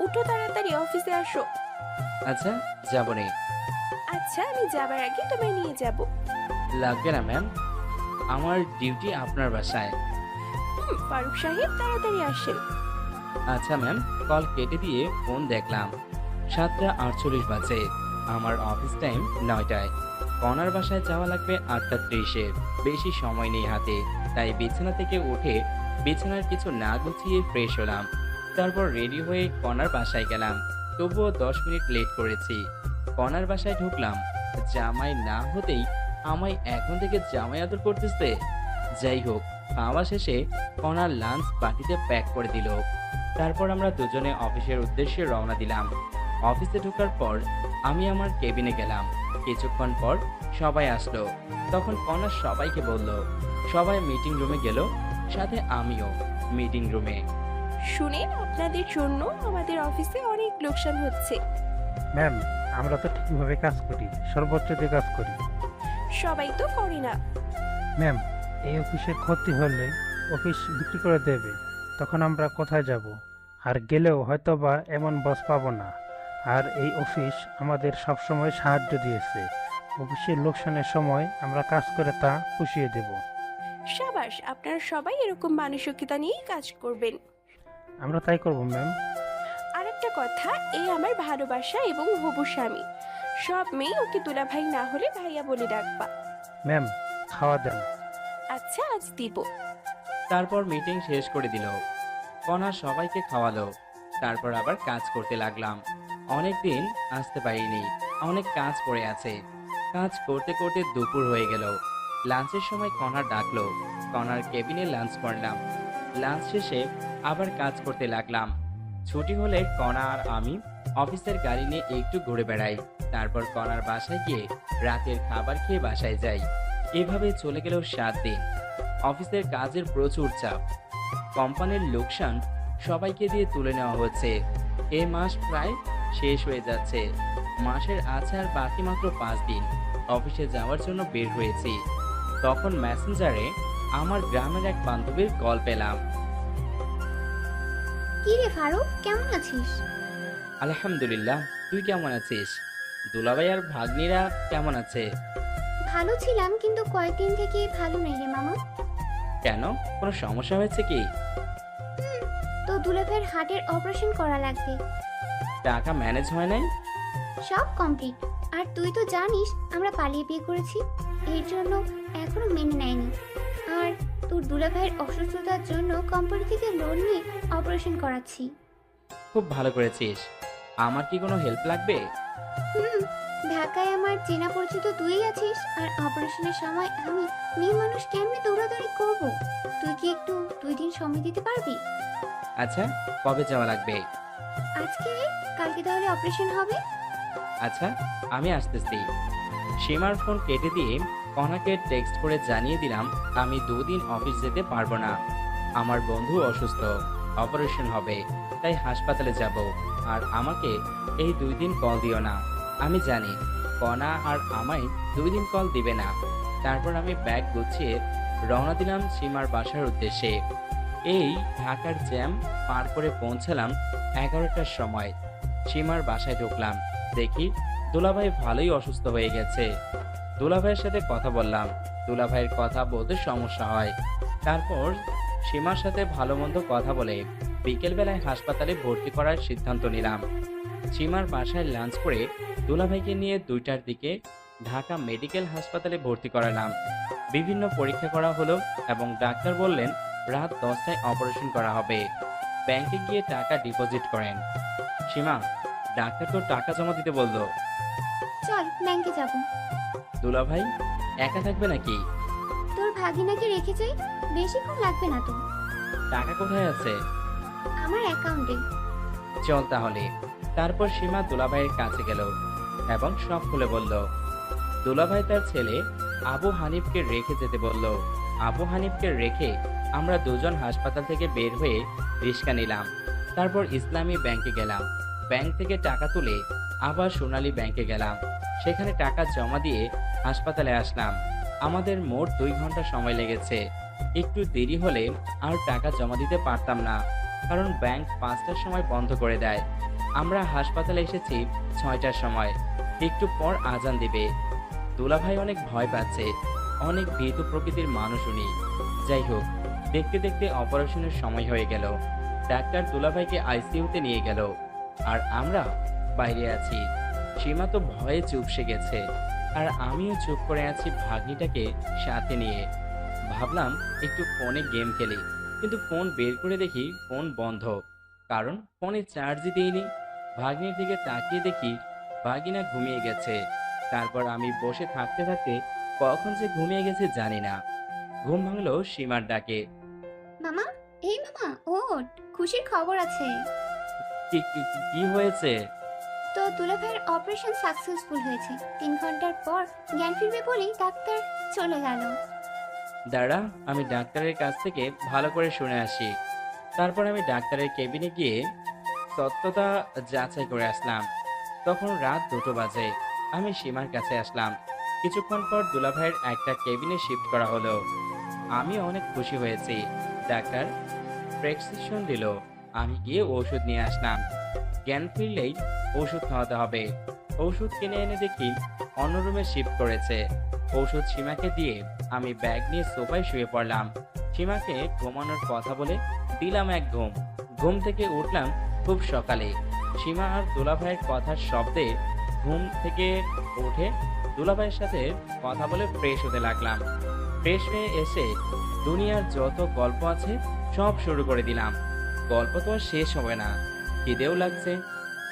উঠো তাড়াতাড়ি, অফিসে আসো। আচ্ছা, যাবো রে। আচ্ছা, আমি যাবার আগে তোমায় নিয়ে যাব। লাগবে না ম্যাম, আমার ডিউটি আপনার বাসায়। ফারুক সাহেব তাড়াতাড়ি আসেন। আচ্ছা ম্যাম। কল কেটে দিয়ে ফোন দেখলাম 7:48 বাজে। আমার অফিস টাইম 9টায়। কণার বাসায় যাওয়া লাগবে 8:30-এ। বেশি সময় নেই হাতে, তাই বিছানা থেকে উঠে বিছানার কিছু না গুছিয়ে ফ্রেশ হলাম। তারপর রেডি হয়ে কণার বাসায় গেলাম। তবুও 10 মিনিট লেট করেছি। কণার বাসায় ঢুকলাম। জামাই না হতেই আমায় এখন থেকে জামাই আদর করতেছে। যাই হোক, খাওয়া শেষে কণার লাঞ্চ বাটিতে প্যাক করে দিল। তারপর আমরা দুজনে অফিসের উদ্দেশ্যে রওনা দিলাম। অফিসে ঢোকার পর আমি আমার কেবিনে গেলাম। কিছুক্ষণ পর সবাই আসলো। তখন কণা সবাইকে বলল। সবাই মিটিং রুমে গেল, সাথে আমিও মিটিং রুমে। শুনেন, আপনাদের জন্য আমাদের অফিসে অনেক লোকসান হচ্ছে। ম্যাম, আমরা তো ঠিকভাবে কাজ করি, সর্বোচ্চ দিয়ে কাজ করি। সবাই তো করে না। ম্যাম, এই অফিসে ক্ষতি হলে অফিস বিক্রি করে দেবে, তখন আমরা কোথায় যাব? আর গেলেও হয়তোবা এমন বস পাবো না। আর এই অফিস আমাদের সবসময় সাহায্য দিয়েছে। অফিসের লোকসানের সময় আমরা কাজ করে তা পুষিয়ে দেব। সাবাস, আপনারা সবাই এরকম মানসিকতা নিয়েই কাজ করবেন। আমরা তাই করব ম্যাম। আর একটা কথা, এই আমার ভালোবাসা এবং হবু স্বামী। সব মেয়ে ওকে দুলাভাই না হলে ভাইয়া বলে ডাকবা। ম্যাম, খাওয়া দেন। আচ্ছা, আজ দিব। তারপর মিটিং শেষ করে দিল। কণা সবাইকে খাওয়ালো। তারপর আবার কাজ করতে লাগলাম। অনেক দিন আসতে পারিনি, অনেক কাজ পড়ে আছে। কাজ করতে করতে দুপুর হয়ে গেল। লাঞ্চের সময় কণা ডাকলো। কণার কেবিনে লাঞ্চ করলাম। লাঞ্চ শেষে আবার কাজ করতে লাগলাম। ছুটি হলে কণা আর আমি অফিসের গাড়ি নিয়ে একটু ঘুরে বেড়াই। তারপর কণার বাসায় গিয়ে রাতের খাবার খেয়ে বাসায় যাই। এভাবে চলে গেল 7 দিন। অফিসের কাজের প্রচুর চাপ। কোম্পানির লোকসান সবাইকে দিয়ে তুলে নেওয়া হচ্ছে। এই মাস প্রায় শেষ হয়ে যাচ্ছে। মাসের আছে আর বাকি মাত্র 5 দিন। অফিসে যাওয়ার জন্য বের হয়েছি। তখন মেসেঞ্জারে আমার গ্রামের এক বান্ধবীর কল পেলাম। কি রে ফারুক, কেমন আছিস? আলহামদুলিল্লাহ, তুই কেমন আছিস? দুলাভাই আর ভাগ্নিরা কেমন আছে? ভালো ছিলাম, কিন্তু কয়েকদিন থেকে ভালো নেই রে মামা। কেন, কোনো সমস্যা হয়েছে কি? তো দুলাভাইয়ের হার্টের অপারেশন করা লাগবে। টাকা ম্যানেজ হয় নাই? সব কমপ্লিট। আর তুই তো জানিস আমরা পালিয়ে বিয়ে করেছি, এর জন্য এখনো মেনে নেয়নি। আর তোর দুলাভাইয়ের অসুস্থতার জন্য কোম্পানি থেকে লোন নিয়ে অপারেশন করাচ্ছি। খুব ভালো করেছিস। আমার কি কোনো হেল্প লাগবে? ঢাকায় আমার চেনা পরিচিত তুই আছিস, আর অপারেশনের সময় আমি মেয়ে মানুষ কেমনে দৌড়াদৌড়ি করব? তুই কি একটু 2 দিন সময় দিতে পারবি? আচ্ছা, কবে যাওয়া লাগবে? আজকে, কালকে তাহলে অপারেশন হবে। আচ্ছা, আমি আসতেছি। সীমার ফোন কেটে দিয়ে কণাকে টেক্সট করে জানিয়ে দিলাম আমি 2 দিন অফিস যেতে পারবো না। আমার বন্ধু অসুস্থ, অপারেশন হবে, তাই হাসপাতালে যাব। আর আমাকে এই 2 দিন কল দিও না। আমি জানি কণা আর আমায় 2 দিন কল দিবে না। তারপর আমি ব্যাগ গুছিয়ে রওনা দিলাম সীমার বাসার উদ্দেশ্যে। এই ঢাকার জ্যাম পার করে পৌঁছালাম 11টার সময়। সীমার বাসায় ঢুকলাম, দেখি দুলাভাই ভালোই অসুস্থ হয়ে গেছে। দুলাভাইয়ের সাথে কথা বললাম। দুলাভাইয়ের কথা বলতে সমস্যা হয়। তারপর সীমার সাথে ভালো মন্দ কথা বলে বিকেলবেলায় হাসপাতালে ভর্তি করার সিদ্ধান্ত নিলাম। সীমার বাসায় লাঞ্চ করে দুলাভাইকে নিয়ে 2টার দিকে ঢাকা মেডিকেল হাসপাতালে ভর্তি করালাম। বিভিন্ন পরীক্ষা করা হলো এবং ডাক্তার বললেন রাত 10টায় অপারেশন করা হবে। ব্যাংকে গিয়ে টাকা ডিপোজিট করেন। সীমা, ডাক্তার তো টাকা জমা দিতে বললো। চল ব্যাংকে যাব। দুলাভাই একা থাকবে নাকি? তোর ভাগিনাকে রেখে যাই, বেশিক্ষণ লাগবে না তো। টাকা কোথায় আছে? আমার অ্যাকাউন্টে। চল তাহলে। তারপর সীমা দুলাভাইয়ের কাছে গেল এবং সব খুলে বলল। দুলাভাই তার ছেলে আবু হানিফকে রেখে যেতে বলল। আবু হানিফকে রেখে আমরা দুজন হাসপাতাল থেকে বের হয়ে রিক্সা নিলাম। তারপর ইসলামী ব্যাংকে গেলাম। ব্যাংক থেকে টাকা তুলে আবার সোনালী ব্যাংকে গেলাম। সেখানে টাকা জমা দিয়ে হাসপাতালে আসলাম। আমাদের মোট 2 ঘন্টা সময় লেগেছে। একটু দেরি হলে আর টাকা জমা দিতে পারতাম না, কারণ ব্যাংক 5টার সময় বন্ধ করে দেয়। আমরা হাসপাতালে এসেছি 6টার সময়। একটু পর আজান দিবে। দুলাভাই অনেক ভয় পাচ্ছে, অনেক ভীত প্রকৃতির মানুষ উনি। যাই হোক, দেখতে দেখতে অপারেশনের সময় হয়ে গেল। ডাক্তার দুলাভাইকে আইসিইউতে নিয়ে গেল আর আমরা বাইরে আছি। সীমা তো ভয়ে চুপসে গেছে আর আমিও চুপ করে আছি ভাগ্নিটাকে সাথে নিয়ে। ভাবলাম একটু ফোনে গেম খেলি, কিন্তু ফোন বের করে দেখি ফোন বন্ধ, কারণ ফোনে চার্জই দিইনি। ভাগ্নির দিকে তাকিয়ে দেখি ভাগিনা ঘুমিয়ে গেছে। তারপর আমি বসে থাকতে থাকতে কখন যে ঘুমিয়ে গেছে জানি না। ঘুম ভাঙলো সীমার ডাকে। মামা, এই মামা ওঠ, খুশির খবর আছে। কি হয়েছে? তো দুলাভাইয়ের অপারেশন সাকসেসফুল হয়েছে। 3 ঘন্টার পর জ্ঞান ফিরবে বলেই ডাক্তার চলে গেল। দাঁড়া, আমি ডাক্তারের কাছ থেকে ভালো করে শুনে আসি। তারপর আমি ডাক্তারের কেবিনে গিয়ে সত্যতা যাচাই করে আসলাম। তখন রাত 2টো বাজে। আমি সীমার কাছে আসলাম। কিছুক্ষণ পর দুলাভাইয়ের একটা কেবিনে শিফট করা হলো। আমি অনেক খুশি হয়েছি। ডাক্তার প্রেসক্রিপশন দিল। আমি গিয়ে ওষুধ নিয়ে আসলাম। জ্ঞান ফিরলেই ওষুধ খাওয়াতে হবে। ওষুধ কিনে এনে দেখি অন্য রুমে শিফট করেছে। ওষুধ সীমাকে দিয়ে আমি ব্যাগ নিয়ে সোফায় শুয়ে পড়লাম। সীমাকে ঘুমানোর কথা বলে দিলাম এক ঘুম। ঘুম থেকে উঠলাম খুব সকালে। সীমা আর দুলাভাইয়ের কথার শব্দে ঘুম থেকে উঠে দুলাভাইয়ের সাথে কথা বলে ফ্রেশ হতে লাগলাম। ফ্রেশ হয়ে এসে দুনিয়ার যত গল্প আছে সব শুরু করে দিলাম। গল্প তো আর শেষ হবে না। খিদেও লাগছে,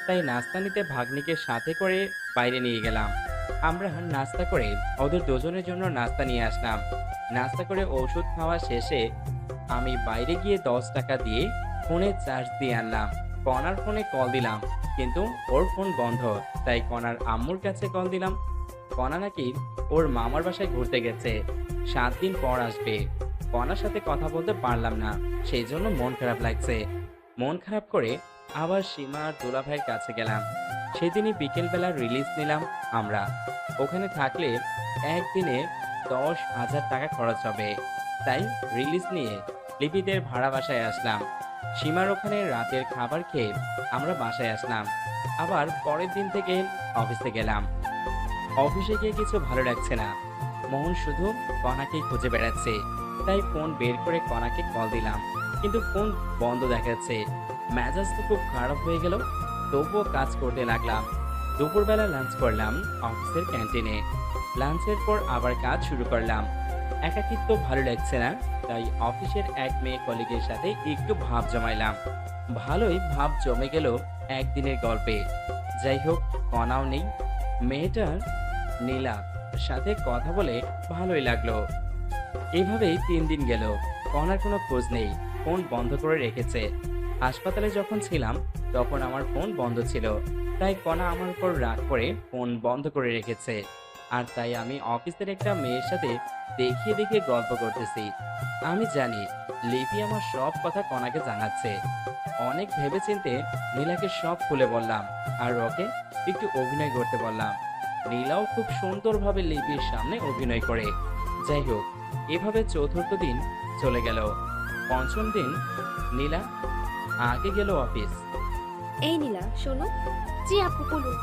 তাই নাস্তা নিতে ভাগ্নিকে সাথে করে বাইরে নিয়ে গেলাম। আমরা নাস্তা করে ওদের দুজনের জন্য নাস্তা নিয়ে আসলাম। নাস্তা করে ওষুধ খাওয়া শেষে আমি বাইরে গিয়ে 10 টাকা দিয়ে ফোনে চার্জ দিয়ে আনলাম। কনার ফোনে কল দিলাম, কিন্তু ওর ফোন বন্ধ। তাই কনার আম্মুর কাছে কল দিলাম। কনা নাকি ওর মামার বাসায় ঘুরতে গেছে, 7 দিন পর আসবে। কনার সাথে কথা বলতে পারলাম না, সেই জন্য মন খারাপ লাগছে। মন খারাপ করে আবার সীমা আর দুলাভাইয়ের কাছে গেলাম। সেদিনই বিকেলবেলা রিলিজ নিলাম আমরা। ওখানে থাকলে একদিনে 10,000 টাকা খরচ হবে। তাই রিলিজ নিয়ে লিপিদের ভাড়া বাসায় আসলাম। সীমার ওখানে রাতের খাবার খেয়ে আমরা বাসায় আসলাম। আবার পরের দিন থেকে অফিসে গেলাম। অফিসে গিয়ে কিছু ভালো লাগছে না। মোহন শুধু কনাকেই খুঁজে বেড়াচ্ছে। তাই ফোন বের করে কনাকে কল দিলাম, কিন্তু ফোন বন্ধ দেখাচ্ছে। মেজাজ তো খুব খারাপ হয়ে গেল। তবুও কাজ করতে লাগলাম। দুপুরবেলা লাঞ্চ করলাম অফিসের ক্যান্টিনে। লাঞ্চের পর আবার কাজ শুরু করলাম। একাকিত্ব ভালো লাগছে না, তাই অফিসের এক মেয়ে কলিগের সাথে একটু ভাব জমাইলাম। ভালোই ভাব জমে গেল একদিনের গল্পে। যাই হোক, কনাও নেই। মেয়েটার নীলা সাথে কথা বলে ভালোই লাগলো। এভাবেই 3 দিন গেল। কনার কোনো খোঁজ নেই, ফোন বন্ধ করে রেখেছে। হাসপাতালে যখন ছিলাম তখন আমার ফোন বন্ধ ছিল, তাই কনা আমার উপর রাগ করে ফোন বন্ধ করে রেখেছে। আর তাই আমি অফিসের একটা মেয়ের সাথে দেখিয়ে দেখিয়ে গল্প করতেছি। আমি জানি লিপি আমার সব কথা কনাকে জানাচ্ছে। অনেক ভেবেচিন্তে নীলাকে সব খুলে বললাম, আর ওকে একটু অভিনয় করতে বললাম। নীলাও খুব সুন্দরভাবে লিপির সামনে অভিনয় করে। যাই হোক, এভাবে 4র্থ দিন চলে গেল। 5ম দিন নীলা আগে গেল অফিস। এই নীলা, শোনো। জি আপু, বলুন।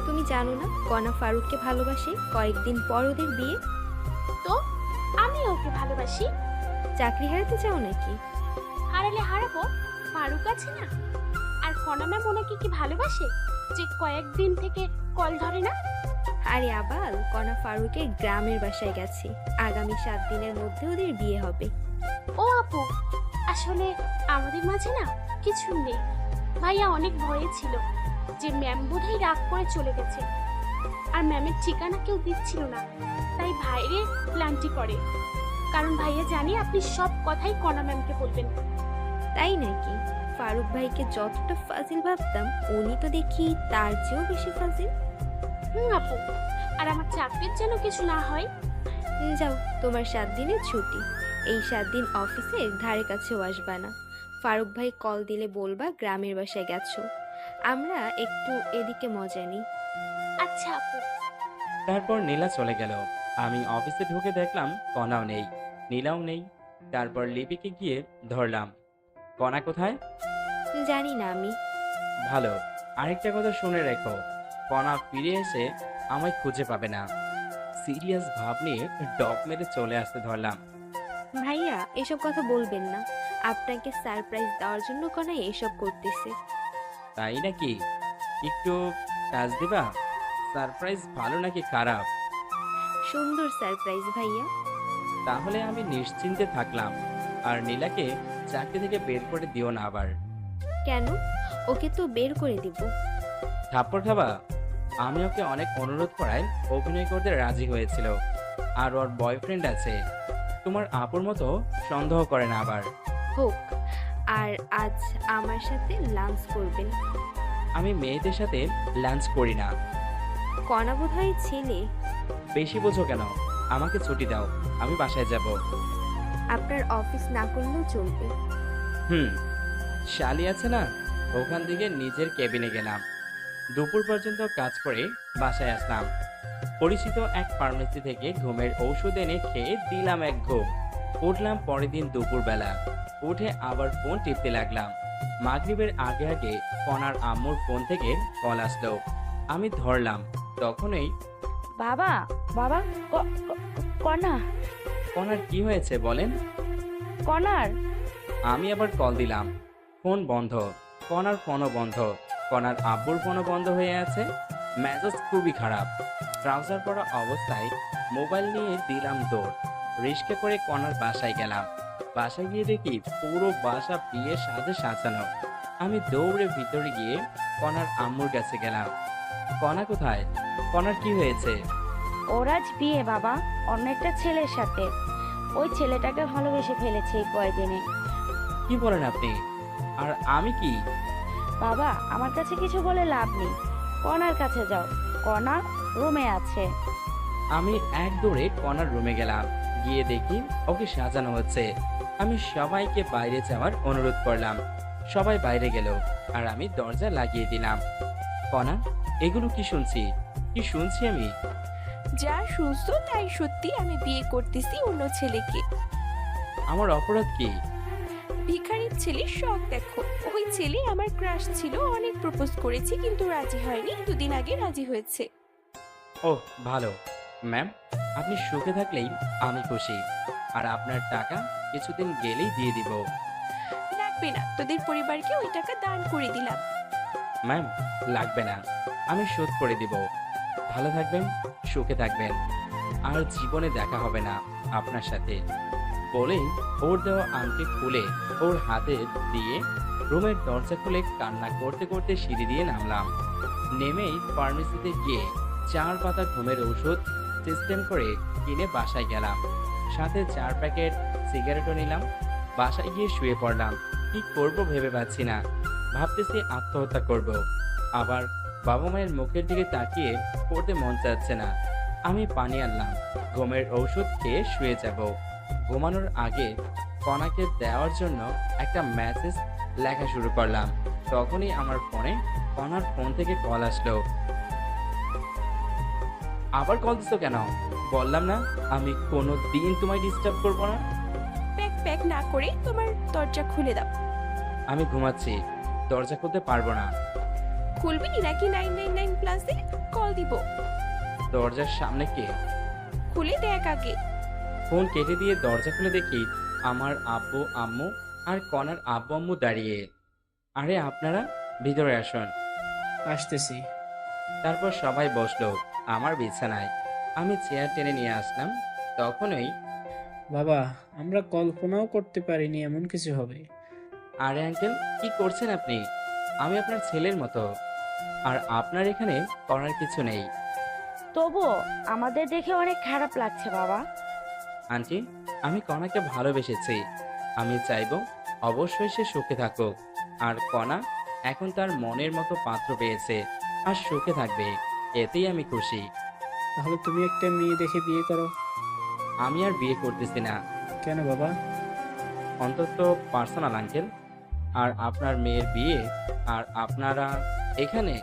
তুমি জানো না কনা ফারুককে ভালোবাসে? কয়েকদিন পর ওদের বিয়ে। তো আমি ওকে ভালোবাসি। চাকরি হারাতে চাও নাকি? হারালে হারাবো, ফারুক আছে না। আর কনা ম্যাম ওনাকে কি ভালোবাসে যে কয়েকদিন থেকে কল ধরে না? আরে আবাল, কনা ফারুকের গ্রামের বাসায় গেছে। আগামী 7 দিনের মধ্যে ওদের বিয়ে হবে। ও আপু, আসলে আমাদের মাঝে না কিছু নেই। ভাইয়া অনেক ভয়ে ছিল যে ম্যাম বোধহয় রাগ করে চলে গেছে, আর ম্যামের ঠিকানা কেউ দিচ্ছিল না। তাই ভাইরে প্ল্যানটি করে, কারণ ভাইয়া জানি আপনি সব কথাই কনা ম্যামকে বলবেন। তাই নাকি? ফারুক ভাইকে যতটা ফাজিল ভাবতাম, উনি তো দেখি তার চেয়েও বেশি ফাজিল। আপু, আর আমার চাকরির যেন কিছু না হয়। যাও, তোমার 7 দিনের ছুটি। এই 7 দিন অফিসের ধারে কাছেও আসবা না। ফারুক ভাই কল দিলে বলবা গ্রামের বাসায় গেছো। আমরা একটু এদিকে মজা নিই। আচ্ছা আপু। তারপর নীলা চলে গেল। আমি অফিসে ঢুকে দেখলাম কনাও নেই, নীলাও নেই। তারপর লিপিকে গিয়ে ধরলাম। কনা কোথায়? জানি না আমি। ভালো, আরেকটা কথা শুনে রেখো, কনা ফিরে এসে আমায় খুঁজে পাবে না। সিরিয়াস ভাব নিয়ে ডক মেরে চলে আসতে ধরলাম। ভাইয়া, এসব কথা বলবেন না। আপনাকে সারপ্রাইজ দেওয়ার জন্য কনা এসব করতেছে। তাই নাকি? একটু কাজ দিবা? সারপ্রাইজ ভালো নাকি খারাপ? সুন্দর সারপ্রাইজ ভাইয়া। তাহলে আমি নিশ্চিন্তে থাকলাম। আর নীলাকে চাকরি থেকে বের করে দিও না আবার। কেন? ওকে তো বের করে দিব। থাপ্পড় খাবা? আমি ওকে অনেক অনুরোধ করায় অভিনয় করতে রাজি হয়েছিল। আর ওর বয়ফ্রেন্ড আছে। তোমার আপুর মতো সন্দেহ করে না আবার। হোক। আর আজ আমার সাথে লাঞ্চ করবেন। আমি মেয়েদের সাথে লাঞ্চ করি না। কণা বোধহয় ছেলে। বেশি বোঝো কেন? আমাকে ছুটি দাও, আমি বাসায় যাব। আপনার অফিস না করলেও চলবে। শালি আছে না, ওখান থেকে নিজের কেবিনে গেলাম। দুপুর পর্যন্ত কাজ করে বাসায় আসলাম। পরিচিত এক ফার্মেসি থেকে ঘুমের ঔষধ এনে খেয়ে দিলাম এক ঘুম। উঠলাম পরের দিন দুপুরবেলা। উঠে আবার ফোন টিপতে লাগলাম। মাগরিবের আগে আগে কণার আম্মুর ফোন থেকে কল আসলো। আমি ধরলাম। তখনই বাবা বাবা কণা কণার কি হয়েছে বলেন? কণার আমি আবার কল দিলাম, ফোন বন্ধ। কণার ফোনও বন্ধ। কণার আব্বুর ফোনও বন্ধ হয়ে আছে। মেজাজ খুবই খারাপ। ট্রাউজার পরা অবস্থায় মোবাইল নিয়ে দিলাম দৌড়। রিস্কে করে কণার বাসায় গেলাম। বাসায় গিয়ে দেখি পুরো বাসা বিয়ে সাজে সাজানো। আমি দৌড়ে ভিতরে গিয়ে কণার আম্মুর কাছে গেলাম। কণা কোথায়? কণার কি হয়েছে? ওর আজ বিয়ে বাবা, অন্য একটা ছেলের সাথে। ওই ছেলেটাকে ভালোবেসে ফেলেছে এই কয়দিনে। কি বলেন আপনি? আর আমি কি? বাবা আমার কাছে কিছু বলে লাভ নেই, কণার কাছে যাও, কণা রুমে আছে। আমি এক দৌড়ে কণার রুমে গেলাম। গিয়ে দেখি ওকে সাজানো হচ্ছে। আমি সবাইকে বাইরে যাওয়ার অনুরোধ করলাম। সবাই বাইরে গেল আর আমি দরজা লাগিয়ে দিলাম। কণা, এগুলো কি শুনছি? কি শুনছি আমি? যা শুনছো তাই সত্যি, আমি বিয়ে করতেছি অন্য ছেলেকে। আমার অপরাধ কি? ভিখারির ছেলের শখ দেখো। ওই ছেলে আমার ক্রাশ ছিল, অনেক প্রপোজ করেছি কিন্তু রাজি হয়নি, দুদিন আগে রাজি হয়েছে। ওহ ভালো ম্যাম, আপনি সুখে থাকলেই আমি খুশি। আর আপনার টাকা কিছুদিন গেলেই দিয়ে দিব। লাগবে না, তোদের পরিবারকে ওই টাকা দান করে দিলাম। ম্যাম লাগবে না, আমি শোধ করে দিব। ভালো থাকবেন, সুখে থাকবেন। আর জীবনে দেখা হবে না আপনার সাথে। বলেই ওর দেওয়া আংটি খুলে ওর হাতে দিয়ে রুমের দরজা খুলে কান্না করতে করতে সিঁড়ি দিয়ে নামলাম। নেমেই ফার্মেসিতে গিয়ে 4 পাতা ঘুমের ঔষধ সিস্টেম করে কিনে বাসায় গেলাম। সাথে 4 প্যাকেট সিগারেটও নিলাম। বাসায় গিয়ে শুয়ে পড়লাম। কি করব ভেবে পাচ্ছি না। ভাবতেছি আত্মহত্যা করব। আবার বাবা মায়ের মুখের দিকে তাকিয়ে পড়তে মন চাচ্ছে না। আমি পানি আনলাম, ঘুমের ঔষধ খেয়ে শুয়ে যাব। ঘুমানোর আগে কণাকে দেওয়ার জন্য একটা মেসেজ লেখা শুরু করলাম। তখনই আমার ফোনে কণার ফোন থেকে কল আসলো। আবার কল দিছো কেন? বললাম না আমি কোনো দিন তোমায় ডিস্টার্ব করবো না। প্যাক প্যাক না করে তোমার দরজা খুলে দাও। আমি ঘুমাচ্ছি, দরজা খুলতে পারবো না। খুলবি নাকি 999 প্লাসে কল দিব? দরজার সামনে কে? খুলে দেখ আগে। ফোন কেটে দিয়ে দরজা খুলে দেখি আমার আব্বু আম্মু আর কণার আব্বু আম্মু দাঁড়িয়ে। আরে আপনারা ভিতরে আসুন। আসতেছি। তারপর সবাই বসলো আমার বিছানায়। আমি চেয়ার টেনে নিয়ে আসলাম। তখনই বাবা, আমরা কল্পনাও করতে পারিনি এমন কিছু হবে। আরে আঙ্কেল, কি করছেন আপনি? আমি আপনার ছেলের মতো। আর আপনার এখানে করার কিছু নেই। তবুও আমাদের দেখে অনেক খারাপ লাগছে বাবা। আন্টি, আমি কণাকে ভালোবেসেছি। আমি চাইবো অবশ্যই সে সুখে থাকুক। আর কণা এখন তার মনের মতো পাত্র পেয়েছে আর সুখে থাকবে, এতেই আমি খুশি। তাহলে তুমি একটা মেয়ে দেখে বিয়ে করো। আমি আর বিয়ে করতেছি না। কেন বাবা? অন্তত পার্সোনাল আঙ্কেল। আর আপনার মেয়ের বিয়ে আর আপনারা এখানে,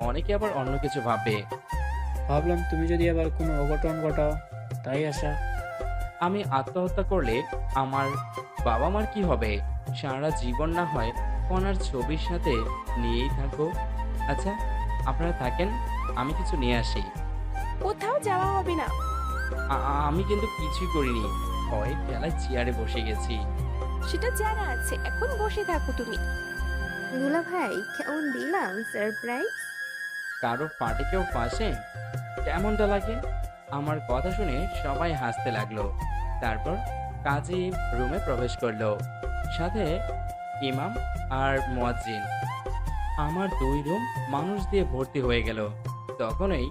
অনেকে আবার অন্য কিছু ভাববে। ভাবলাম তুমি যদি আবার কোনো অঘটন ঘটাও, তাই আশা। আমি আত্মহত্যা করলে আমার বাবা মার কি হবে? সারা জীবন না হয় কণার ছবির সাথে নিয়েই থাকো। আচ্ছা আপনারা থাকেন, আমি কিছু নিয়ে আসি। কোথাও যাওয়া হবে না। আমি কিন্তু কিছুই করিনি, ভয়ে খেলায় চেয়ারে বসে গেছি। সেটা জানা আছে, এখন বসে থাকো তুমি। দুলা ভাই কেমন দিলাম সারপ্রাইজ? কারো পার্টিকেও পাশে কেমনটা লাগে? আমার কথা শুনে সবাই হাসতে লাগলো। তারপর কাজী রুমে প্রবেশ করলো, সাথে ইমাম আর মুয়াজ্জিন। আমার 2 রুম মানুষ দিয়ে ভর্তি হয়ে গেল। তখনই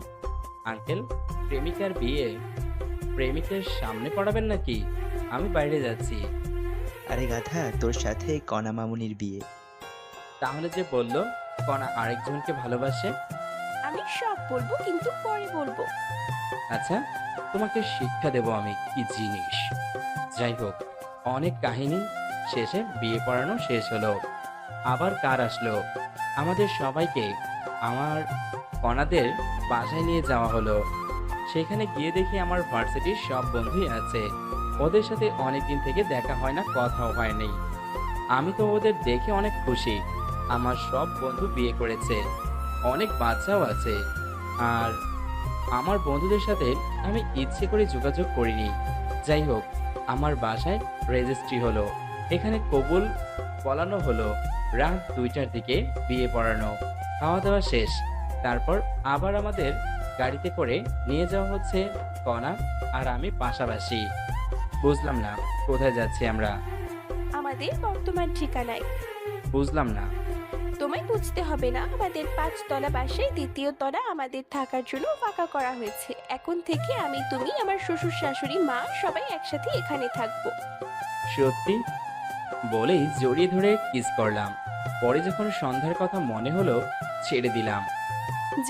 আঙ্কেল, প্রেমিকার বিয়ে প্রেমিকের সামনে পড়াবেন নাকি? আমি বাইরে যাচ্ছি। আরে গাধা, তোর সাথে কণা মামুনির বিয়ে। তাহলে যে বললো কণা আরেকজনকে ভালোবাসে? আমি সব বলবো, কিন্তু পরে বলবো। আচ্ছা, তোমাকে শিক্ষা দেব আমি কি জিনিস। যাই হোক, অনেক কাহিনী শেষে বিয়ে পড়ানো শেষ হলো। আবার কার আসলো? আমাদের সবাইকে আমার কণাদের বাসায় নিয়ে যাওয়া হলো। সেখানে গিয়ে দেখি আমার ভার্সিটির সব বন্ধুই আছে। ওদের সাথে অনেকদিন থেকে দেখা হয় না, কথাও হয়নি। আমি তো ওদের দেখে অনেক খুশি। আমার সব বন্ধু বিয়ে করেছে, অনেক বাচ্চাও আছে। আর আমার বন্ধুদের সাথে আমি ইচ্ছে করে যোগাযোগ করিনি। যাই হোক, আমার বাসায় রেজিস্ট্রি হলো, এখানে কবুল বলানো হলো। রাত 2টার দিকে বিয়ে পড়ানো, খাওয়া দাওয়া শেষ। তারপর আবার আমাদের গাড়িতে করে নিয়ে যাওয়া হচ্ছে কণা আর আমি পাশাপাশি। বুঝলাম না কোথায় যাচ্ছি আমরা। আমাদের বর্তমান ঠিকানায়। বুঝলাম না। তোমায় বুঝতে হবে না, আমাদের 5 তলা বাসায় 2য় তলা আমাদের থাকার জন্য ফাঁকা করা হয়েছে। এখন থেকে আমি, তুমি, আমার শ্বশুর শাশুড়ি, মা সবাই একসাথে এখানে থাকবো। সত্যি? বলেই জড়িয়ে ধরে কিস করলাম। পরে যখন সন্ধ্যার কথা মনে হলো, ছেড়ে দিলাম।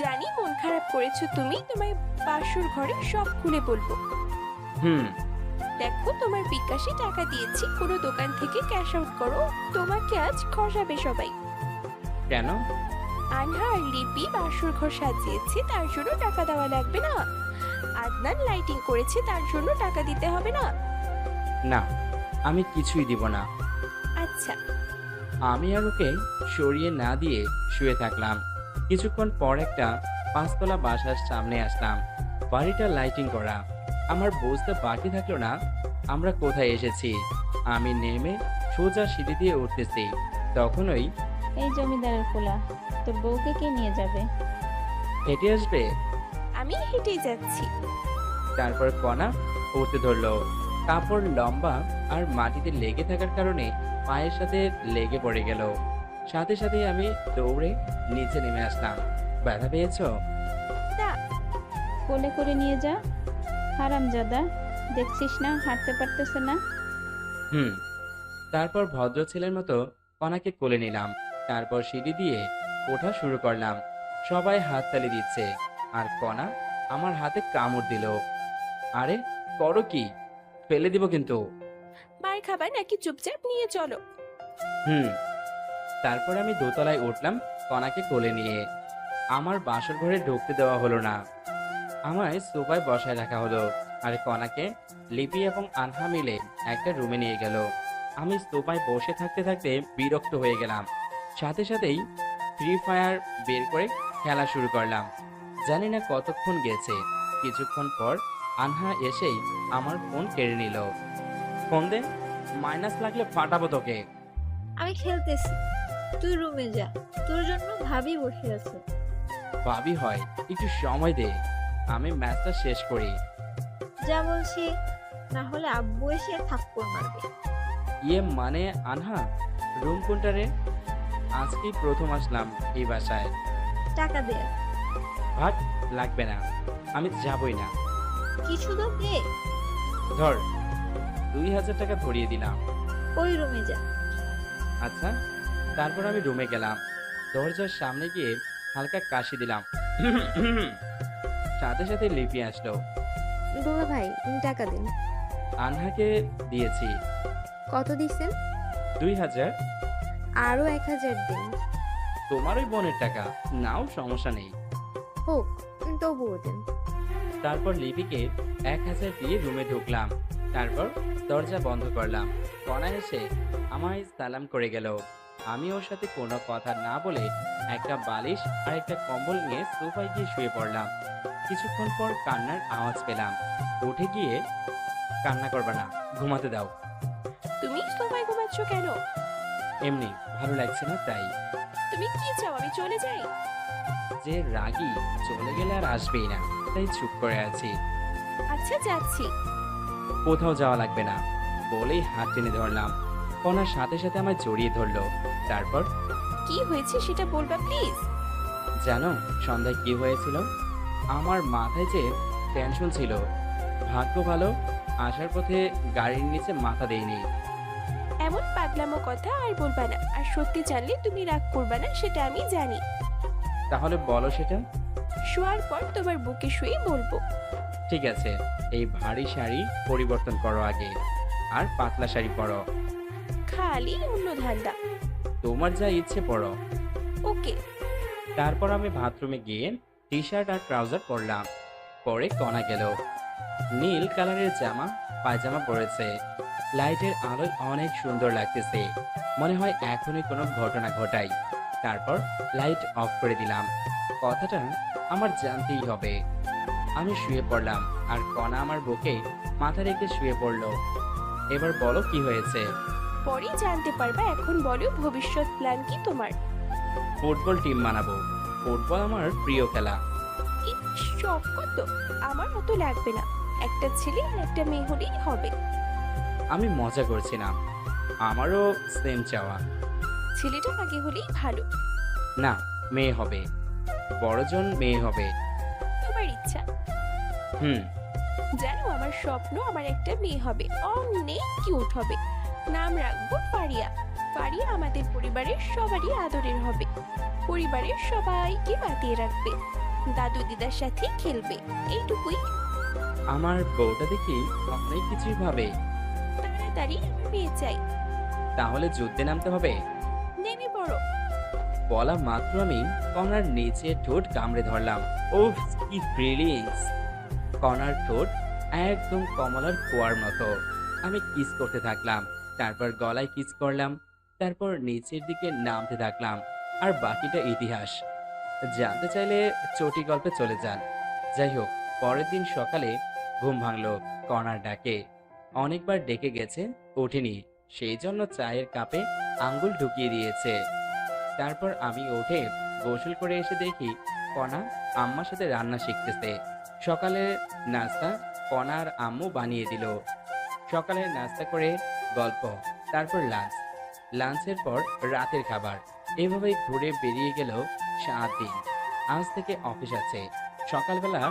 জানি মন খারাপ করেছো তুমি, তোমায় বাসর ঘরে সব খুলে বলবো। হুম। দেখো, তোমার বিকাশে টাকা দিয়েছি, কোনো দোকান থেকে ক্যাশ আউট করো। তোমাকে আজ খসাবে সবাই। কেন? আনহা আর লিপি বাসর ঘর সাজিয়েছে, তার জন্য টাকা দেওয়া লাগবে না। আদনান লাইটিং করেছে, তার জন্য টাকা দিতে হবে না। না, আমি কিছুই দিব না। আচ্ছা। আমি আর ওকে সরিয়ে না দিয়ে শুয়ে থাকলাম। কিছুক্ষণ পর একটা 5 তলা বাসার সামনে আসলাম। বাড়িটা লাইটিং করা। আমার বুঝতে বাকি থাকলো না আমরা কোথায় এসেছি। আমি নেমে সোজা সিঁড়ি দিয়ে উঠতেছি, তখনই এই জমিদারের পোলা, তোর বউকে কে নিয়ে যাবে? হেঁটে আসবে। আমি হেঁটেই যাচ্ছি। তারপর কণা উঠতে ধরলো। কাপড় লম্বা আর মাটিতে লেগে থাকার কারণে পায়ের সাথে লেগে পড়ে গেল। সাথে সাথে আমি দৌড়ে নিচে নেমে আসলাম। ব্যথা পেয়েছো? না। কোলে করে নিয়ে যা। হারামজাদা, দেখছিস না হাঁটতে পারতেছে না? হুম। তারপর ভদ্র ছেলের মতো কণাকে কোলে নিলাম। তারপর সিঁড়ি দিয়ে ওঠা শুরু করলাম। সবাই হাততালি দিচ্ছে আর কণা আমার হাতে কামড় দিল। আরে করো কি? ফেলে দিব কিন্তু। মার খাবার নাকি চুপচাপ নিয়ে চলো? হুম। তারপর আমি দোতলায় উঠলাম কণাকে কোলে নিয়ে। আমার বাসর ঘরে ঢুকতে দেওয়া হলো না, আমায় সোফায় বসায় রাখা হলো। আর কণাকে লিপি এবং আনহা মিলে একটা রুমে নিয়ে গেল। আমি সোফায় বসে থাকতে থাকতে বিরক্ত হয়ে গেলাম। সাথে সাথেই ফ্রি ফায়ার বের করে খেলা শুরু করলাম। জানি না কতক্ষণ গেছে। কিছুক্ষণ পর আনহা এসেই আমার ফোন কেড়ে নিল। ফোন দে, মাইনাস লাগলে ফাটাবো তোকে। আমি খেলতেছি, তুই রুমে যা, তোর জন্য ভাবি বসে আছে। ভাবি হয়, একটু সময় দে, আমি ম্যাচটা শেষ করি। যা বলছি, না হলে আব্বু এসে থাপ্পড় মারবে। ইয়ে মানে আনহা, রুম কোনটা রে? আজকেই প্রথম আসলাম এই বাসায়। টাকা দে। ভাট, লাগবে না, আমি যাবই না। কিছু তো দে। ধর, 2000 টাকা ধরিয়ে দিলাম। ওই রুমে যা। আচ্ছা। তারপর আমি রুমে গেলাম। দরজার সামনে গিয়ে হালকা কাশি দিলাম। সাথে সাথে লিপি আসলো। দুলা ভাই, টাকা দিন। আনহাকে দিয়েছি। কত দিছেন? 2000। আরো 1000 দিন। তোমার ওই বোনের টাকা নাও, সমস্যা নেই। হোক, তবুও দিন। তারপর লিপিকে 1000 দিয়ে রুমে ঢুকলাম। তারপর দরজা বন্ধ করলাম। কণা এসে আমায় সালাম করে গেল। আমি ওর সাথে কোনো কথা না বলে একটা বালিশ আর একটা কম্বল নিয়ে সোফায় গিয়ে শুয়ে পড়লাম। কিছুক্ষণ পর কান্নার আওয়াজ পেলাম। উঠে গিয়ে, কান্না করবে না, ঘুমাতে দাও। তুমি সোফায় ঘুমাচ্ছ কেন? এমনি ভালো লাগছে না তাই। তুমি কি চাও আমি চলে যাই? যে রাগী চলে গেলে আর আসবেই না, তাই চুপ করে আছি। আচ্ছা, যাচ্ছি। কোথাও যাওয়া লাগবে না বলেই হাত টেনে ধরলাম। কণার সাথে সাথে আমায় জড়িয়ে ধরলো। তারপর কি হয়েছে সেটা বলবা প্লিজ। জানো সন্ধ্যায় কি হয়েছিল? আমার মাথায় যে টেনশন ছিল, ভাগ্য ভালো আসার পথে গাড়ির নিচে মাথা দেয়নি। এমন পাগলামো কথা আর বলবা না, আর সত্যি জানলে তুমি রাগ করবা না সেটা আমি জানি। তাহলে বলো সেটা। শোয়ার পর তোমার বুকে শুয়ে বলবো। ঠিক আছে, এই ভারী শাড়ি পরিবর্তন করো আগে, আর পাতলা শাড়ি পরো। খালি অন্য ধান্দা। তোমার যা ইচ্ছে পরো। ওকে। তারপর আমি বাথরুমে গিয়ে টি শার্ট আর ট্রাউজার পরলাম। পরে কণা গেল। নীল কালারের জামা পায়জামা পরেছে। লাইটের আলোয় অনেক সুন্দর লাগতেছে, মনে হয় এখনই কোনো ঘটনা ঘটাই। তারপর লাইট অফ করে দিলাম। কথাটা আমার জানতেই হবে। আমি শুয়ে পড়লাম, আর কণা আমার বুকে মাথা রেখে শুয়ে পড়ল। এবার বলো কি হয়েছে। পরে জানতে পারবা, এখন বলো ভবিষ্যৎ প্ল্যান কি তোমার? ফুটবল টিম বানাবো। ফুটবল আমার প্রিয় খেলা। সব কত, আমার মতো লাগবে না। একটা ছেলে আর একটা মেয়ে হলেই হবে। আমি মজা করছিলাম, আমারও সেম চাওয়া। ছেলেটা আগে হলেই ভালো। না, মেয়ে হবে, বড়জন মেয়ে হবে। তোমার ইচ্ছা। জানো, আমার স্বপ্ন আমার একটা মেয়ে হবে, অনেক কিউট হবে। নাম রাখবো ফারিয়া। ফারিয়া আমাদের পরিবারের সবারই আদরের হবে। পরিবারের সবাইকে বাতিয়ে রাখবে, দাদু দিদার সাথে খেলবে, এইটুকুই। আমার বউটা দেখি অনেক কিছুই ভাবে। তাড়াতাড়ি আমি মেয়ে চাই। তাহলে যুদ্ধে নামতে হবে। নেমে পড়ো। বলা মাত্র আমি কণার নিচে ঠোঁট কামড়ে ধরলাম। ওহ, কি ব্রিলিয়েন্স! কণার ঠোঁট একদম কমলার কুয়ার মতো। আমি কিস করতে থাকলাম, তারপর গলায় কিস করলাম, তারপর নিচের দিকে নামতে থাকলাম। আর বাকিটা ইতিহাস। জানতে চাইলে চটি গল্পে চলে যান। যাই হোক, পরের দিন সকালে ঘুম ভাঙলো কণার ডাকে। অনেকবার ডেকে গেছে, ওঠেনি, সেই জন্য চায়ের কাপে আঙ্গুল ঢুকিয়ে দিয়েছে। তারপর আমি উঠে গোসল করে এসে দেখি কণা আম্মার সাথে রান্না শিখতেছে। সকালের নাস্তা কণা আর আম্মু বানিয়ে দিল। সকালের নাস্তা করে গল্প, তারপর লাঞ্চের পর রাতের খাবার। এভাবেই ঘুরে বেরিয়ে গেল 7 দিন। আজ থেকে অফিস আছে। সকালবেলা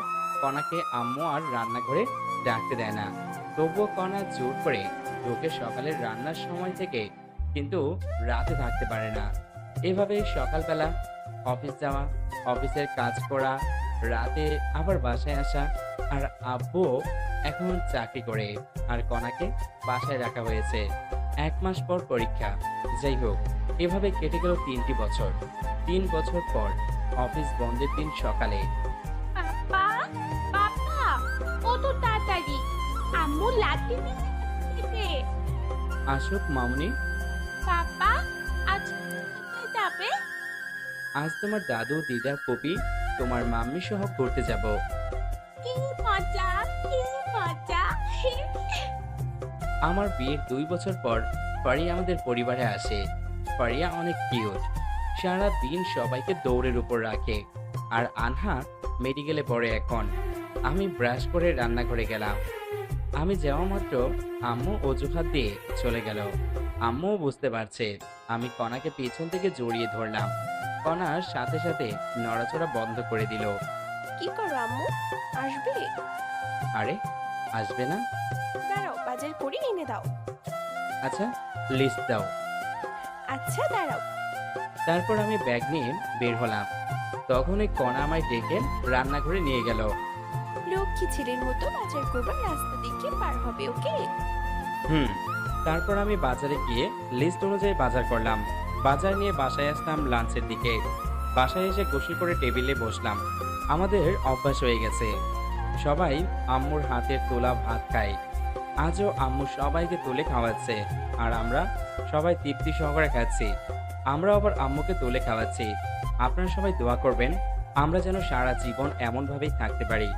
কণাকে আম্মু আর রান্নাঘরে ডাকতে দেয় না, তবুও কণা জোর করে ঢুকে সকালের রান্নার সময় থেকে কিন্তু রাতে থাকতে পারে না। এভাবে সকালবেলা অফিস যাওয়া, অফিসের কাজ করা, রাতে আবার বাসায় আসা। আর আব্বু এখন চাকরি করে, আর কণাকে বাসায় রাখা হয়েছে। 1 মাস পর পরীক্ষা। যাই হোক, এভাবে কেটে গেল 3টি বছর। 3 বছর পর অফিস বন্ধের দিন সকালে। পাপা, পাপা, ও তো তাড়াতাড়ি, আম্মু লাঠি দিতে। আসুক মামুনি। পাপা, আজ কোথায় যাবে? আজ তোমার দাদু, দিদা, পপি, তোমার মাম্মি সহ ঘুরতে যাব। কি মজা, কি মজা। আমার বিয়ের 2 বছর পর ফারিয়া আমাদের পরিবারে আসে। ফারিয়া অনেক কিউট, সারা দিন সবাইকে দৌড়ের উপর রাখে। আর আনহা মেডিকেলে পড়ে এখন। আমি ব্রাশ করে রান্নাঘরে গেলাম। আমি যাওয়া মাত্র আম্মু অজুহাত দিয়ে চলে গেল। আম্মুও বুঝতে পারছে। আমি কণাকে পেছন থেকে জড়িয়ে ধরলাম। কণার সাথে সাথে নড়াচড়া বন্ধ করে দিল। কি করো আম্মু? আসবে? আরে আসবে না? দাঁড়াও, বাজার করে এনে দাও। আচ্ছা, লিস্ট দাও। আচ্ছা দাঁড়াও। তারপর আমি ব্যাগ নিয়ে বের হলাম। তখনই কণা আমায় ডেকে রান্নাঘরে নিয়ে গেল। লক্ষ্মী ছেলের মতো বাজার করবার রাস্তা দেখে পার হবে, ওকে? তারপর আমি বাজারে গিয়ে লিস্ট অনুযায়ী বাজার করলাম। বাজার নিয়ে বাসায় আসলাম লাঞ্চের দিকে। বাসায় এসে গোসল করে টেবিলে বসলাম। আমাদের অভ্যাস হয়ে গেছে, সবাই আম্মুর হাতের তোলা ভাত খায়। আজও আম্মু সবাইকে তুলে খাওয়াচ্ছে, আর আমরা সবাই তৃপ্তি সহকারে খাচ্ছি। আমরা আবার আম্মুকে তুলে খাওয়াচ্ছি। আপনারা সবাই দোয়া করবেন আমরা যেন সারা জীবন এমনভাবেই থাকতে পারি।